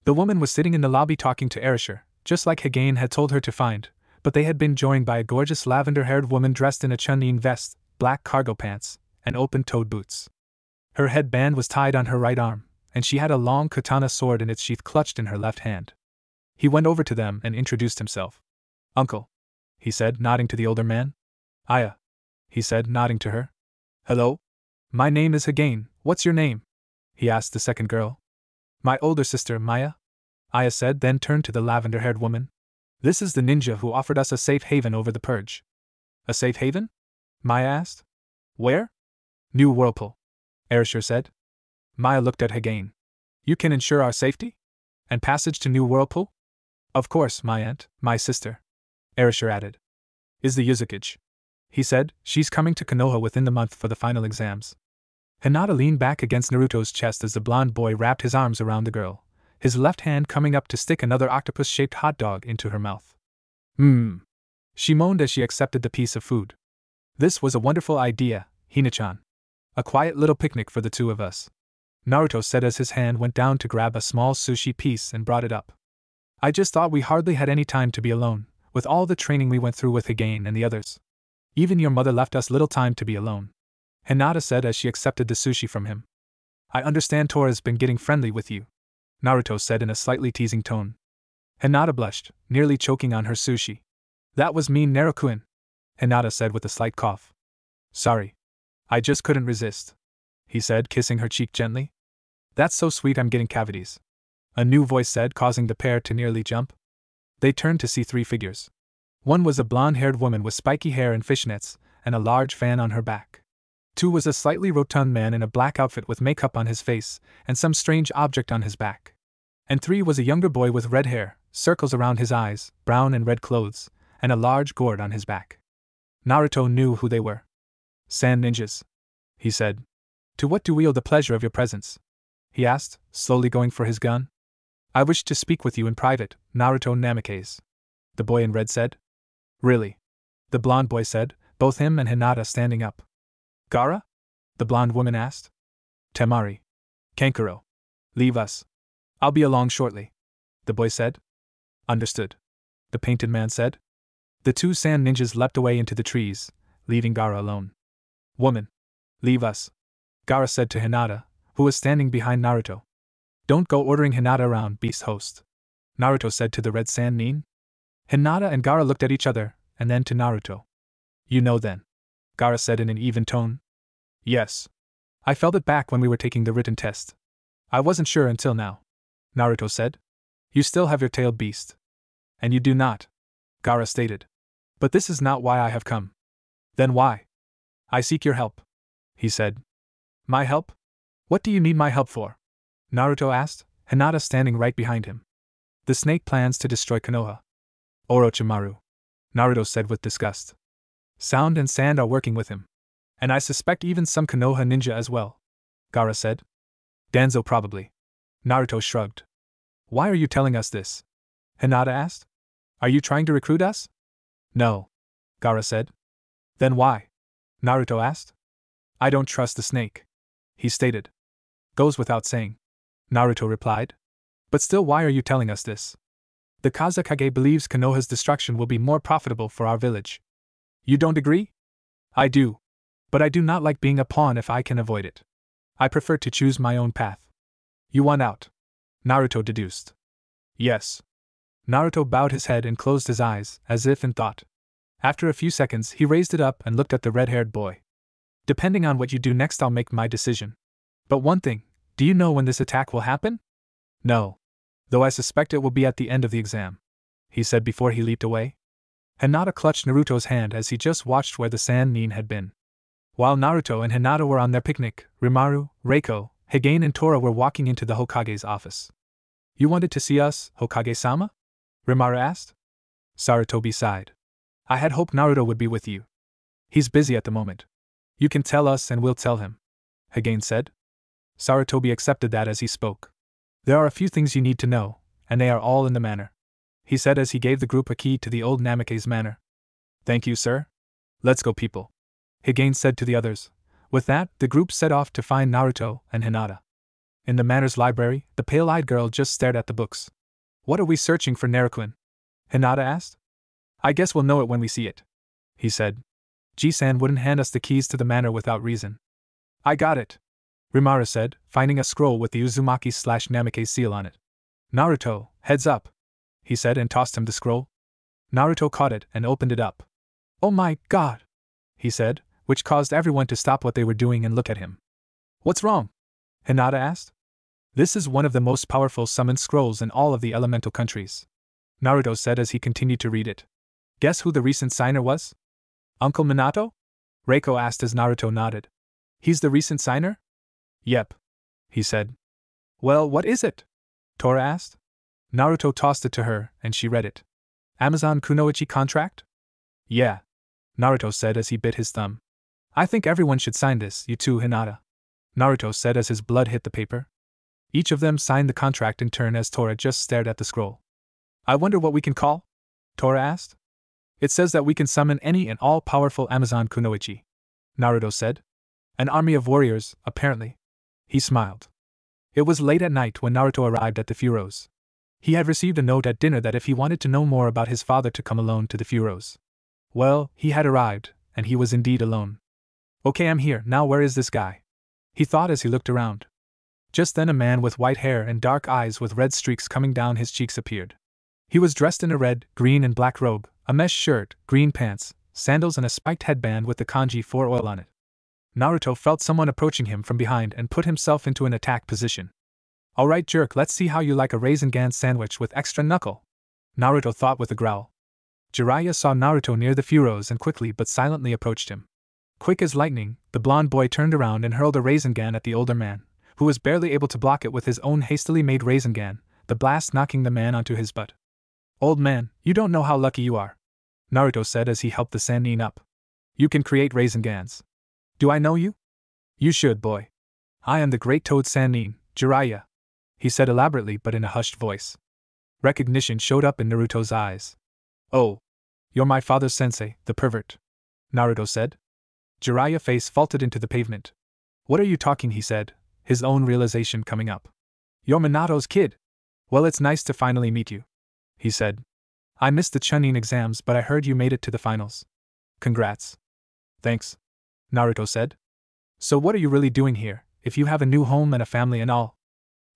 The woman was sitting in the lobby talking to Erasure, just like Hagain had told her to find, but they had been joined by a gorgeous lavender-haired woman dressed in a chunning vest, black cargo pants, and open-toed boots. Her headband was tied on her right arm, and she had a long katana sword in its sheath clutched in her left hand. He went over to them and introduced himself. Uncle, he said, nodding to the older man. Aya, he said, nodding to her. Hello? My name is Hagain, what's your name? He asked the second girl. My older sister, Maya, Aya said, then turned to the lavender-haired woman. This is the ninja who offered us a safe haven over the purge. A safe haven? Maya asked. Where? New Whirlpool, Erasure said. Maya looked at Hagain. You can ensure our safety? And passage to New Whirlpool? Of course, my aunt, my sister, Erasure added. Is the Yuzukage? He said, she's coming to Konoha within the month for the final exams. Hinata leaned back against Naruto's chest as the blonde boy wrapped his arms around the girl, his left hand coming up to stick another octopus-shaped hot dog into her mouth. She moaned as she accepted the piece of food. This was a wonderful idea, Hina-chan. A quiet little picnic for the two of us, Naruto said as his hand went down to grab a small sushi piece and brought it up. I just thought we hardly had any time to be alone, with all the training we went through with Hagain and the others. Even your mother left us little time to be alone, Hinata said as she accepted the sushi from him. I understand Tora's been getting friendly with you, Naruto said in a slightly teasing tone. Hinata blushed, nearly choking on her sushi. That was mean, Naruto-kun, Hinata said with a slight cough. Sorry. I just couldn't resist, he said, kissing her cheek gently. That's so sweet, I'm getting cavities, a new voice said, causing the pair to nearly jump. They turned to see 3 figures. One was a blonde-haired woman with spiky hair and fishnets, and a large fan on her back. 2 was a slightly rotund man in a black outfit with makeup on his face, and some strange object on his back. And 3 was a younger boy with red hair, circles around his eyes, brown and red clothes, and a large gourd on his back. Naruto knew who they were. Sand ninjas, he said. To what do we owe the pleasure of your presence? He asked, slowly going for his gun. I wish to speak with you in private, Naruto Namikaze, the boy in red said. Really? The blonde boy said, both him and Hinata standing up. Gaara? The blonde woman asked. Temari. Kankuro. Leave us. I'll be along shortly, the boy said. Understood, the painted man said. The 2 sand ninjas leapt away into the trees, leaving Gaara alone. Woman. Leave us, Gaara said to Hinata, who was standing behind Naruto. Don't go ordering Hinata around, beast host, Naruto said to the red sand nin. Hinata and Gaara looked at each other, and then to Naruto. You know then, Gaara said in an even tone. Yes. I felt it back when we were taking the written test. I wasn't sure until now, Naruto said. You still have your tailed beast. And you do not, Gaara stated. But this is not why I have come. Then why? I seek your help, he said. My help? What do you need my help for? Naruto asked, Hinata standing right behind him. The snake plans to destroy Konoha. Orochimaru, Naruto said with disgust. Sound and Sand are working with him. And I suspect even some Konoha ninja as well, Gaara said. Danzo probably. Naruto shrugged. Why are you telling us this? Hinata asked. Are you trying to recruit us? No, Gaara said. Then why? Naruto asked. I don't trust the snake, he stated. Goes without saying, Naruto replied. But still, why are you telling us this? The Kazekage believes Konoha's destruction will be more profitable for our village. You don't agree? I do. But I do not like being a pawn if I can avoid it. I prefer to choose my own path. You want out? Naruto deduced. Yes. Naruto bowed his head and closed his eyes, as if in thought. After a few seconds, he raised it up and looked at the red-haired boy. Depending on what you do next, I'll make my decision. But one thing, do you know when this attack will happen? No. Though I suspect it will be at the end of the exam, he said before he leaped away. Hinata clutched Naruto's hand as he just watched where the sand nin had been. While Naruto and Hinata were on their picnic, Rimaru, Reiko, Higane and Tora were walking into the Hokage's office. You wanted to see us, Hokage-sama? Rimaru asked. Sarutobi sighed. I had hoped Naruto would be with you. He's busy at the moment. You can tell us and we'll tell him, Higane said. Sarutobi accepted that as he spoke. There are a few things you need to know, and they are all in the manor, he said as he gave the group a key to the old Namake's manor. Thank you, sir. Let's go, people, Higane said to the others. With that, the group set off to find Naruto and Hinata. In the manor's library, the pale-eyed girl just stared at the books. What are we searching for, Naruquin? Hinata asked. I guess we'll know it when we see it, he said. Ji-san wouldn't hand us the keys to the manor without reason. I got it, Rimaru said, finding a scroll with the Uzumaki/Namake seal on it. Naruto, heads up, he said and tossed him the scroll. Naruto caught it and opened it up. Oh my god, he said, which caused everyone to stop what they were doing and look at him. What's wrong? Hinata asked. This is one of the most powerful summoned scrolls in all of the elemental countries, Naruto said as he continued to read it. Guess who the recent signer was? Uncle Minato? Reiko asked as Naruto nodded. He's the recent signer? Yep, he said. Well, what is it? Tora asked. Naruto tossed it to her, and she read it. Amazon Kunoichi contract? Yeah, Naruto said as he bit his thumb. I think everyone should sign this, you too, Hinata, Naruto said as his blood hit the paper. Each of them signed the contract in turn as Tora just stared at the scroll. I wonder what we can call? Tora asked. It says that we can summon any and all powerful Amazon Kunoichi, Naruto said. An army of warriors, apparently. He smiled. It was late at night when Naruto arrived at the Furos. He had received a note at dinner that if he wanted to know more about his father to come alone to the Furos. Well, he had arrived, and he was indeed alone. Okay, I'm here, now where is this guy? He thought as he looked around. Just then a man with white hair and dark eyes with red streaks coming down his cheeks appeared. He was dressed in a red, green and black robe, a mesh shirt, green pants, sandals and a spiked headband with the kanji 4 oil on it. Naruto felt someone approaching him from behind and put himself into an attack position. Alright jerk, let's see how you like a Raisin-Gan sandwich with extra knuckle, Naruto thought with a growl. Jiraiya saw Naruto near the Furos and quickly but silently approached him. Quick as lightning, the blonde boy turned around and hurled a Raisin-Gan at the older man, who was barely able to block it with his own hastily made Raisin-Gan, the blast knocking the man onto his butt. Old man, you don't know how lucky you are, Naruto said as he helped the Sannin up. You can create Raisin-Gans. Do I know you? You should, boy. I am the Great Toad Sannin, Jiraiya, he said elaborately but in a hushed voice. Recognition showed up in Naruto's eyes. Oh, you're my father's sensei, the pervert, Naruto said. Jiraiya's face faulted into the pavement. What are you talking, he said, his own realization coming up. You're Minato's kid. Well, it's nice to finally meet you, he said. I missed the Chunin exams, but I heard you made it to the finals. Congrats. Thanks, Naruto said. So what are you really doing here, if you have a new home and a family and all?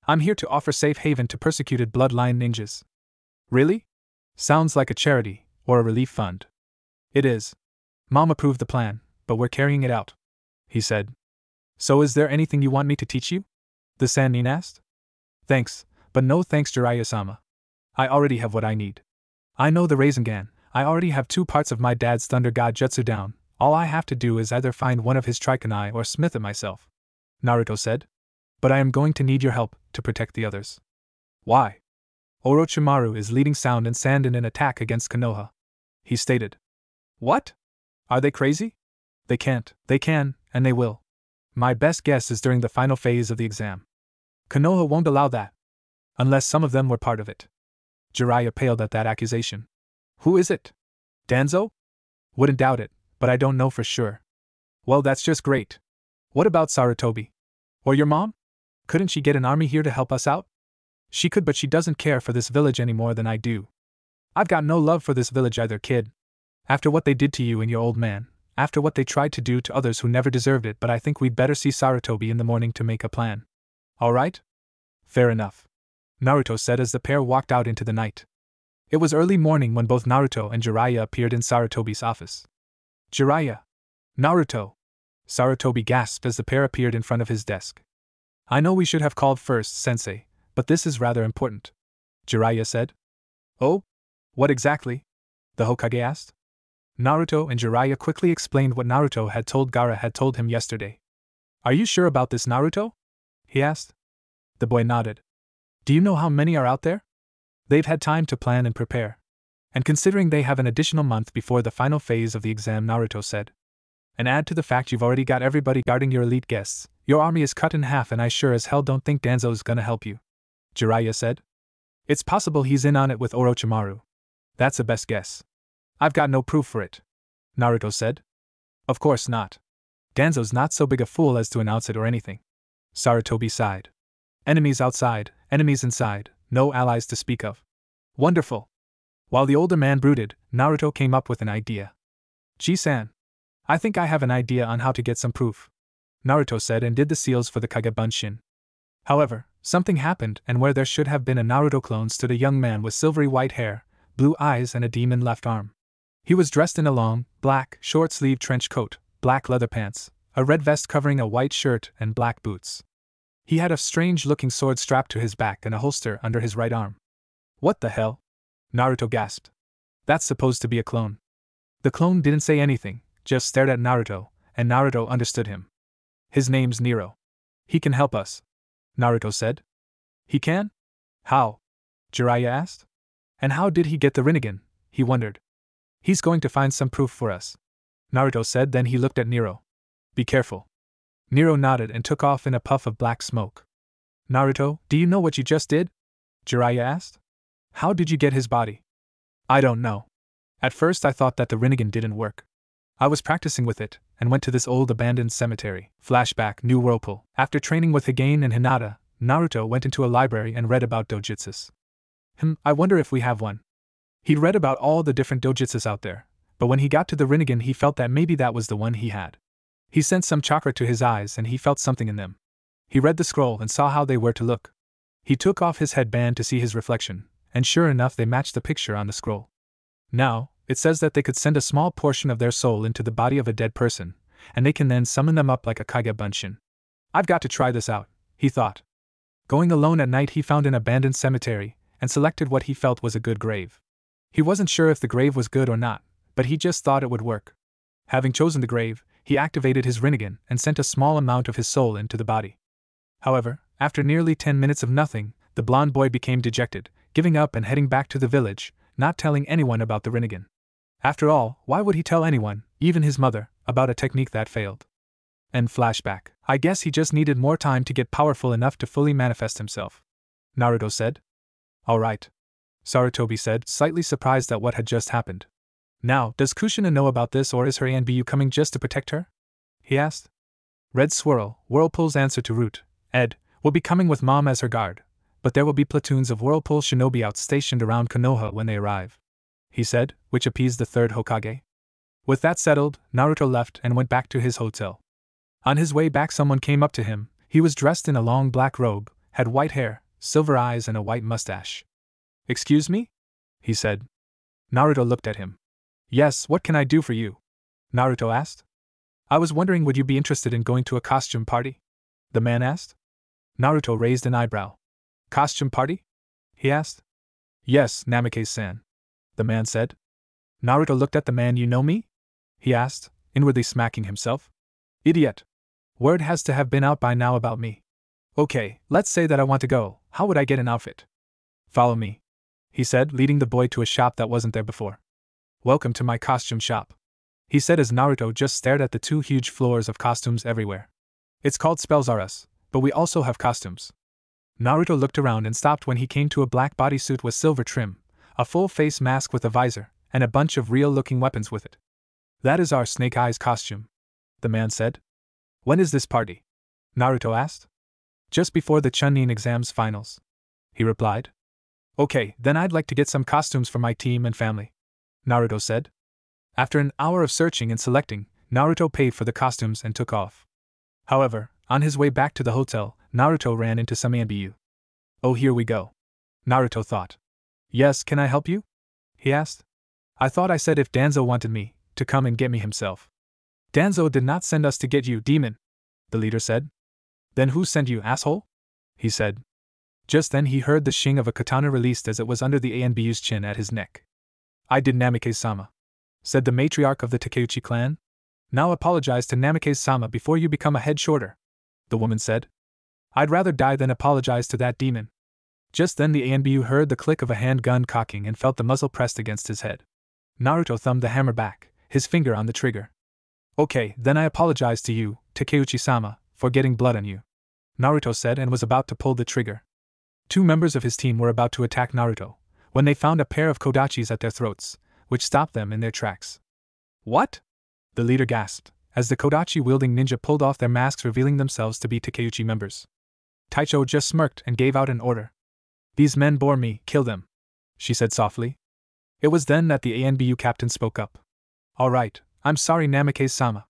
I'm here to offer safe haven to persecuted bloodline ninjas. Really? Sounds like a charity, or a relief fund. It is. Mom approved the plan, but we're carrying it out, he said. So is there anything you want me to teach you? The Sannin asked. Thanks, but no thanks, Jiraiya-sama. I already have what I need. I know the Rasengan. I already have 2 parts of my dad's Thunder God Jutsu down. All I have to do is either find one of his Trikunai or smith it myself. Naruto said. But I am going to need your help to protect the others. Why? Orochimaru is leading Sound and Sand in an attack against Konoha. He stated. What? Are they crazy? They can't. They can, and they will. My best guess is during the final phase of the exam. Konoha won't allow that. Unless some of them were part of it. Jiraiya paled at that accusation. Who is it? Danzo? Wouldn't doubt it, but I don't know for sure. Well, that's just great. What about Sarutobi? Or your mom? Couldn't she get an army here to help us out? She could, but she doesn't care for this village any more than I do. I've got no love for this village either, kid. After what they did to you and your old man, after what they tried to do to others who never deserved it, but I think we'd better see Sarutobi in the morning to make a plan. All right? Fair enough. Naruto said as the pair walked out into the night. It was early morning when both Naruto and Jiraiya appeared in Sarutobi's office. Jiraiya! Naruto! Sarutobi gasped as the pair appeared in front of his desk. I know we should have called first, Sensei, but this is rather important. Jiraiya said. Oh? What exactly? The Hokage asked. Naruto and Jiraiya quickly explained what Naruto had told Gaara had told him yesterday. Are you sure about this, Naruto? He asked. The boy nodded. Do you know how many are out there? They've had time to plan and prepare. And considering they have an additional month before the final phase of the exam, Naruto said. And add to the fact you've already got everybody guarding your elite guests, your army is cut in half and I sure as hell don't think Danzo's gonna help you. Jiraiya said. It's possible he's in on it with Orochimaru. That's a best guess. I've got no proof for it. Naruto said. Of course not. Danzo's not so big a fool as to announce it or anything. Sarutobi sighed. Enemies outside, enemies inside, no allies to speak of. Wonderful. While the older man brooded, Naruto came up with an idea. Ji-san. I think I have an idea on how to get some proof. Naruto said and did the seals for the Kage Bunshin. However, something happened, and where there should have been a Naruto clone stood a young man with silvery white hair, blue eyes and a demon left arm. He was dressed in a long, black, short-sleeved trench coat, black leather pants, a red vest covering a white shirt and black boots. He had a strange-looking sword strapped to his back and a holster under his right arm. What the hell? Naruto gasped. That's supposed to be a clone. The clone didn't say anything, just stared at Naruto, and Naruto understood him. His name's Nero. He can help us. Naruto said. He can? How? Jiraiya asked. And how did he get the Rinnegan? He wondered. He's going to find some proof for us. Naruto said, then he looked at Nero. Be careful. Nero nodded and took off in a puff of black smoke. Naruto, do you know what you just did? Jiraiya asked. How did you get his body? I don't know. At first I thought that the Rinnegan didn't work. I was practicing with it, and went to this old abandoned cemetery. Flashback, New Whirlpool. After training with Hagain and Hinata, Naruto went into a library and read about dojutsus. I wonder if we have one. He'd read about all the different dojutsus out there, but when he got to the Rinnegan he felt that maybe that was the one he had. He sent some chakra to his eyes and he felt something in them. He read the scroll and saw how they were to look. He took off his headband to see his reflection, and sure enough they matched the picture on the scroll. Now, it says that they could send a small portion of their soul into the body of a dead person, and they can then summon them up like a Kage Bunshin. I've got to try this out, he thought. Going alone at night he found an abandoned cemetery, and selected what he felt was a good grave. He wasn't sure if the grave was good or not, but he just thought it would work. Having chosen the grave, he activated his Rinnegan and sent a small amount of his soul into the body. However, after nearly 10 minutes of nothing, the blonde boy became dejected, giving up and heading back to the village, not telling anyone about the Rinnegan. After all, why would he tell anyone, even his mother, about a technique that failed? And flashback. I guess he just needed more time to get powerful enough to fully manifest himself. Naruto said. All right. Sarutobi said, slightly surprised at what had just happened. Now, does Kushina know about this, or is her Anbu coming just to protect her? He asked. Red Swirl, Whirlpool's answer to Root, Ed, will be coming with Mom as her guard, but there will be platoons of Whirlpool shinobi outstationed around Konoha when they arrive, he said, which appeased the third Hokage. With that settled, Naruto left and went back to his hotel. On his way back someone came up to him. He was dressed in a long black robe, had white hair, silver eyes and a white mustache. Excuse me? He said. Naruto looked at him. Yes, what can I do for you? Naruto asked. I was wondering, would you be interested in going to a costume party? The man asked. Naruto raised an eyebrow. Costume party? He asked. Yes, Namikaze-san. The man said. Naruto looked at the man. You know me? He asked, inwardly smacking himself. Idiot. Word has to have been out by now about me. Okay, let's say that I want to go. How would I get an outfit? Follow me, he said, leading the boy to a shop that wasn't there before. Welcome to my costume shop, he said as Naruto just stared at the two huge floors of costumes everywhere. It's called Spells R Us, but we also have costumes. Naruto looked around and stopped when he came to a black bodysuit with silver trim, a full face mask with a visor, and a bunch of real-looking weapons with it. That is our Snake Eyes costume, the man said. When is this party? Naruto asked. Just before the Chunin exams finals, he replied. Okay, then I'd like to get some costumes for my team and family, Naruto said. After an hour of searching and selecting, Naruto paid for the costumes and took off. However, on his way back to the hotel, Naruto ran into some ANBU. Oh, here we go, Naruto thought. Yes, can I help you? He asked. I thought I said if Danzo wanted me, to come and get me himself. Danzo did not send us to get you, demon, the leader said. Then who sent you, asshole? He said. Just then he heard the shing of a katana released as it was under the ANBU's chin at his neck. I did, Namikaze-sama, said the matriarch of the Takeuchi clan. Now apologize to Namikaze-sama before you become a head shorter, the woman said. I'd rather die than apologize to that demon. Just then the ANBU heard the click of a handgun cocking and felt the muzzle pressed against his head. Naruto thumbed the hammer back, his finger on the trigger. Okay, then I apologize to you, Takeuchi-sama, for getting blood on you, Naruto said and was about to pull the trigger. Two members of his team were about to attack Naruto, when they found a pair of kodachis at their throats, which stopped them in their tracks. What? The leader gasped, as the kodachi-wielding ninja pulled off their masks revealing themselves to be Takeuchi members. Taicho just smirked and gave out an order. These men bore me, kill them, she said softly. It was then that the ANBU captain spoke up. All right, I'm sorry Namikaze-sama,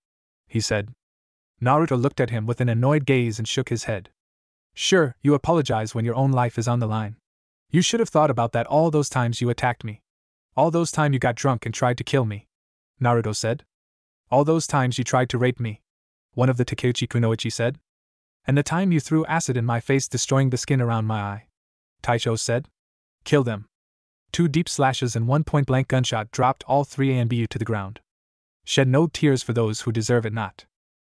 he said. Naruto looked at him with an annoyed gaze and shook his head. Sure, you apologize when your own life is on the line. You should have thought about that all those times you attacked me. All those times you got drunk and tried to kill me, Naruto said. All those times you tried to rape me, one of the Takeuchi kunoichi said. And the time you threw acid in my face destroying the skin around my eye, Taicho said. Kill them. Two deep slashes and one point-blank gunshot dropped all three ANBU to the ground. Shed no tears for those who deserve it not,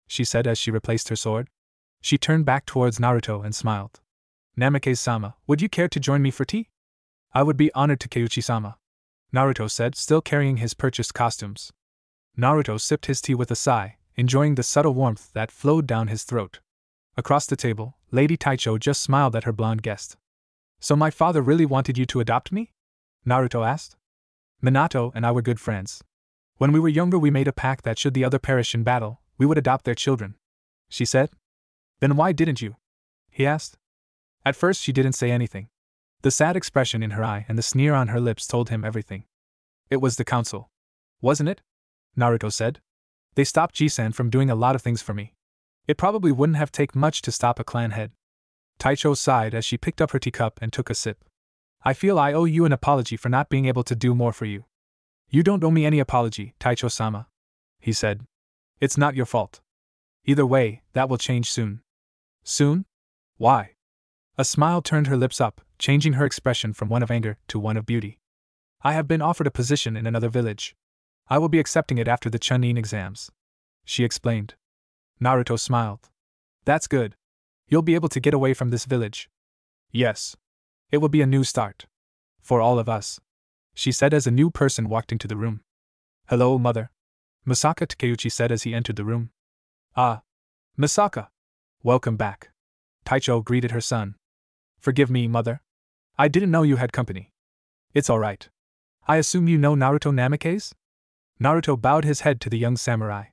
she said as she replaced her sword. She turned back towards Naruto and smiled. Namikaze-sama, would you care to join me for tea? I would be honored, Takeuchi-sama, Naruto said, still carrying his purchased costumes. Naruto sipped his tea with a sigh, enjoying the subtle warmth that flowed down his throat. Across the table, Lady Taicho just smiled at her blonde guest. So my father really wanted you to adopt me? Naruto asked. Minato and I were good friends. When we were younger we made a pact that should the other perish in battle, we would adopt their children, she said. Then why didn't you? He asked. At first she didn't say anything. The sad expression in her eye and the sneer on her lips told him everything. It was the council. Wasn't it? Naruto said. They stopped Jisan from doing a lot of things for me. It probably wouldn't have taken much to stop a clan head. Taicho sighed as she picked up her teacup and took a sip. I feel I owe you an apology for not being able to do more for you. You don't owe me any apology, Taicho-sama, he said. It's not your fault. Either way, that will change soon. Soon? Why? A smile turned her lips up, changing her expression from one of anger to one of beauty. I have been offered a position in another village. I will be accepting it after the Chunin exams, she explained. Naruto smiled. That's good. You'll be able to get away from this village. Yes. It will be a new start. For all of us, she said as a new person walked into the room. Hello, mother, Misaka Takeuchi said as he entered the room. Ah, Misaka. Welcome back, Taicho greeted her son. Forgive me, mother. I didn't know you had company. It's all right. I assume you know Naruto Namikaze? Naruto bowed his head to the young samurai.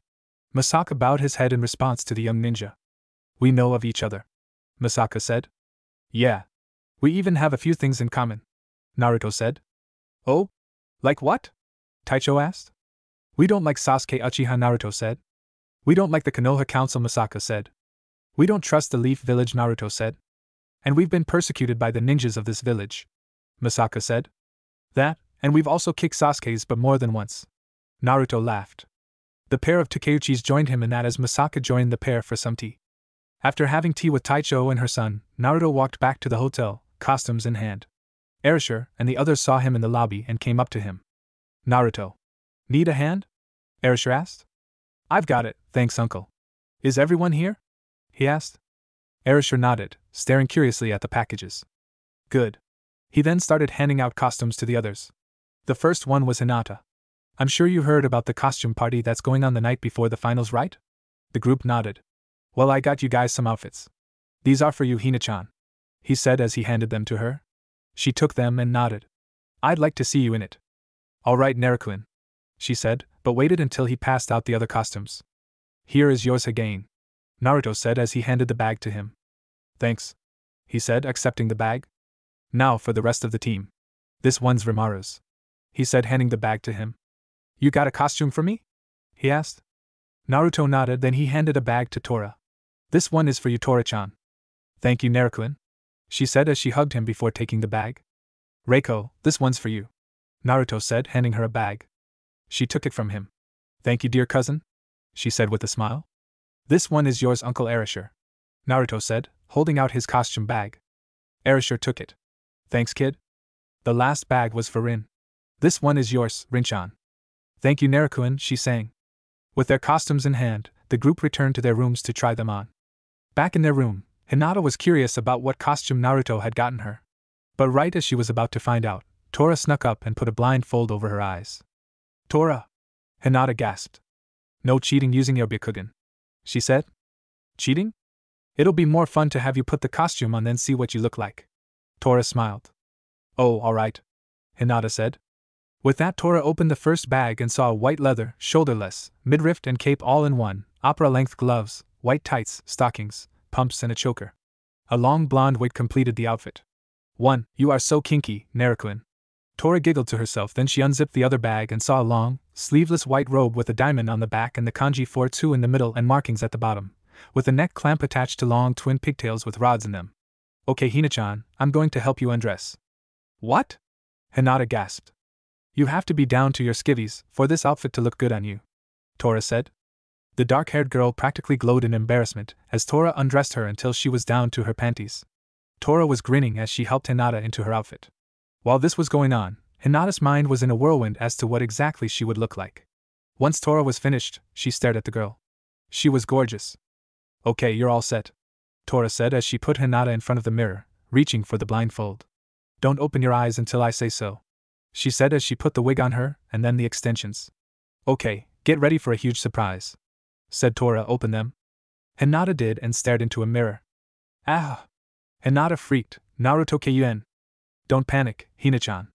Misaka bowed his head in response to the young ninja. We know of each other, Misaka said. Yeah. We even have a few things in common, Naruto said. Oh? Like what? Taicho asked. We don't like Sasuke Uchiha, Naruto said. We don't like the Konoha Council, Misaka said. We don't trust the Leaf Village, Naruto said. And we've been persecuted by the ninjas of this village, Misaka said. That, and we've also kicked Sasuke's but more than once. Naruto laughed. The pair of Takeuchis joined him in that as Masaka joined the pair for some tea. After having tea with Taicho and her son, Naruto walked back to the hotel, costumes in hand. Erasure and the others saw him in the lobby and came up to him. Naruto. Need a hand? Erasure asked. I've got it, thanks uncle. Is everyone here? He asked. Erasure nodded, staring curiously at the packages. Good. He then started handing out costumes to the others. The first one was Hinata. I'm sure you heard about the costume party that's going on the night before the finals, right? The group nodded. Well, I got you guys some outfits. These are for you, Hina-chan, he said as he handed them to her. She took them and nodded. I'd like to see you in it. All right, Naruto, she said, but waited until he passed out the other costumes. Here is yours again, Naruto said as he handed the bag to him. Thanks, he said, accepting the bag. Now for the rest of the team. This one's Rimaru's, he said, handing the bag to him. You got a costume for me? He asked. Naruto nodded, then he handed a bag to Tora. This one is for you, Tora-chan. Thank you, Naruto, she said as she hugged him before taking the bag. Reiko, this one's for you, Naruto said, handing her a bag. She took it from him. Thank you, dear cousin, she said with a smile. This one is yours, Uncle Erasure, Naruto said, holding out his costume bag. Erasure took it. Thanks, kid. The last bag was for Rin. This one is yours, Rin-chan. Thank you, Naruto, she sang. With their costumes in hand, the group returned to their rooms to try them on. Back in their room, Hinata was curious about what costume Naruto had gotten her. But right as she was about to find out, Tora snuck up and put a blindfold over her eyes. Tora! Hinata gasped. No cheating using your Byakugan, she said. Cheating? It'll be more fun to have you put the costume on then see what you look like. Tora smiled. Oh, alright, Hinata said. With that, Tora opened the first bag and saw a white leather, shoulderless, midriff and cape all in one, opera-length gloves, white tights, stockings, pumps and a choker. A long blonde wig completed the outfit. 1. You are so kinky, Naruto. Tora giggled to herself, then she unzipped the other bag and saw a long, sleeveless white robe with a diamond on the back and the kanji for 2 in the middle and markings at the bottom, with a neck clamp attached to long twin pigtails with rods in them. Okay, Hina-chan, I'm going to help you undress. What? Hinata gasped. You have to be down to your skivvies for this outfit to look good on you, Tora said. The dark-haired girl practically glowed in embarrassment as Tora undressed her until she was down to her panties. Tora was grinning as she helped Hinata into her outfit. While this was going on, Hinata's mind was in a whirlwind as to what exactly she would look like. Once Tora was finished, she stared at the girl. She was gorgeous. Okay, you're all set, Tora said as she put Hinata in front of the mirror, reaching for the blindfold. Don't open your eyes until I say so, she said as she put the wig on her, and then the extensions. Okay, get ready for a huge surprise, said Tora. Open them. Hinata did and stared into a mirror. Ah! Hinata freaked. Naruto Kyuen. Don't panic, Hina-chan,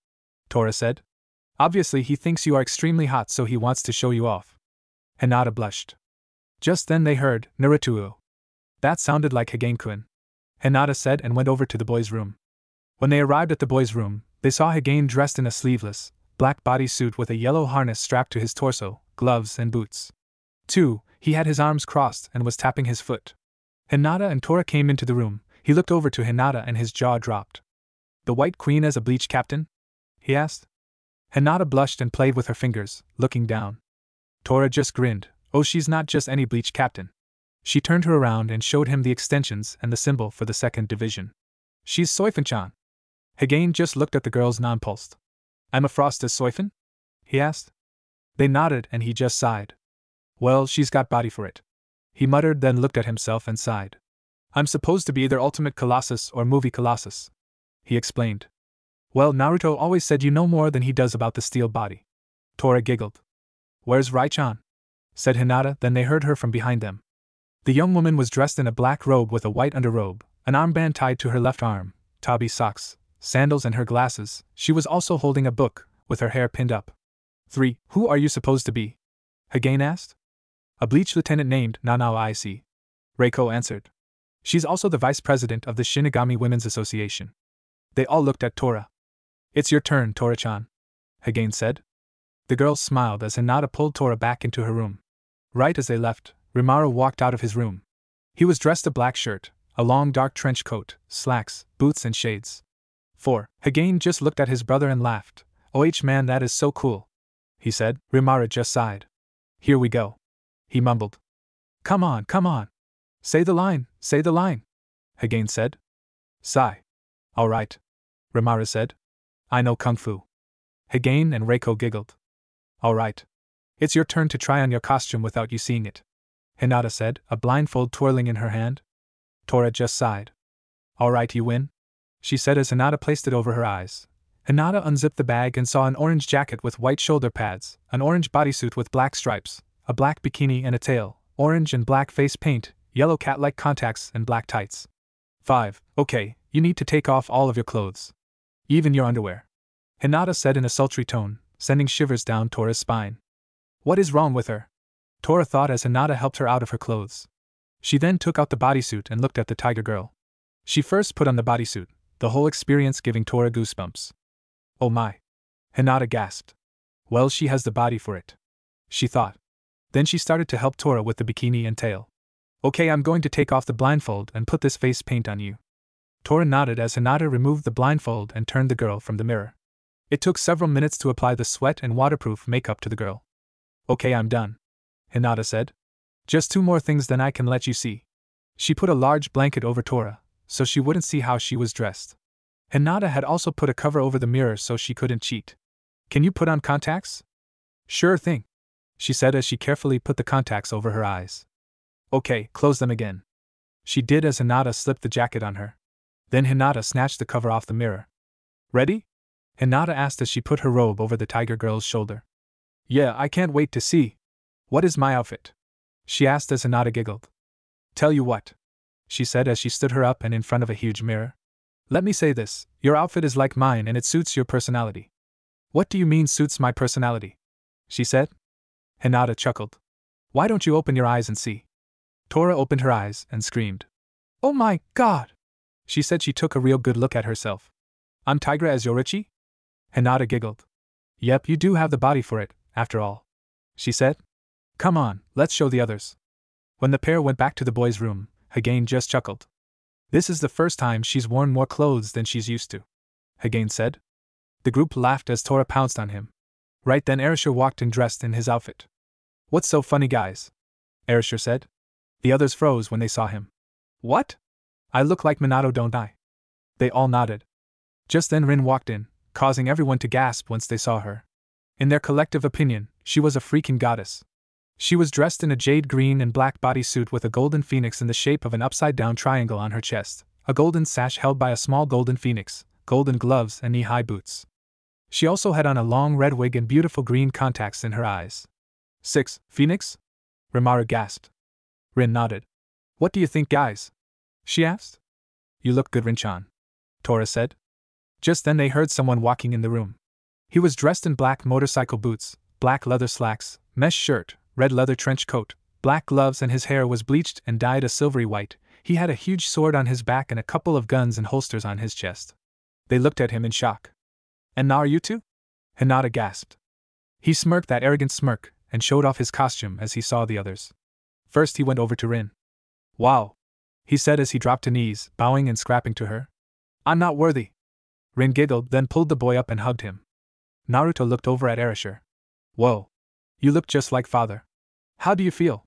Tora said. Obviously he thinks you are extremely hot, so he wants to show you off. Hinata blushed. Just then they heard, Naruto. That sounded like Hagane-kun, Hinata said and went over to the boys' room. When they arrived at the boys' room, they saw Hagane dressed in a sleeveless, black bodysuit with a yellow harness strapped to his torso, gloves and boots. 2. He had his arms crossed and was tapping his foot. Hinata and Tora came into the room. He looked over to Hinata and his jaw dropped. The White Queen as a bleach captain? He asked. Hinata blushed and played with her fingers, looking down. Tora just grinned. Oh, she's not just any bleach captain. She turned her around and showed him the extensions and the symbol for the 2nd division. She's Soifun-chan. Hagane just looked at the girls nonplussed. I'm a Frost as Soifun? He asked. They nodded and he just sighed. Well, she's got body for it, he muttered, then looked at himself and sighed. I'm supposed to be either Ultimate Colossus or Movie Colossus, he explained. Well, Naruto always said you know more than he does about the steel body. Tora giggled. Where's Rai-chan? Said Hinata, then they heard her from behind them. The young woman was dressed in a black robe with a white underrobe, an armband tied to her left arm, tabi socks, sandals and her glasses. She was also holding a book, with her hair pinned up. 3. Who are you supposed to be? Hagane asked. A bleach lieutenant named Nanao Ic. Reiko answered. She's also the vice president of the Shinigami Women's Association. They all looked at Tora. It's your turn, Tora-chan, Hagane said. The girls smiled as Hinata pulled Tora back into her room. Right as they left, Rimaru walked out of his room. He was dressed a black shirt, a long dark trench coat, slacks, boots and shades. 4. Hagane just looked at his brother and laughed. Oh man, that is so cool, he said. Rimaru just sighed. Here we go. He mumbled. Come on, come on. Say the line, say the line, Hagane said. Sigh. All right, Rimara said. I know kung fu. Hagane and Reiko giggled. All right. It's your turn to try on your costume without you seeing it, Hinata said, a blindfold twirling in her hand. Tora just sighed. All right, you win, she said as Hinata placed it over her eyes. Hinata unzipped the bag and saw an orange jacket with white shoulder pads, an orange bodysuit with black stripes, a black bikini and a tail, orange and black face paint, yellow cat-like contacts, and black tights. 5. Okay, you need to take off all of your clothes. Even your underwear, Hinata said in a sultry tone, sending shivers down Tora's spine. What is wrong with her? Tora thought as Hinata helped her out of her clothes. She then took out the bodysuit and looked at the tiger girl. She first put on the bodysuit, the whole experience giving Tora goosebumps. Oh my! Hinata gasped. Well, she has the body for it, she thought. Then she started to help Tora with the bikini and tail. Okay, I'm going to take off the blindfold and put this face paint on you. Tora nodded as Hinata removed the blindfold and turned the girl from the mirror. It took several minutes to apply the sweat and waterproof makeup to the girl. Okay, I'm done, Hinata said. Just 2 more things, then I can let you see. She put a large blanket over Tora, so she wouldn't see how she was dressed. Hinata had also put a cover over the mirror so she couldn't cheat. Can you put on contacts? Sure thing, she said as she carefully put the contacts over her eyes. Okay, close them again. She did as Hinata slipped the jacket on her. Then Hinata snatched the cover off the mirror. Ready? Hinata asked as she put her robe over the tiger girl's shoulder. Yeah, I can't wait to see. What is my outfit? She asked as Hinata giggled. Tell you what, she said as she stood her up and in front of a huge mirror. Let me say this, your outfit is like mine and it suits your personality. What do you mean suits my personality? She said. Hinata chuckled. Why don't you open your eyes and see? Tora opened her eyes and screamed. Oh my god! She said she took a real good look at herself. I'm Tigra as Yorichi? Hinata giggled. Yep, you do have the body for it, after all, she said. Come on, let's show the others. When the pair went back to the boys' room, Hagane just chuckled. This is the first time she's worn more clothes than she's used to, Hagane said. The group laughed as Tora pounced on him. Right then Erasure walked in dressed in his outfit. What's so funny, guys? Erasure said. The others froze when they saw him. What? I look like Minato, don't I? They all nodded. Just then Rin walked in, causing everyone to gasp once they saw her. In their collective opinion, she was a freaking goddess. She was dressed in a jade green and black bodysuit with a golden phoenix in the shape of an upside-down triangle on her chest, a golden sash held by a small golden phoenix, golden gloves and knee-high boots. She also had on a long red wig and beautiful green contacts in her eyes. 6. Phoenix? Rimara gasped. Rin nodded. What do you think, guys? She asked. You look good, Rin-chan, Tora said. Just then they heard someone walking in the room. He was dressed in black motorcycle boots, black leather slacks, mesh shirt, red leather trench coat, black gloves, and his hair was bleached and dyed a silvery white. He had a huge sword on his back and a couple of guns and holsters on his chest. They looked at him in shock. And now are you two? Hinata gasped. He smirked that arrogant smirk and showed off his costume as he saw the others. First he went over to Rin. Wow, he said as he dropped to knees, bowing and scrapping to her. I'm not worthy. Rin giggled, then pulled the boy up and hugged him. Naruto looked over at Erasure. Whoa, you look just like father. How do you feel?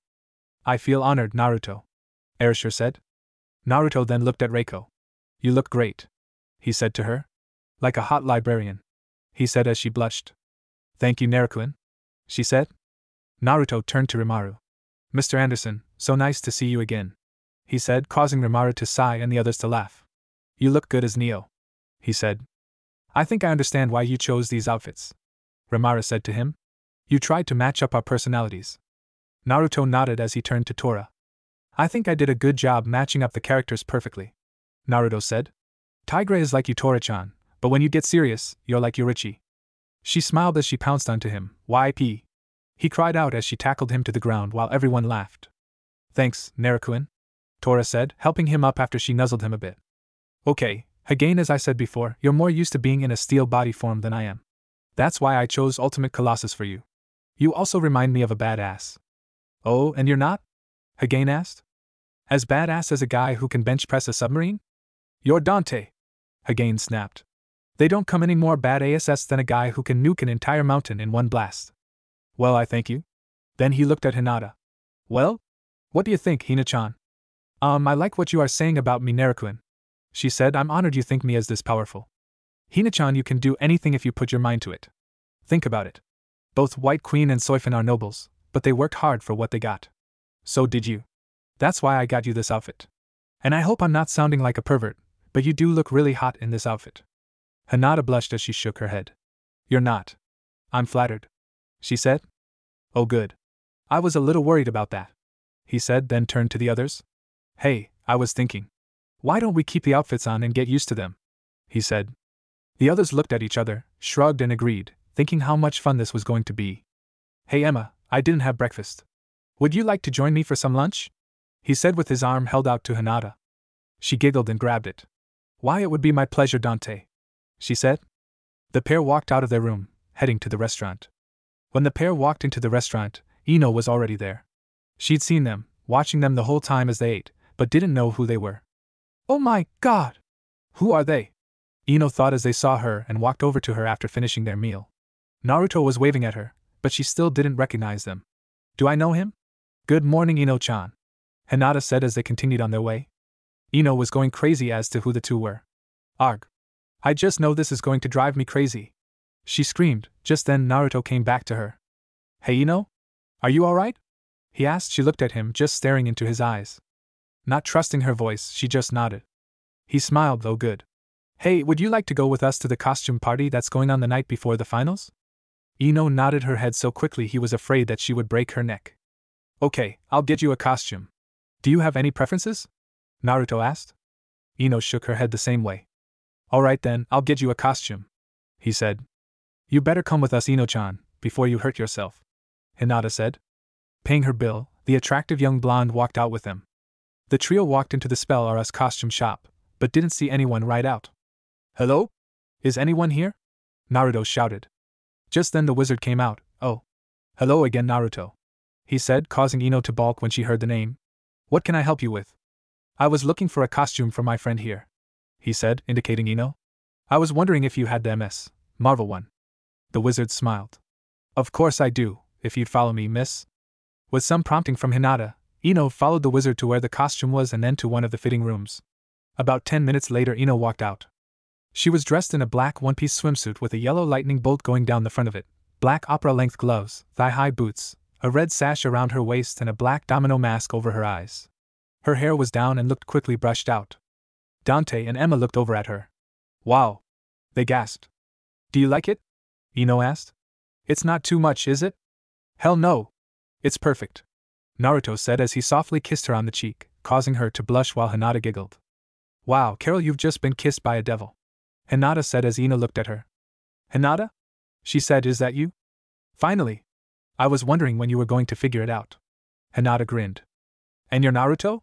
I feel honored, Naruto, Erasure said. Naruto then looked at Reiko. You look great, he said to her. Like a hot librarian, he said as she blushed. Thank you, Naruto-kun, she said. Naruto turned to Rimaru. Mr. Anderson, so nice to see you again, he said, causing Rimaru to sigh and the others to laugh. You look good as Neo, he said. I think I understand why you chose these outfits, Rimaru said to him. You tried to match up our personalities. Naruto nodded as he turned to Tora. I think I did a good job matching up the characters perfectly, Naruto said. Tigra is like you, Tora-chan, but when you get serious, you're like Yorichi. She smiled as she pounced onto him. YP. He cried out as she tackled him to the ground while everyone laughed. Thanks, Naruto-kun, Tora said, helping him up after she nuzzled him a bit. Okay, again, as I said before, you're more used to being in a steel body form than I am. That's why I chose Ultimate Colossus for you. You also remind me of a badass. Oh, and you're not? Hagane asked. As badass as a guy who can bench press a submarine? You're Dante, Hagane snapped. They don't come any more badass than a guy who can nuke an entire mountain in one blast. Well, I thank you. Then he looked at Hinata. Well? What do you think, Hina-chan? I like what you are saying about me, Naruto. She said, I'm honored you think me as this powerful. Hina-chan, you can do anything if you put your mind to it. Think about it. Both White Queen and Soifin are nobles, but they worked hard for what they got. So did you. That's why I got you this outfit. And I hope I'm not sounding like a pervert, but you do look really hot in this outfit. Hinata blushed as she shook her head. You're not. I'm flattered. She said. Oh good. I was a little worried about that. He said, then turned to the others. Hey, I was thinking. Why don't we keep the outfits on and get used to them? He said. The others looked at each other, shrugged and agreed, thinking how much fun this was going to be. Hey Emma, I didn't have breakfast. Would you like to join me for some lunch? He said with his arm held out to Hinata. She giggled and grabbed it. Why, it would be my pleasure, Dante. She said. The pair walked out of their room, heading to the restaurant. When the pair walked into the restaurant, Ino was already there. She'd seen them, watching them the whole time as they ate, but didn't know who they were. Oh my God! Who are they? Ino thought as they saw her and walked over to her after finishing their meal. Naruto was waving at her, but she still didn't recognize them. Do I know him? Good morning, Ino-chan. Hinata said as they continued on their way. Ino was going crazy as to who the two were. Arg. I just know this is going to drive me crazy. She screamed. Just then Naruto came back to her. Hey Ino? Are you alright? He asked. She looked at him, just staring into his eyes. Not trusting her voice, she just nodded. He smiled, though good. Hey, would you like to go with us to the costume party that's going on the night before the finals? Ino nodded her head so quickly he was afraid that she would break her neck. Okay, I'll get you a costume. Do you have any preferences? Naruto asked. Ino shook her head the same way. Alright then, I'll get you a costume, he said. You better come with us, Ino-chan, before you hurt yourself, Hinata said. Paying her bill, the attractive young blonde walked out with them. The trio walked into the Spell RS costume shop, but didn't see anyone right out. Hello? Is anyone here? Naruto shouted. Just then the wizard came out. Oh. Hello again, Naruto, he said, causing Ino to balk when she heard the name. What can I help you with? I was looking for a costume for my friend here, he said, indicating Ino. I was wondering if you had the MS Marvel one. The wizard smiled. Of course I do, if you'd follow me, miss. With some prompting from Hinata, Ino followed the wizard to where the costume was and then to one of the fitting rooms. About 10 minutes later Ino walked out. She was dressed in a black one-piece swimsuit with a yellow lightning bolt going down the front of it, black opera-length gloves, thigh-high boots, a red sash around her waist and a black domino mask over her eyes. Her hair was down and looked quickly brushed out. Dante and Emma looked over at her. Wow! They gasped. Do you like it? Ino asked. It's not too much, is it? Hell no! It's perfect, Naruto said as he softly kissed her on the cheek, causing her to blush while Hinata giggled. Wow, Carol, you've just been kissed by a devil, Hinata said as Ino looked at her. Hinata? She said, is that you? Finally! I was wondering when you were going to figure it out. Hinata grinned. And you're Naruto?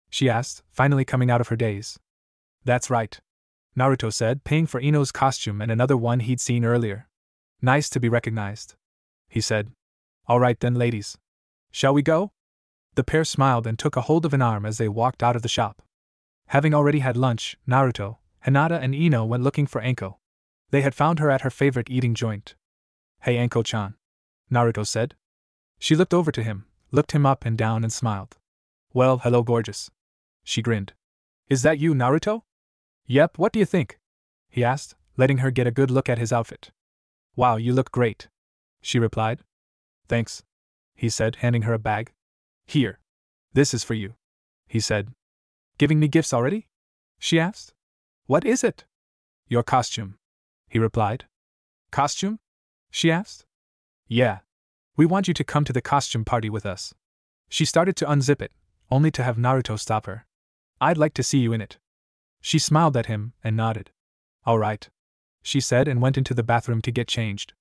She asked, finally coming out of her daze. That's right, Naruto said, paying for Ino's costume and another one he'd seen earlier. Nice to be recognized, he said. All right then, ladies. Shall we go? The pair smiled and took a hold of an arm as they walked out of the shop. Having already had lunch, Naruto, Hinata and Ino went looking for Anko. They had found her at her favorite eating joint. Hey Anko-chan, Naruto said. She looked over to him, looked him up and down and smiled. Well, hello gorgeous. She grinned. Is that you, Naruto? Yep, what do you think? He asked, letting her get a good look at his outfit. Wow, you look great, she replied. Thanks, he said, handing her a bag. Here. This is for you, he said. Giving me gifts already? She asked. What is it? Your costume, he replied. Costume? She asked. Yeah. We want you to come to the costume party with us. She started to unzip it, only to have Naruto stop her. I'd like to see you in it. She smiled at him and nodded. All right, she said and went into the bathroom to get changed.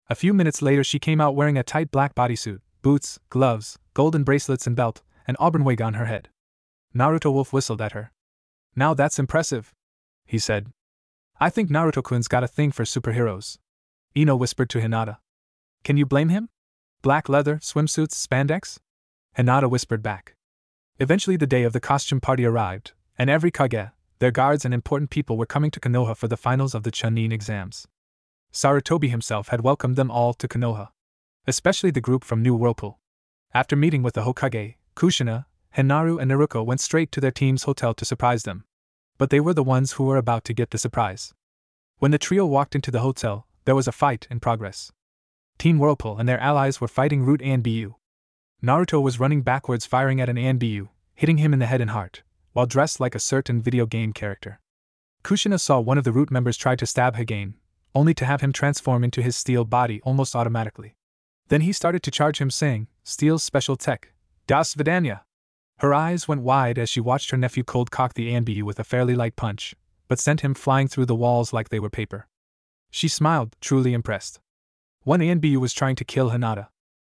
A few minutes later she came out wearing a tight black bodysuit, boots, gloves, golden bracelets and belt, and auburn wig on her head. Naruto Wolf whistled at her. Now that's impressive, he said. I think Naruto-kun's got a thing for superheroes, Ino whispered to Hinata. Can you blame him? Black leather, swimsuits, spandex? Hinata whispered back. Eventually the day of the costume party arrived, and every Kage, their guards and important people were coming to Konoha for the finals of the Chunin exams. Sarutobi himself had welcomed them all to Konoha, especially the group from New Whirlpool. After meeting with the Hokage, Kushina, Hinaru, and Naruto went straight to their team's hotel to surprise them. But they were the ones who were about to get the surprise. When the trio walked into the hotel, there was a fight in progress. Team Whirlpool and their allies were fighting Root ANBU. Naruto was running backwards firing at an ANBU, hitting him in the head and heart, while dressed like a certain video game character. Kushina saw one of the Root members try to stab Hagain, only to have him transform into his steel body almost automatically. Then he started to charge him saying, "Steel's special tech, Das Vidanya." Her eyes went wide as she watched her nephew cold cock the ANBU with a fairly light punch, but sent him flying through the walls like they were paper. She smiled, truly impressed. One ANBU was trying to kill Hinata.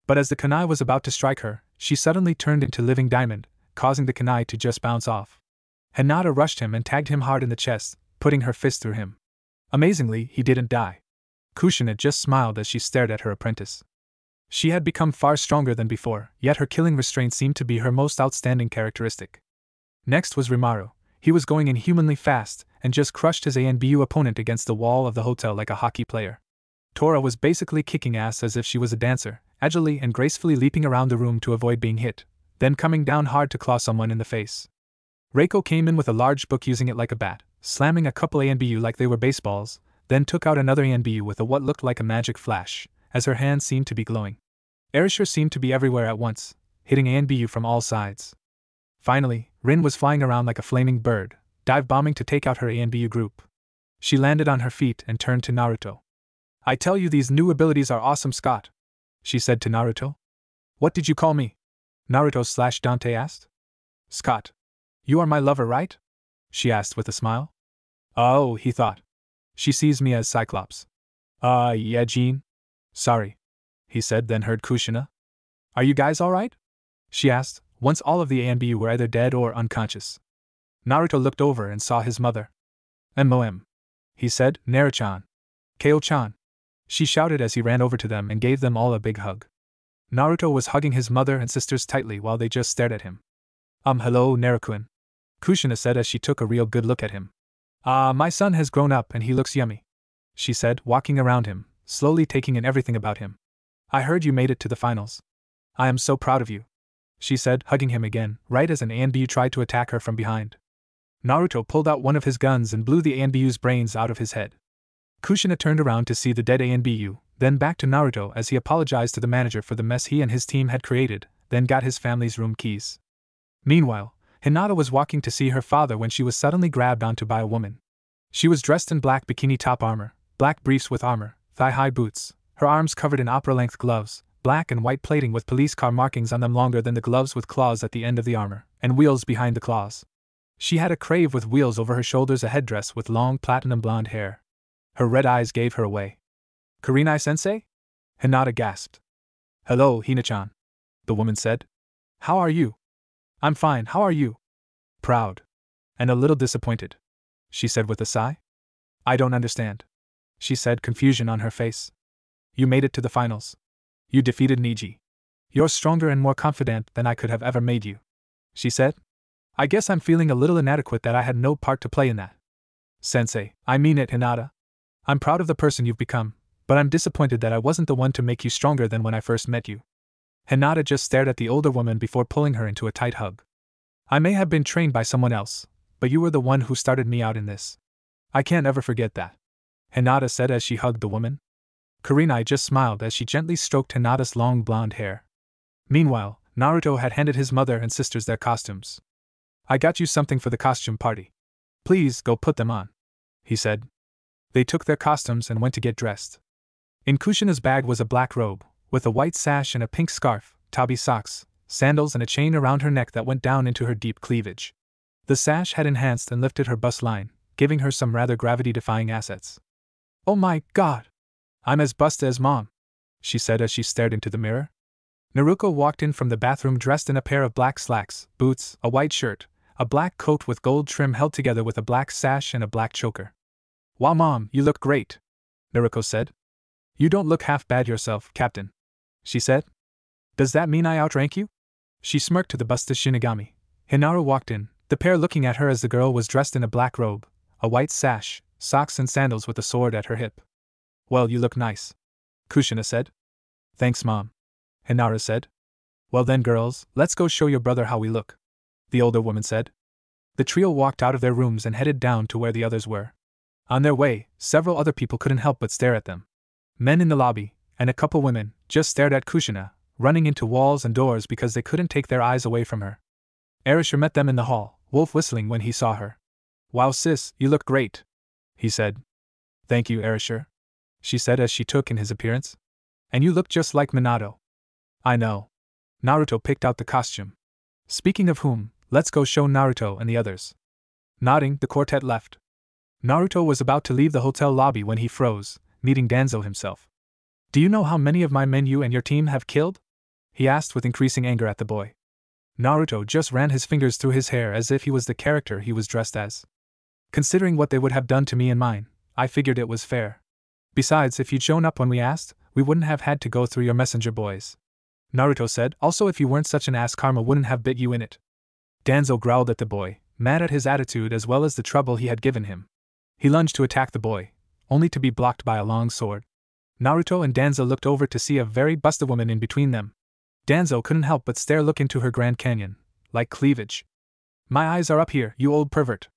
But as the kunai was about to strike her, she suddenly turned into living diamond, causing the kunai to just bounce off. Hinata rushed him and tagged him hard in the chest, putting her fist through him. Amazingly, he didn't die. Kushina just smiled as she stared at her apprentice. She had become far stronger than before, yet her killing restraint seemed to be her most outstanding characteristic. Next was Rimaru. He was going inhumanly fast, and just crushed his ANBU opponent against the wall of the hotel like a hockey player. Tora was basically kicking ass as if she was a dancer, agilely and gracefully leaping around the room to avoid being hit, then coming down hard to claw someone in the face. Reiko came in with a large book using it like a bat, slamming a couple ANBU like they were baseballs, then took out another ANBU with a what looked like a magic flash, as her hands seemed to be glowing. Erishur seemed to be everywhere at once, hitting ANBU from all sides. Finally, Rin was flying around like a flaming bird, dive-bombing to take out her ANBU group. She landed on her feet and turned to Naruto. "I tell you these new abilities are awesome, Scott," she said to Naruto. "What did you call me?" Naruto/Dante asked. "Scott. You are my lover, right?" she asked with a smile. "Oh," he thought. "She sees me as Cyclops." Yeah, Jean. "Sorry," he said, then heard Kushina. "Are you guys alright?" she asked, once all of the ANBU were either dead or unconscious. Naruto looked over and saw his mother. "MOM," he said, "Naru-chan. Keo-chan." She shouted as he ran over to them and gave them all a big hug. Naruto was hugging his mother and sisters tightly while they just stared at him. Hello, Naru-kun," Kushina said as she took a real good look at him. My son has grown up and he looks yummy," she said, walking around him, slowly taking in everything about him. "I heard you made it to the finals. I am so proud of you," she said, hugging him again, right as an ANBU tried to attack her from behind. Naruto pulled out one of his guns and blew the ANBU's brains out of his head. Kushina turned around to see the dead ANBU, then back to Naruto as he apologized to the manager for the mess he and his team had created, then got his family's room keys. Meanwhile, Hinata was walking to see her father when she was suddenly grabbed onto by a woman. She was dressed in black bikini top armor, black briefs with armor, thigh-high boots, her arms covered in opera-length gloves, black and white plating with police car markings on them longer than the gloves with claws at the end of the armor, and wheels behind the claws. She had a crave with wheels over her shoulders, a headdress with long platinum blonde hair. Her red eyes gave her away. "Kurenai-sensei?" Hinata gasped. "Hello, Hina-chan," the woman said. "How are you?" "I'm fine, how are you?" "Proud. And a little disappointed," she said with a sigh. "I don't understand," she said, confusion on her face. "You made it to the finals. You defeated Niji. You're stronger and more confident than I could have ever made you," she said. "I guess I'm feeling a little inadequate that I had no part to play in that." "Sensei, I mean it, Hinata. I'm proud of the person you've become, but I'm disappointed that I wasn't the one to make you stronger than when I first met you." Hinata just stared at the older woman before pulling her into a tight hug. "I may have been trained by someone else, but you were the one who started me out in this. I can't ever forget that," Hinata said as she hugged the woman. Kurenai just smiled as she gently stroked Hinata's long blonde hair. Meanwhile, Naruto had handed his mother and sisters their costumes. "I got you something for the costume party. Please go put them on," he said. They took their costumes and went to get dressed. In Kushina's bag was a black robe, with a white sash and a pink scarf, tabi socks, sandals and a chain around her neck that went down into her deep cleavage. The sash had enhanced and lifted her bust line, giving her some rather gravity-defying assets. "Oh my god! I'm as busted as Mom," she said as she stared into the mirror. Naruto walked in from the bathroom dressed in a pair of black slacks, boots, a white shirt, a black coat with gold trim held together with a black sash and a black choker. "Wow, Mom, you look great," Naruto said. "You don't look half bad yourself, Captain," she said. "Does that mean I outrank you?" She smirked to the busted Shinigami. Hinaru walked in, the pair looking at her as the girl was dressed in a black robe, a white sash, socks and sandals with a sword at her hip. "Well, you look nice," Kushina said. "Thanks, Mom," Hinaru said. Well then, girls, let's go show your brother how we look, the older woman said. The trio walked out of their rooms and headed down to where the others were. On their way, several other people couldn't help but stare at them. Men in the lobby, and a couple women, just stared at Kushina, running into walls and doors because they couldn't take their eyes away from her. Arisher met them in the hall, Wolf whistling when he saw her. Wow sis, you look great, he said. Thank you, Arisher, she said as she took in his appearance. And you look just like Minato. I know. Naruto picked out the costume. Speaking of whom, let's go show Naruto and the others. Nodding, the quartet left. Naruto was about to leave the hotel lobby when he froze, meeting Danzo himself. Do you know how many of my men you and your team have killed? He asked with increasing anger at the boy. Naruto just ran his fingers through his hair as if he was the character he was dressed as. Considering what they would have done to me and mine, I figured it was fair. Besides, if you'd shown up when we asked, we wouldn't have had to go through your messenger boys. Naruto said, also if you weren't such an ass, karma wouldn't have bit you in it. Danzo growled at the boy, mad at his attitude as well as the trouble he had given him. He lunged to attack the boy, only to be blocked by a long sword. Naruto and Danzo looked over to see a very busted woman in between them. Danzo couldn't help but look into her Grand Canyon, like cleavage. My eyes are up here, you old pervert,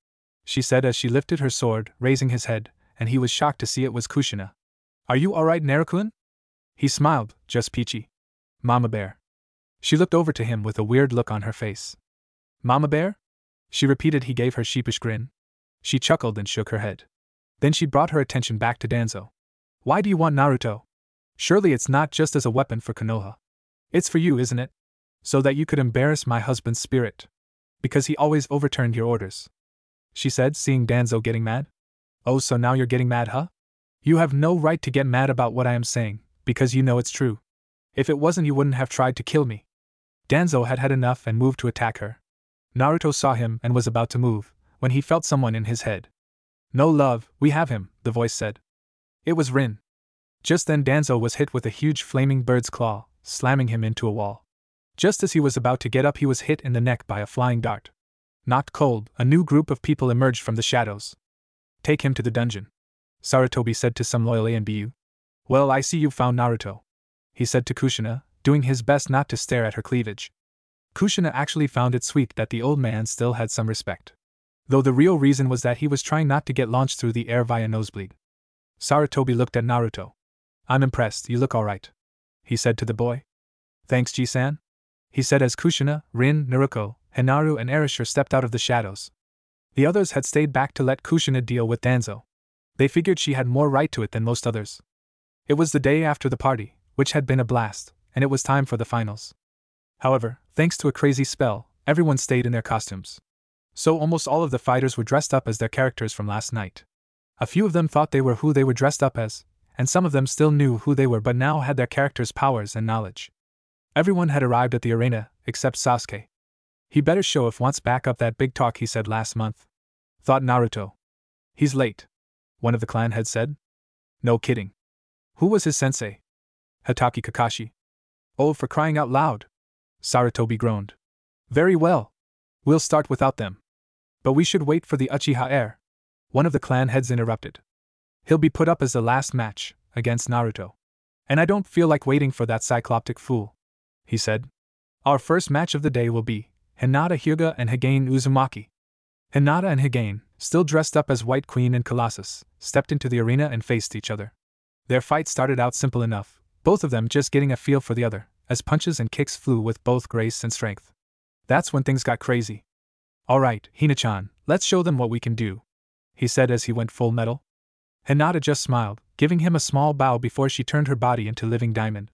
she said as she lifted her sword, raising his head, and he was shocked to see it was Kushina. Are you alright, Naruto-kun? He smiled, just peachy. Mama Bear. She looked over to him with a weird look on her face. Mama Bear? She repeated. He gave her sheepish grin. She chuckled and shook her head. Then she brought her attention back to Danzo. Why do you want Naruto? Surely it's not just as a weapon for Konoha. It's for you, isn't it? So that you could embarrass my husband's spirit. Because he always overturned your orders. She said, seeing Danzo getting mad. Oh, so now you're getting mad, huh? You have no right to get mad about what I am saying, because you know it's true. If it wasn't, you wouldn't have tried to kill me. Danzo had had enough and moved to attack her. Naruto saw him and was about to move, when he felt someone in his head. No love, we have him, the voice said. It was Rin. Just then Danzo was hit with a huge flaming bird's claw, slamming him into a wall. Just as he was about to get up, he was hit in the neck by a flying dart. Knocked cold, a new group of people emerged from the shadows. Take him to the dungeon, Sarutobi said to some loyal ANBU. Well, I see you found Naruto, he said to Kushina, doing his best not to stare at her cleavage. Kushina actually found it sweet that the old man still had some respect. Though the real reason was that he was trying not to get launched through the air via nosebleed. Sarutobi looked at Naruto. I'm impressed, you look alright, he said to the boy. Thanks, Ji-san, he said as Kushina, Rin, Naruto, Hinaru and Arisher stepped out of the shadows. The others had stayed back to let Kushina deal with Danzo. They figured she had more right to it than most others. It was the day after the party, which had been a blast, and it was time for the finals. However, thanks to a crazy spell, everyone stayed in their costumes. So almost all of the fighters were dressed up as their characters from last night. A few of them thought they were who they were dressed up as, and some of them still knew who they were but now had their characters' powers and knowledge. Everyone had arrived at the arena, except Sasuke. He better show if wants back up that big talk he said last month, thought Naruto. He's late, one of the clan heads said. No kidding. Who was his sensei? Hatake Kakashi. Oh, for crying out loud, Sarutobi groaned. Very well. We'll start without them. But we should wait for the Uchiha heir, one of the clan heads interrupted. He'll be put up as the last match, against Naruto. And I don't feel like waiting for that cycloptic fool, he said. Our first match of the day will be Hinata Hyuga and Higane Uzumaki. Hinata and Higane, still dressed up as White Queen and Colossus, stepped into the arena and faced each other. Their fight started out simple enough, both of them just getting a feel for the other, as punches and kicks flew with both grace and strength. That's when things got crazy. Alright, Hina-chan, let's show them what we can do, he said as he went full metal. Hinata just smiled, giving him a small bow before she turned her body into living diamond.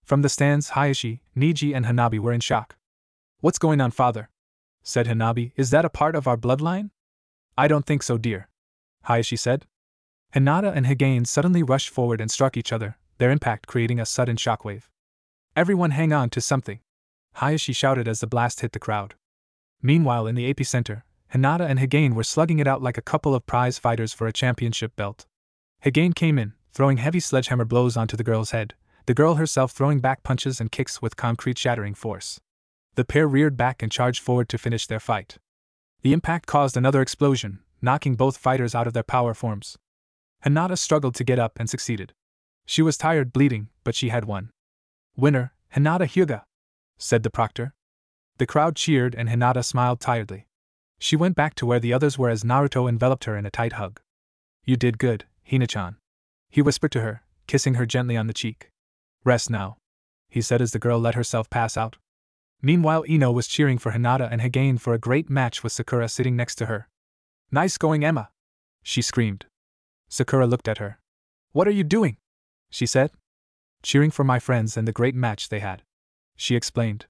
From the stands, Hayashi, Niji and Hanabi were in shock. What's going on, father? Said Hanabi. Is that a part of our bloodline? I don't think so, dear, Hayashi said. Hinata and Higane suddenly rushed forward and struck each other, their impact creating a sudden shockwave. Everyone hang on to something, Hayashi shouted as the blast hit the crowd. Meanwhile, in the epicenter, Hinata and Higane were slugging it out like a couple of prize fighters for a championship belt. Higane came in, throwing heavy sledgehammer blows onto the girl's head, the girl herself throwing back punches and kicks with concrete shattering force. The pair reared back and charged forward to finish their fight. The impact caused another explosion, knocking both fighters out of their power forms. Hinata struggled to get up and succeeded. She was tired, bleeding, but she had won. Winner, Hinata Hyuga. said the proctor. The crowd cheered and Hinata smiled tiredly. She went back to where the others were as Naruto enveloped her in a tight hug. You did good, Hina-chan. He whispered to her, kissing her gently on the cheek. Rest now, he said as the girl let herself pass out. Meanwhile, Ino was cheering for Hinata and Hagane for a great match with Sakura sitting next to her. Nice going, Emma! She screamed. Sakura looked at her. What are you doing? She said. Cheering for my friends and the great match they had, she explained.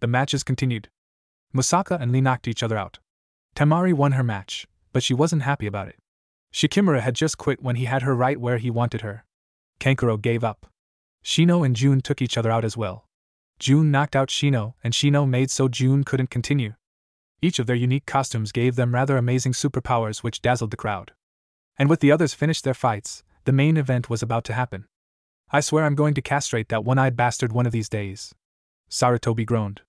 The matches continued. Musaka and Lee knocked each other out. Temari won her match, but she wasn't happy about it. Shikimura had just quit when he had her right where he wanted her. Kankuro gave up. Shino and Jun took each other out as well. Jun knocked out Shino, and Shino made so Jun couldn't continue. Each of their unique costumes gave them rather amazing superpowers which dazzled the crowd. And with the others finished their fights, the main event was about to happen. I swear I'm going to castrate that one-eyed bastard one of these days. Sarutobi groaned.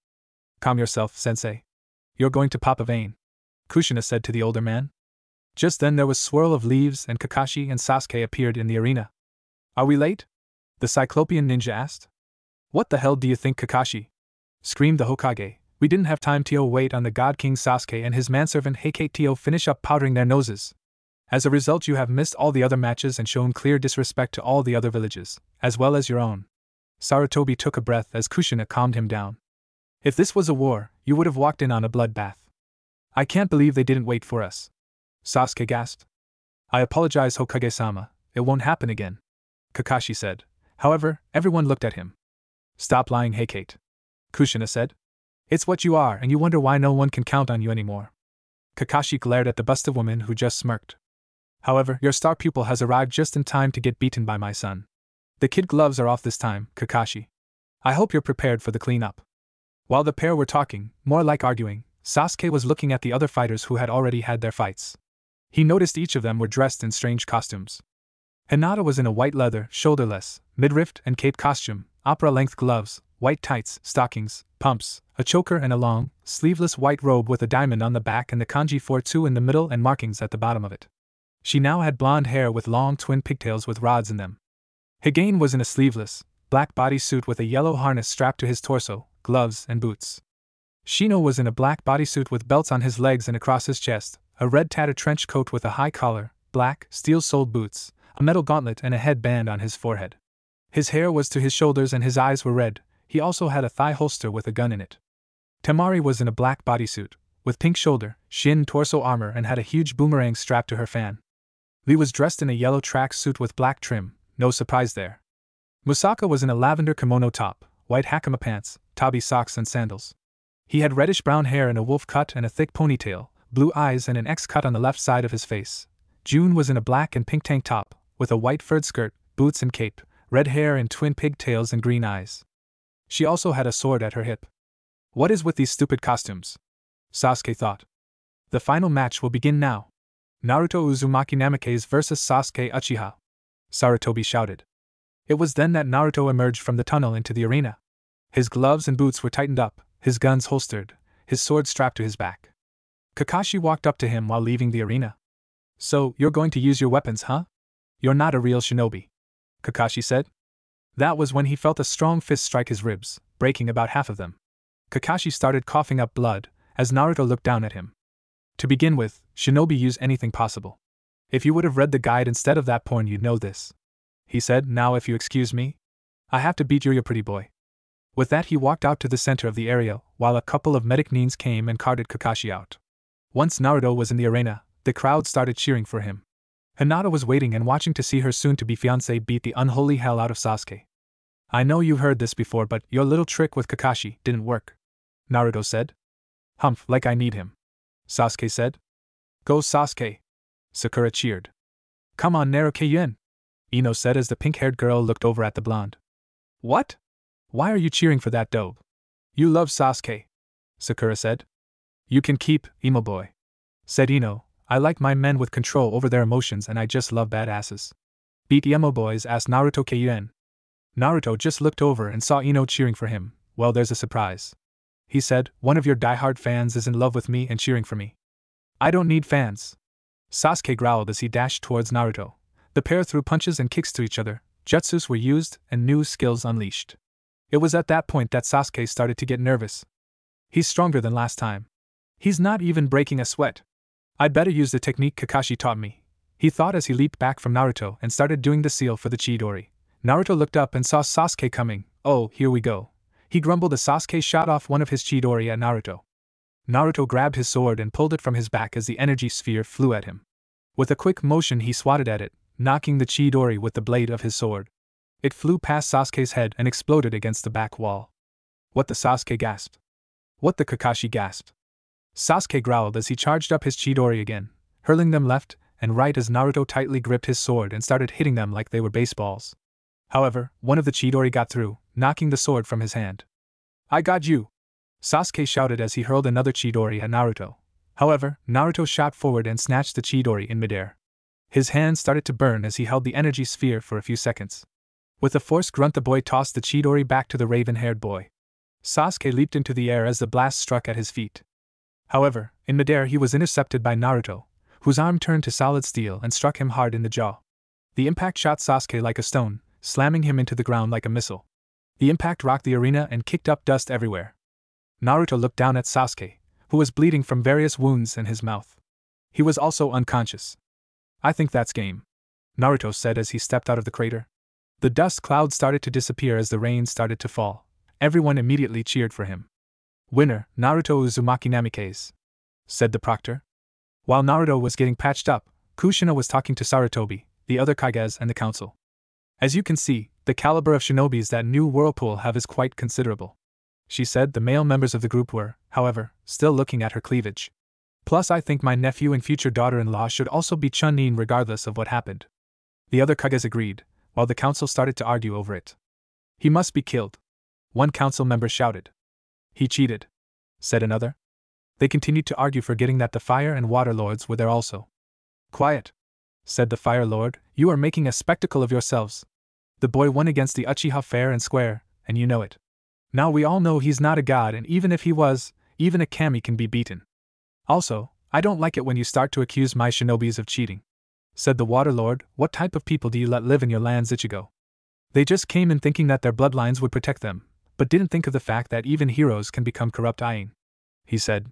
Calm yourself, sensei. You're going to pop a vein, Kushina said to the older man. Just then there was swirl of leaves and Kakashi and Sasuke appeared in the arena. Are we late? The Cyclopean ninja asked. What the hell do you think, Kakashi? Screamed the Hokage. We didn't have time to wait on the God King Sasuke and his manservant Heike to finish up powdering their noses. As a result, you have missed all the other matches and shown clear disrespect to all the other villages, as well as your own. Sarutobi took a breath as Kushina calmed him down. If this was a war, you would have walked in on a bloodbath. I can't believe they didn't wait for us. Sasuke gasped. I apologize, Hokage-sama, it won't happen again, Kakashi said. However, everyone looked at him. Stop lying, Heikate, Kushina said. It's what you are and you wonder why no one can count on you anymore. Kakashi glared at the busted woman who just smirked. However, your star pupil has arrived just in time to get beaten by my son. The kid gloves are off this time, Kakashi. I hope you're prepared for the cleanup. While the pair were talking, more like arguing, Sasuke was looking at the other fighters who had already had their fights. He noticed each of them were dressed in strange costumes. Hinata was in a white leather, shoulderless, midriff and cape costume, opera-length gloves, white tights, stockings, pumps, a choker and a long, sleeveless white robe with a diamond on the back and the kanji 42 in the middle and markings at the bottom of it. She now had blonde hair with long twin pigtails with rods in them. Hagane was in a sleeveless, black bodysuit with a yellow harness strapped to his torso, gloves and boots. Shino was in a black bodysuit with belts on his legs and across his chest, a red tattered trench coat with a high collar, black, steel-soled boots, a metal gauntlet and a headband on his forehead. His hair was to his shoulders and his eyes were red. He also had a thigh holster with a gun in it. Temari was in a black bodysuit, with pink shoulder, shin and torso armor and had a huge boomerang strapped to her fan. Lee was dressed in a yellow track suit with black trim, no surprise there. Musaka was in a lavender kimono top, white hakama pants, tabi socks and sandals. He had reddish-brown hair in a wolf cut and a thick ponytail, blue eyes and an X cut on the left side of his face. June was in a black and pink tank top, with a white furred skirt, boots and cape, red hair and twin pigtails and green eyes. She also had a sword at her hip. What is with these stupid costumes? Sasuke thought. The final match will begin now. Naruto Uzumaki Namikaze vs Sasuke Uchiha. Sarutobi shouted. It was then that Naruto emerged from the tunnel into the arena. His gloves and boots were tightened up, his guns holstered, his sword strapped to his back. Kakashi walked up to him while leaving the arena. So, you're going to use your weapons, huh? You're not a real shinobi, Kakashi said. That was when he felt a strong fist strike his ribs, breaking about half of them. Kakashi started coughing up blood, as Naruto looked down at him. To begin with, shinobi use anything possible. If you would have read the guide instead of that porn, you'd know this, he said. Now if you excuse me, I have to beat you, pretty boy. With that he walked out to the center of the area, while a couple of medic nins came and carted Kakashi out. Once Naruto was in the arena, the crowd started cheering for him. Hinata was waiting and watching to see her soon-to-be fiancé beat the unholy hell out of Sasuke. I know you've heard this before, but your little trick with Kakashi didn't work, Naruto said. Humph, like I need him, Sasuke said. Go Sasuke, Sakura cheered. Come on Naruto-kun, Ino said as the pink-haired girl looked over at the blonde. What? Why are you cheering for that dope? You love Sasuke, Sakura said. You can keep, emo boy, said Ino. I like my men with control over their emotions and I just love badasses. Beat emo boys, asked Naruto-kun. Naruto just looked over and saw Ino cheering for him. Well, there's a surprise, he said. One of your diehard fans is in love with me and cheering for me. I don't need fans, Sasuke growled as he dashed towards Naruto. The pair threw punches and kicks to each other, jutsus were used, and new skills unleashed. It was at that point that Sasuke started to get nervous. He's stronger than last time. He's not even breaking a sweat. I'd better use the technique Kakashi taught me, he thought as he leaped back from Naruto and started doing the seal for the Chidori. Naruto looked up and saw Sasuke coming. Oh, here we go. He grumbled as Sasuke shot off one of his Chidori at Naruto. Naruto grabbed his sword and pulled it from his back as the energy sphere flew at him. With a quick motion he swatted at it, knocking the Chidori with the blade of his sword. It flew past Sasuke's head and exploded against the back wall. What the Sasuke gasped. What the Kakashi gasped. Sasuke growled as he charged up his Chidori again, hurling them left and right as Naruto tightly gripped his sword and started hitting them like they were baseballs. However, one of the Chidori got through, knocking the sword from his hand. I got you! Sasuke shouted as he hurled another Chidori at Naruto. However, Naruto shot forward and snatched the Chidori in midair. His hand started to burn as he held the energy sphere for a few seconds. With a forced grunt the boy tossed the Chidori back to the raven-haired boy. Sasuke leaped into the air as the blast struck at his feet. However, in midair he was intercepted by Naruto, whose arm turned to solid steel and struck him hard in the jaw. The impact shot Sasuke like a stone, slamming him into the ground like a missile. The impact rocked the arena and kicked up dust everywhere. Naruto looked down at Sasuke, who was bleeding from various wounds in his mouth. He was also unconscious. I think that's game, Naruto said as he stepped out of the crater. The dust cloud started to disappear as the rain started to fall. Everyone immediately cheered for him. Winner, Naruto Uzumaki Namikaze, said the proctor. While Naruto was getting patched up, Kushina was talking to Sarutobi, the other Kages and the council. As you can see, the caliber of shinobis that New Whirlpool have is quite considerable, she said. The male members of the group were, however, still looking at her cleavage. Plus I think my nephew and future daughter-in-law should also be Chunin regardless of what happened. The other Kages agreed, while the council started to argue over it. He must be killed, one council member shouted. He cheated, said another. They continued to argue, forgetting that the Fire and Water Lords were there also. Quiet, said the Fire Lord, you are making a spectacle of yourselves. The boy won against the Uchiha fair and square, and you know it. Now we all know he's not a god, and even if he was, even a kami can be beaten. Also, I don't like it when you start to accuse my shinobis of cheating, said the Water Lord. What type of people do you let live in your lands, Ichigo? They just came in thinking that their bloodlines would protect them, but didn't think of the fact that even heroes can become corrupt. He said.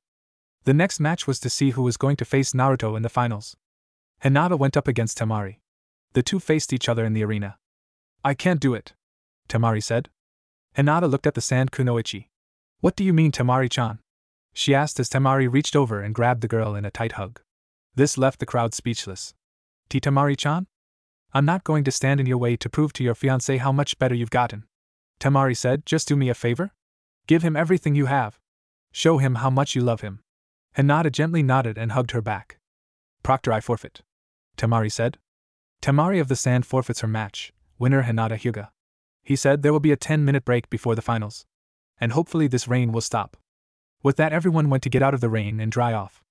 The next match was to see who was going to face Naruto in the finals. Hinata went up against Temari. The two faced each other in the arena. I can't do it, Temari said. Hinata looked at the sand kunoichi. What do you mean, Temari-chan? She asked as Temari reached over and grabbed the girl in a tight hug. This left the crowd speechless. Temari-chan? I'm not going to stand in your way to prove to your fiancé how much better you've gotten, Temari said. Just do me a favor? Give him everything you have. Show him how much you love him. Hinata gently nodded and hugged her back. Proctor, I forfeit, Temari said. Temari of the Sand forfeits her match. Winner Hinata Hyuga. He said there will be a 10-minute break before the finals. And hopefully this rain will stop. With that everyone went to get out of the rain and dry off.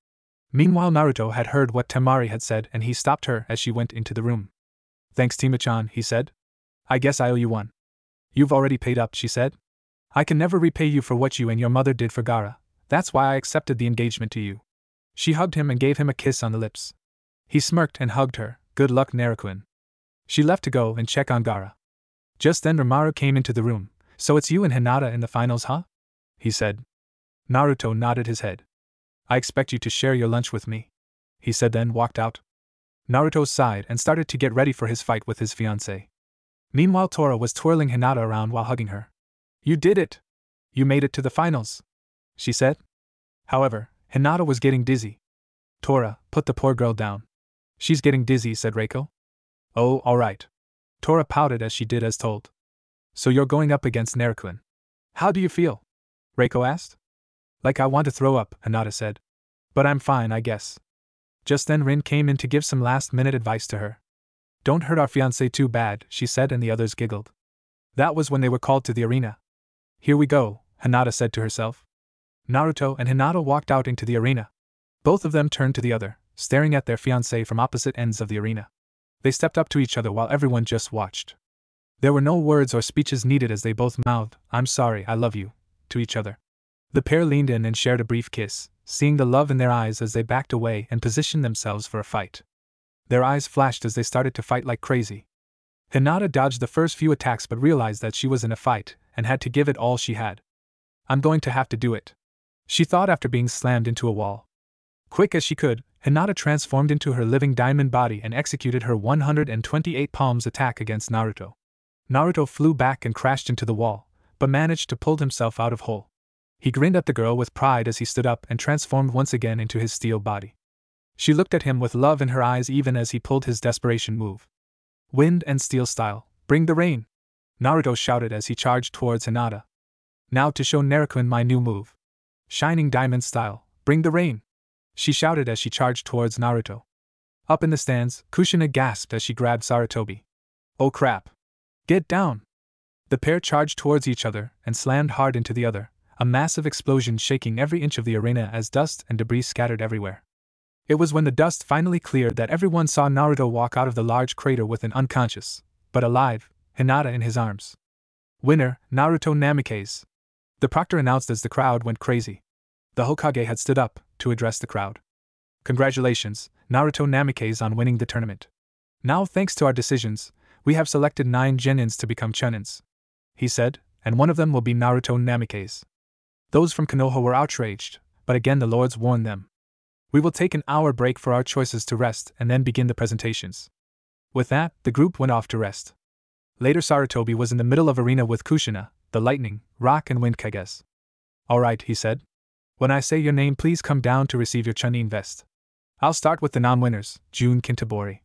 Meanwhile Naruto had heard what Temari had said and he stopped her as she went into the room. Thanks Tima-chan, he said. I guess I owe you one. You've already paid up, she said. I can never repay you for what you and your mother did for Gaara. That's why I accepted the engagement to you. She hugged him and gave him a kiss on the lips. He smirked and hugged her. Good luck, Naruto. She left to go and check on Gaara. Just then Rimaru came into the room. So it's you and Hinata in the finals, huh? He said. Naruto nodded his head. I expect you to share your lunch with me, he said, then walked out. Naruto sighed and started to get ready for his fight with his fiancée. Meanwhile Tora was twirling Hinata around while hugging her. You did it! You made it to the finals, she said. However, Hinata was getting dizzy. Tora, put the poor girl down. She's getting dizzy, said Reiko. Oh, alright. Tora pouted as she did as told. So you're going up against Naruto. How do you feel? Reiko asked. Like I want to throw up, Hinata said. But I'm fine, I guess. Just then Rin came in to give some last-minute advice to her. Don't hurt our fiancé too bad, she said, and the others giggled. That was when they were called to the arena. Here we go, Hinata said to herself. Naruto and Hinata walked out into the arena. Both of them turned to the other, staring at their fiancé from opposite ends of the arena. They stepped up to each other while everyone just watched. There were no words or speeches needed as they both mouthed, I'm sorry, I love you, to each other. The pair leaned in and shared a brief kiss, seeing the love in their eyes as they backed away and positioned themselves for a fight. Their eyes flashed as they started to fight like crazy. Hinata dodged the first few attacks but realized that she was in a fight, and had to give it all she had. I'm going to have to do it, she thought after being slammed into a wall. Quick as she could, Hinata transformed into her living diamond body and executed her 128 palms attack against Naruto. Naruto flew back and crashed into the wall, but managed to pull himself out of hole. He grinned at the girl with pride as he stood up and transformed once again into his steel body. She looked at him with love in her eyes even as he pulled his desperation move. Wind and steel style, bring the rain! Naruto shouted as he charged towards Hinata. Now to show Naruto my new move. Shining diamond style, bring the rain! She shouted as she charged towards Naruto. Up in the stands, Kushina gasped as she grabbed Sarutobi. Oh crap! Get down! The pair charged towards each other and slammed hard into the other, a massive explosion shaking every inch of the arena as dust and debris scattered everywhere. It was when the dust finally cleared that everyone saw Naruto walk out of the large crater with an unconscious, but alive, Hinata in his arms. Winner, Naruto Namikaze! The proctor announced as the crowd went crazy. The Hokage had stood up to address the crowd. Congratulations, Naruto Namikaze, on winning the tournament. Now, thanks to our decisions, we have selected 9 genins to become chunins, he said, and one of them will be Naruto Namikaze. Those from Konoha were outraged, but again the lords warned them. We will take an hour break for our choices to rest and then begin the presentations. With that, the group went off to rest. Later, Sarutobi was in the middle of arena with Kushina, the lightning, rock and wind Kages. Alright, he said. When I say your name, please come down to receive your Chunin vest. I'll start with the non-winners, Jun Kintabori.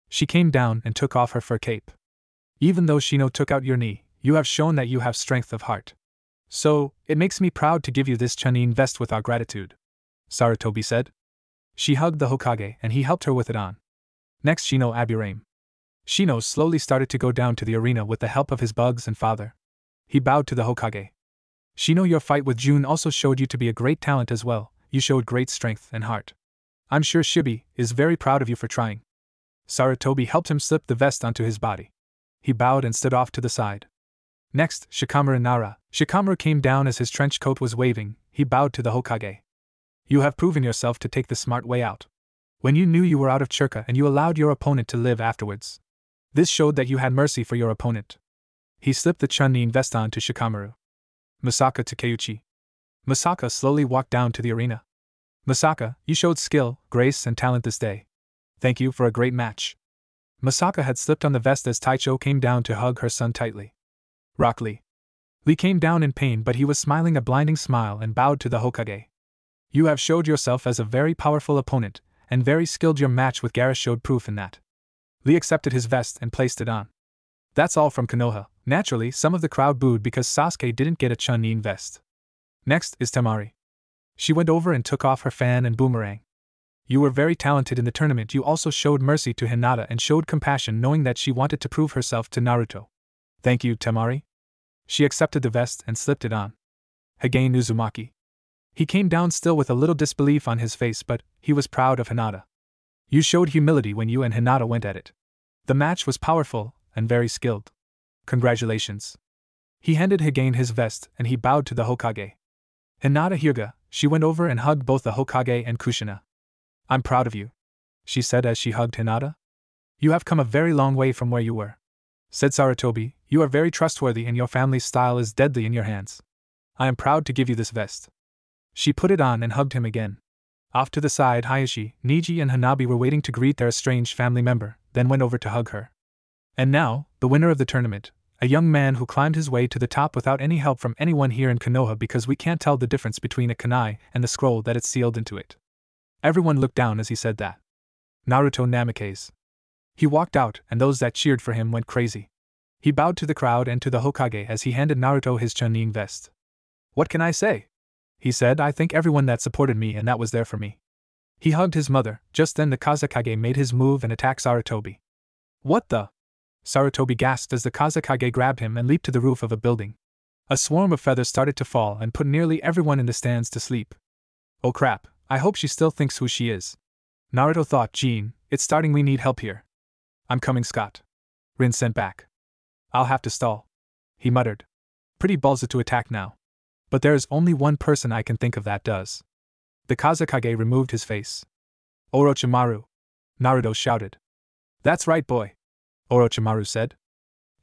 She came down and took off her fur cape. Even though Shino took out your knee, you have shown that you have strength of heart. So, it makes me proud to give you this Chunin vest with our gratitude, Sarutobi said. She hugged the Hokage and he helped her with it on. Next, Shino Aburame. Shino slowly started to go down to the arena with the help of his bugs and father. He bowed to the Hokage. Shino, your fight with Jun also showed you to be a great talent as well. You showed great strength and heart. I'm sure Shibi is very proud of you for trying. Sarutobi helped him slip the vest onto his body. He bowed and stood off to the side. Next, Shikamaru Nara. Shikamaru came down as his trench coat was waving. He bowed to the Hokage. You have proven yourself to take the smart way out. When you knew you were out of Churka and you allowed your opponent to live afterwards. This showed that you had mercy for your opponent. He slipped the Chunin vest on to Shikamaru. Masaka Takeuchi. Masaka slowly walked down to the arena. Masaka, you showed skill, grace and talent this day. Thank you for a great match. Masaka had slipped on the vest as Taicho came down to hug her son tightly. Rock Lee. Lee came down in pain, but he was smiling a blinding smile and bowed to the Hokage. You have showed yourself as a very powerful opponent, and very skilled. Your match with Gaara showed proof in that. Lee accepted his vest and placed it on. That's all from Konoha. Naturally, some of the crowd booed because Sasuke didn't get a Chunin vest. Next is Temari. She went over and took off her fan and boomerang. You were very talented in the tournament. You also showed mercy to Hinata and showed compassion, knowing that she wanted to prove herself to Naruto. Thank you, Temari. She accepted the vest and slipped it on. Hagane Uzumaki. He came down still with a little disbelief on his face, but he was proud of Hinata. You showed humility when you and Hinata went at it. The match was powerful and very skilled. Congratulations. He handed Hagane his vest and he bowed to the Hokage. Hinata Hyuga, she went over and hugged both the Hokage and Kushina. I'm proud of you, she said as she hugged Hinata. You have come a very long way from where you were, said Sarutobi. You are very trustworthy and your family's style is deadly in your hands. I am proud to give you this vest. She put it on and hugged him again. Off to the side, Hayashi, Niji and Hanabi were waiting to greet their estranged family member, then went over to hug her. And now, the winner of the tournament, a young man who climbed his way to the top without any help from anyone here in Konoha, because we can't tell the difference between a kunai and the scroll that it's sealed into it. Everyone looked down as he said that. Naruto Namikaze. He walked out and those that cheered for him went crazy. He bowed to the crowd and to the Hokage as he handed Naruto his Chunin vest. What can I say? He said, I thank everyone that supported me and that was there for me. He hugged his mother. Just then the Kazekage made his move and attacked Sarutobi. What the? Sarutobi gasped as the Kazekage grabbed him and leaped to the roof of a building. A swarm of feathers started to fall and put nearly everyone in the stands to sleep. Oh crap, I hope she still thinks who she is. Naruto thought, Jean, it's starting, we need help here. I'm coming, Scott. Rin sent back. I'll have to stall, he muttered. Pretty ballsy to attack now. But there is only one person I can think of that does. The Kazekage removed his face. Orochimaru, Naruto shouted. That's right, boy, Orochimaru said.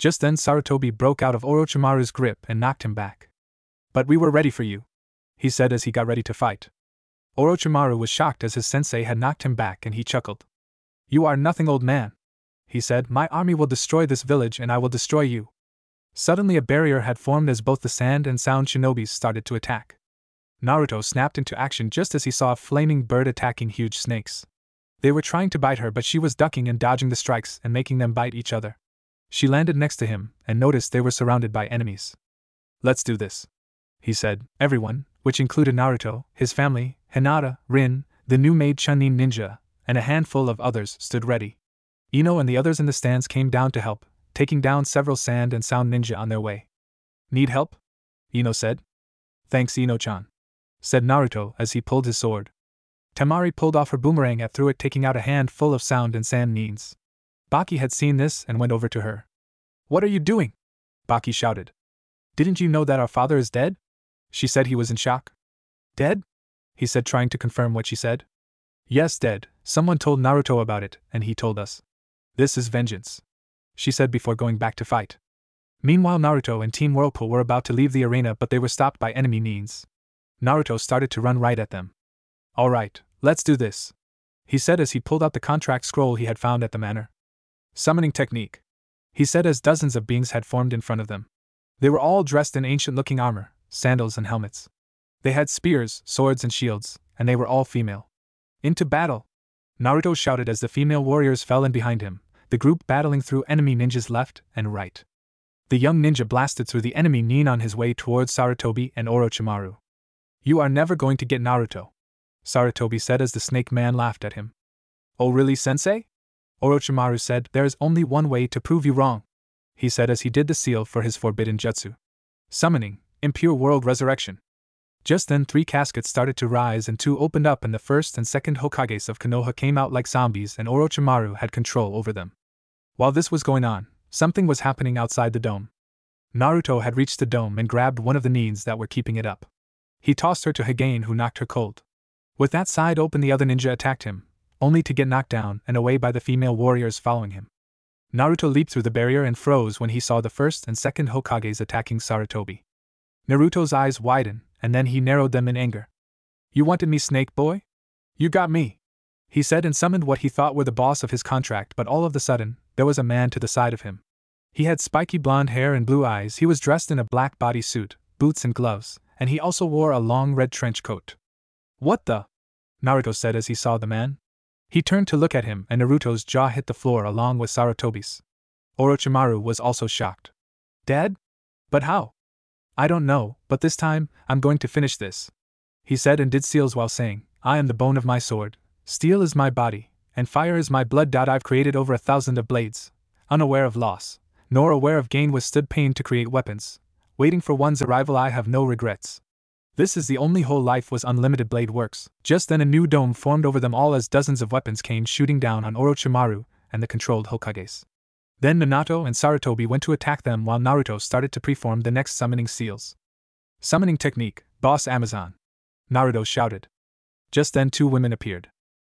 Just then Sarutobi broke out of Orochimaru's grip and knocked him back. But we were ready for you, he said as he got ready to fight. Orochimaru was shocked as his sensei had knocked him back and he chuckled. You are nothing, old man, he said. My army will destroy this village and I will destroy you. Suddenly a barrier had formed as both the sand and sound shinobis started to attack. Naruto snapped into action just as he saw a flaming bird attacking huge snakes. They were trying to bite her, but she was ducking and dodging the strikes and making them bite each other. She landed next to him and noticed they were surrounded by enemies. Let's do this, he said. Everyone, which included Naruto, his family, Hinata, Rin, the new-made Chunin ninja, and a handful of others, stood ready. Ino and the others in the stands came down to help, taking down several sand and sound ninja on their way. Need help? Ino said. Thanks, Ino-chan, said Naruto as he pulled his sword. Temari pulled off her boomerang and threw it, taking out a handful of sound and sand nins. Baki had seen this and went over to her. What are you doing? Baki shouted. Didn't you know that our father is dead? She said. He was in shock. Dead? He said, trying to confirm what she said. Yes, dead. Someone told Naruto about it, and he told us. This is vengeance, she said before going back to fight. Meanwhile, Naruto and Team Whirlpool were about to leave the arena, but they were stopped by enemy nins. Naruto started to run right at them. Alright, let's do this, he said as he pulled out the contract scroll he had found at the manor. Summoning technique, he said as dozens of beings had formed in front of them. They were all dressed in ancient-looking armor, sandals and helmets. They had spears, swords and shields, and they were all female. Into battle! Naruto shouted as the female warriors fell in behind him, the group battling through enemy ninjas left and right. The young ninja blasted through the enemy nin on his way towards Sarutobi and Orochimaru. You are never going to get Naruto, Sarutobi said as the snake man laughed at him. Oh really, sensei? Orochimaru said. There is only one way to prove you wrong, he said as he did the seal for his forbidden jutsu. Summoning, impure world resurrection. Just then 3 caskets started to rise and 2 opened up, and the first and second Hokages of Konoha came out like zombies, and Orochimaru had control over them. While this was going on, something was happening outside the dome. Naruto had reached the dome and grabbed one of the nins that were keeping it up. He tossed her to Hagain, who knocked her cold. With that side open, the other ninja attacked him, only to get knocked down and away by the female warriors following him. Naruto leaped through the barrier and froze when he saw the first and second Hokages attacking Sarutobi. Naruto's eyes widened, and then he narrowed them in anger. You wanted me, Snake Boy? You got me, he said, and summoned what he thought were the boss of his contract, but all of a sudden, there was a man to the side of him. He had spiky blonde hair and blue eyes. He was dressed in a black bodysuit, boots and gloves, and he also wore a long red trench coat. What the? Naruto said as he saw the man. He turned to look at him, and Naruto's jaw hit the floor along with Sarutobi's. Orochimaru was also shocked. Dead? But how? I don't know, but this time, I'm going to finish this, he said, and did seals while saying, I am the bone of my sword, steel is my body, and fire is my blood. I've created over 1,000 of blades, unaware of loss, nor aware of gain, withstood pain to create weapons. Waiting for one's arrival, I have no regrets. This is the only whole life was unlimited blade works. Just then a new dome formed over them all as dozens of weapons came shooting down on Orochimaru and the controlled Hokages. Then Minato and Sarutobi went to attack them while Naruto started to preform the next summoning seals. Summoning technique, Boss Amazon, Naruto shouted. Just then 2 women appeared.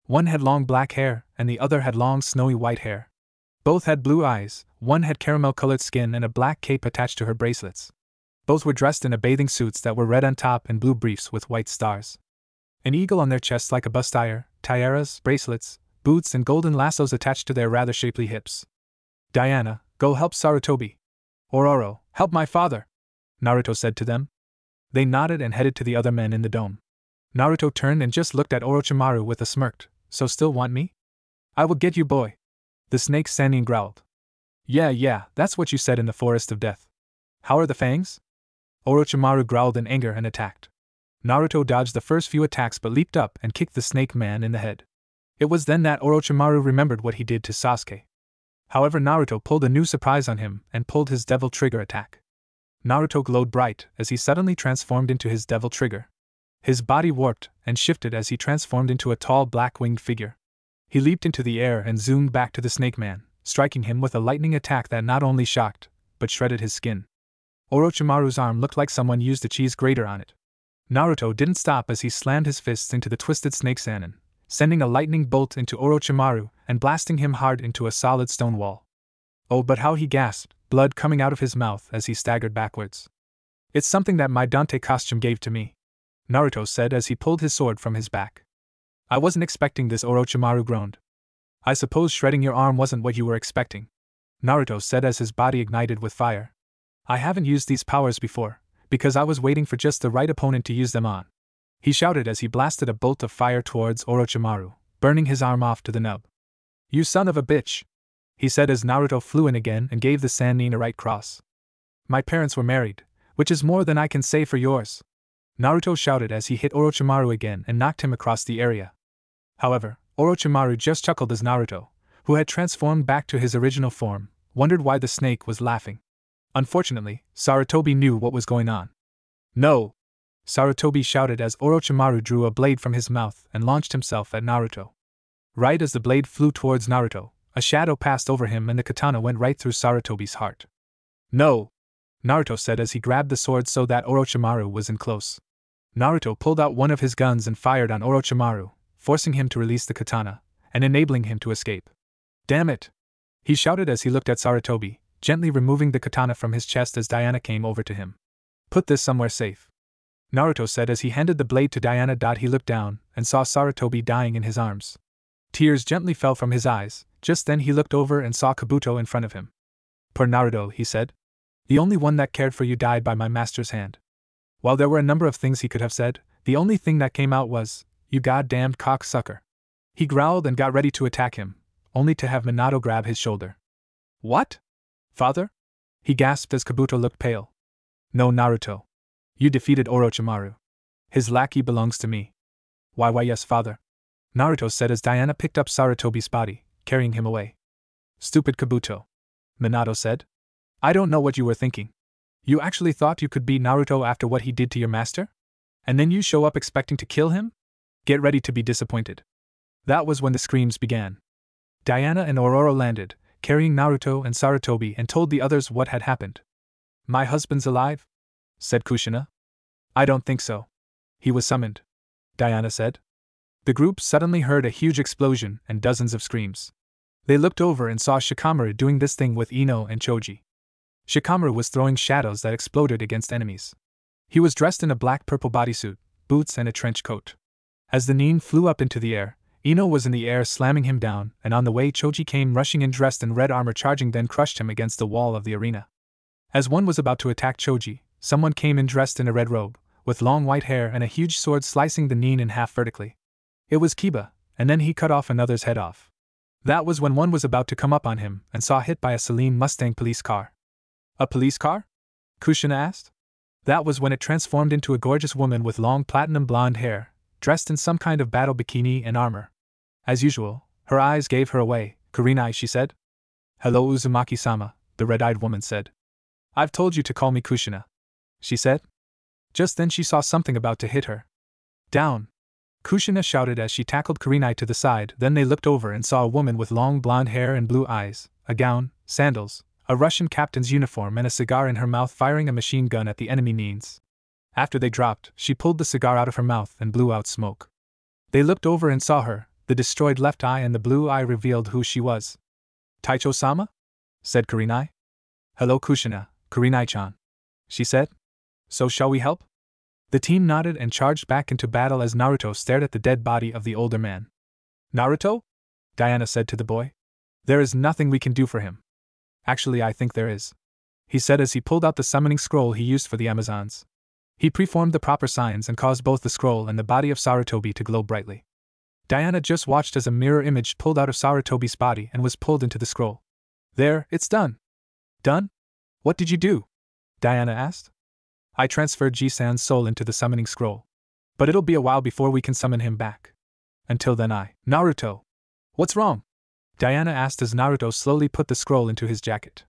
One had long black hair and the other had long snowy white hair. Both had blue eyes, one had caramel-colored skin and a black cape attached to her bracelets. Both were dressed in a bathing suits that were red on top and blue briefs with white stars. An eagle on their chests like a bustier, tiaras, bracelets, boots and golden lassos attached to their rather shapely hips. Diana, go help Sarutobi. Ororo, help my father, Naruto said to them. They nodded and headed to the other men in the dome. Naruto turned and just looked at Orochimaru with a smirk. So still want me? I will get you, boy. The snake Sannin growled. Yeah, that's what you said in the Forest of Death. How are the fangs? Orochimaru growled in anger and attacked. Naruto dodged the first few attacks but leaped up and kicked the snake man in the head. It was then that Orochimaru remembered what he did to Sasuke. However, Naruto pulled a new surprise on him and pulled his Devil Trigger attack. Naruto glowed bright as he suddenly transformed into his Devil Trigger. His body warped and shifted as he transformed into a tall black-winged figure. He leaped into the air and zoomed back to the Snake Man, striking him with a lightning attack that not only shocked, but shredded his skin. Orochimaru's arm looked like someone used a cheese grater on it. Naruto didn't stop as he slammed his fists into the twisted Snake Sannin, sending a lightning bolt into Orochimaru and blasting him hard into a solid stone wall. Oh, but how he gasped blood coming out of his mouth as he staggered backwards. "It's something that my Dante costume gave to me," Naruto said as he pulled his sword from his back. "I wasn't expecting this," Orochimaru groaned. "I suppose shredding your arm wasn't what you were expecting," Naruto said as his body ignited with fire. "I haven't used these powers before, because I was waiting for just the right opponent to use them on," he shouted as he blasted a bolt of fire towards Orochimaru, burning his arm off to the nub. "You son of a bitch," he said as Naruto flew in again and gave the Sannin a right cross. "My parents were married, which is more than I can say for yours," Naruto shouted as he hit Orochimaru again and knocked him across the area. However, Orochimaru just chuckled as Naruto, who had transformed back to his original form, wondered why the snake was laughing. Unfortunately, Sarutobi knew what was going on. "No!" Sarutobi shouted as Orochimaru drew a blade from his mouth and launched himself at Naruto. Right as the blade flew towards Naruto, a shadow passed over him and the katana went right through Sarutobi's heart. "No!" Naruto said as he grabbed the sword so that Orochimaru was in close. Naruto pulled out one of his guns and fired on Orochimaru, forcing him to release the katana, and enabling him to escape. "Damn it!" he shouted as he looked at Sarutobi, gently removing the katana from his chest as Diana came over to him. "Put this somewhere safe," Naruto said as he handed the blade to Diana. He looked down and saw Sarutobi dying in his arms. Tears gently fell from his eyes. Just then he looked over and saw Kabuto in front of him. "Poor Naruto," he said. "The only one that cared for you died by my master's hand." While there were a number of things he could have said, the only thing that came out was, "You goddamned cocksucker." He growled and got ready to attack him, only to have Minato grab his shoulder. "What? Father?" he gasped as Kabuto looked pale. "No, Naruto. You defeated Orochimaru. His lackey belongs to me." Why yes, father," Naruto said as Diana picked up Sarutobi's body, carrying him away. "Stupid Kabuto," Minato said. "I don't know what you were thinking. You actually thought you could beat Naruto after what he did to your master? And then you show up expecting to kill him? Get ready to be disappointed." That was when the screams began. Diana and Aurora landed, carrying Naruto and Sarutobi, and told the others what had happened. "My husband's alive?" said Kushina. "I don't think so. He was summoned," Diana said. The group suddenly heard a huge explosion and dozens of screams. They looked over and saw Shikamaru doing this thing with Ino and Choji. Shikamaru was throwing shadows that exploded against enemies. He was dressed in a black-purple bodysuit, boots and a trench coat. As the Nin flew up into the air, Ino was in the air slamming him down, and on the way Choji came rushing in dressed in red armor, charging, then crushed him against the wall of the arena. As one was about to attack Choji, someone came in dressed in a red robe, with long white hair and a huge sword, slicing the Nin in half vertically. It was Kiba, and then he cut off another's head off. That was when one was about to come up on him and saw hit by a Celine Mustang police car. "A police car?" Kushina asked. That was when it transformed into a gorgeous woman with long platinum blonde hair, dressed in some kind of battle bikini and armor. As usual, her eyes gave her away. "Kurinai," she said. "Hello, Uzumaki-sama," the red-eyed woman said. "I've told you to call me Kushina," she said. Just then she saw something about to hit her. "Down!" Kushina shouted as she tackled Kurinai to the side. Then they looked over and saw a woman with long blonde hair and blue eyes, a gown, sandals, a Russian captain's uniform and a cigar in her mouth, firing a machine gun at the enemy Nins. After they dropped, she pulled the cigar out of her mouth and blew out smoke. They looked over and saw her. The destroyed left eye and the blue eye revealed who she was. "Taicho-sama?" said Kurinai. "Hello, Kushina, Kurinai-chan," she said. "So shall we help?" The team nodded and charged back into battle as Naruto stared at the dead body of the older man. "Naruto?" Diana said to the boy. "There is nothing we can do for him." "Actually, I think there is," he said as he pulled out the summoning scroll he used for the Amazons. He preformed the proper signs and caused both the scroll and the body of Sarutobi to glow brightly. Diana just watched as a mirror image pulled out of Sarutobi's body and was pulled into the scroll. "There, it's done." "Done? What did you do?" Diana asked. "I transferred Ji-san's soul into the summoning scroll. But it'll be a while before we can summon him back. Until then Naruto! What's wrong?" Diana asked as Naruto slowly put the scroll into his jacket.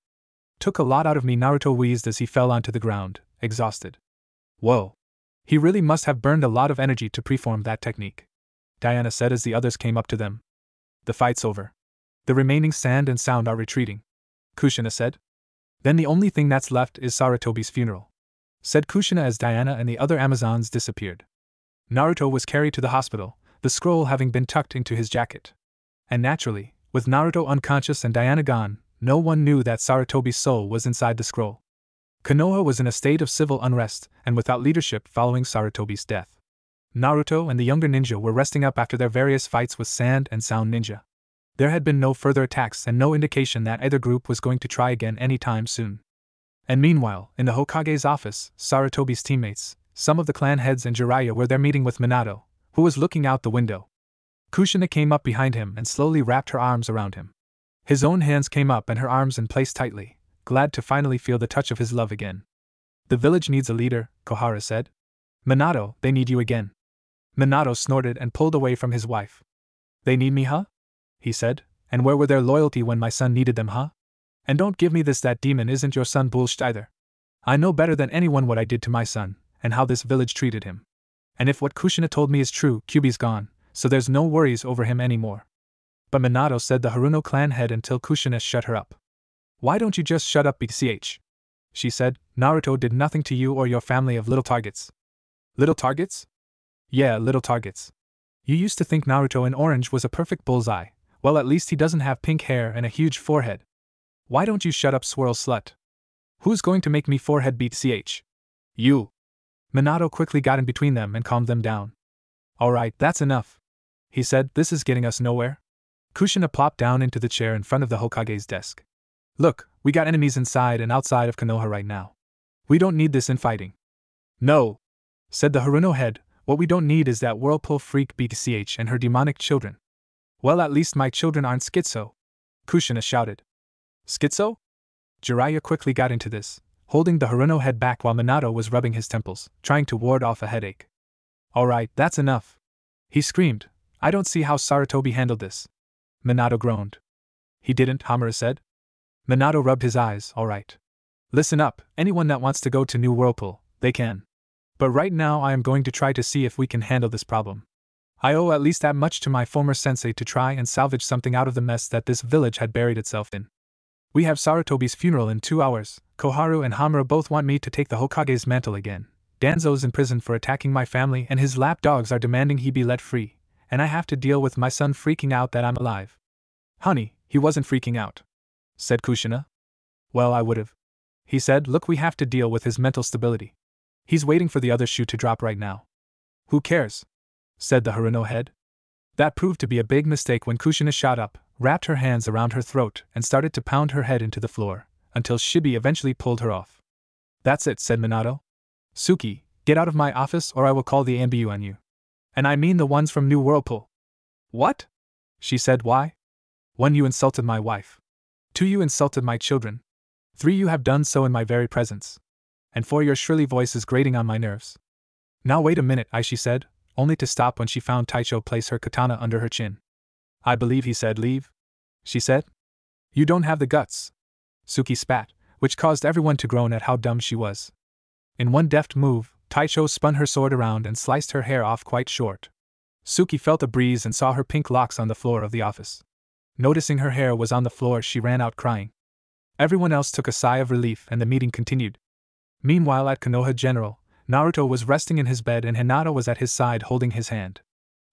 "Took a lot out of me," Naruto wheezed as he fell onto the ground, exhausted. "Whoa. He really must have burned a lot of energy to preform that technique," Diana said as the others came up to them. "The fight's over. The remaining sand and sound are retreating," Kushina said. "Then the only thing that's left is Sarutobi's funeral," said Kushina as Diana and the other Amazons disappeared. Naruto was carried to the hospital, the scroll having been tucked into his jacket. And naturally, with Naruto unconscious and Diana gone, No one knew that Sarutobi's soul was inside the scroll. Konoha was in a state of civil unrest and without leadership following Sarutobi's death. Naruto and the younger ninja were resting up after their various fights with Sand and Sound Ninja. There had been no further attacks and no indication that either group was going to try again anytime soon. And meanwhile, in the Hokage's office, Sarutobi's teammates, some of the clan heads and Jiraiya were there meeting with Minato, who was looking out the window. Kushina came up behind him and slowly wrapped her arms around him. His own hands came up and her arms in place tightly, glad to finally feel the touch of his love again. The village needs a leader, Kohara said. Minato, they need you again. Minato snorted and pulled away from his wife. They need me, huh? He said, and where were their loyalty when my son needed them, huh? And don't give me this that demon isn't your son bullshit either. I know better than anyone what I did to my son, and how this village treated him. And if what Kushina told me is true, Kyuubi's gone, so there's no worries over him anymore. But Minato said the Haruno clan head until Kushina shut her up. Why don't you just shut up, BCH? She said, Naruto did nothing to you or your family of little targets. Little targets? Yeah, little targets. You used to think Naruto in orange was a perfect bullseye. Well, at least he doesn't have pink hair and a huge forehead. Why don't you shut up, swirl slut? Who's going to make me forehead beat CH? You. Minato quickly got in between them and calmed them down. Alright, that's enough. He said, this is getting us nowhere. Kushina plopped down into the chair in front of the Hokage's desk. Look, we got enemies inside and outside of Konoha right now. We don't need this infighting. No, said the Haruno head, what we don't need is that whirlpool freak BTCH and her demonic children. Well, at least my children aren't schizo, Kushina shouted. Schizo? Jiraiya quickly got into this, holding the Haruno head back while Minato was rubbing his temples, trying to ward off a headache. Alright, that's enough. He screamed, I don't see how Sarutobi handled this. Minato groaned. He didn't, Hamura said. Minato rubbed his eyes, alright. Listen up, anyone that wants to go to New Whirlpool, they can. But right now I am going to try to see if we can handle this problem. I owe at least that much to my former sensei to try and salvage something out of the mess that this village had buried itself in. We have Sarutobi's funeral in 2 hours, Koharu and Hamura both want me to take the Hokage's mantle again. Danzo's in prison for attacking my family and his lapdogs are demanding he be let free, and I have to deal with my son freaking out that I'm alive. Honey, he wasn't freaking out, said Kushina. Well, I would've. He said, look, we have to deal with his mental stability. He's waiting for the other shoe to drop right now. Who cares? Said the Haruno head. That proved to be a big mistake when Kushina shot up, wrapped her hands around her throat, and started to pound her head into the floor, until Shibi eventually pulled her off. That's it, said Minato. Suki, get out of my office or I will call the AMBU on you. And I mean the ones from New Whirlpool. What? She said, why? 1, you insulted my wife. 2, you insulted my children. 3, you have done so in my very presence. And 4, your shrilly voice is grating on my nerves. Now wait a minute, she said, only to stop when she found Taicho place her katana under her chin. I believe he said leave? She said. You don't have the guts. Suki spat, which caused everyone to groan at how dumb she was. In one deft move, Taicho spun her sword around and sliced her hair off quite short. Suki felt a breeze and saw her pink locks on the floor of the office. Noticing her hair was on the floor, she ran out crying. Everyone else took a sigh of relief and the meeting continued. Meanwhile at Konoha General, Naruto was resting in his bed and Hinata was at his side holding his hand.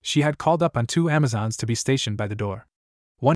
She had called up on 2 Amazons to be stationed by the door.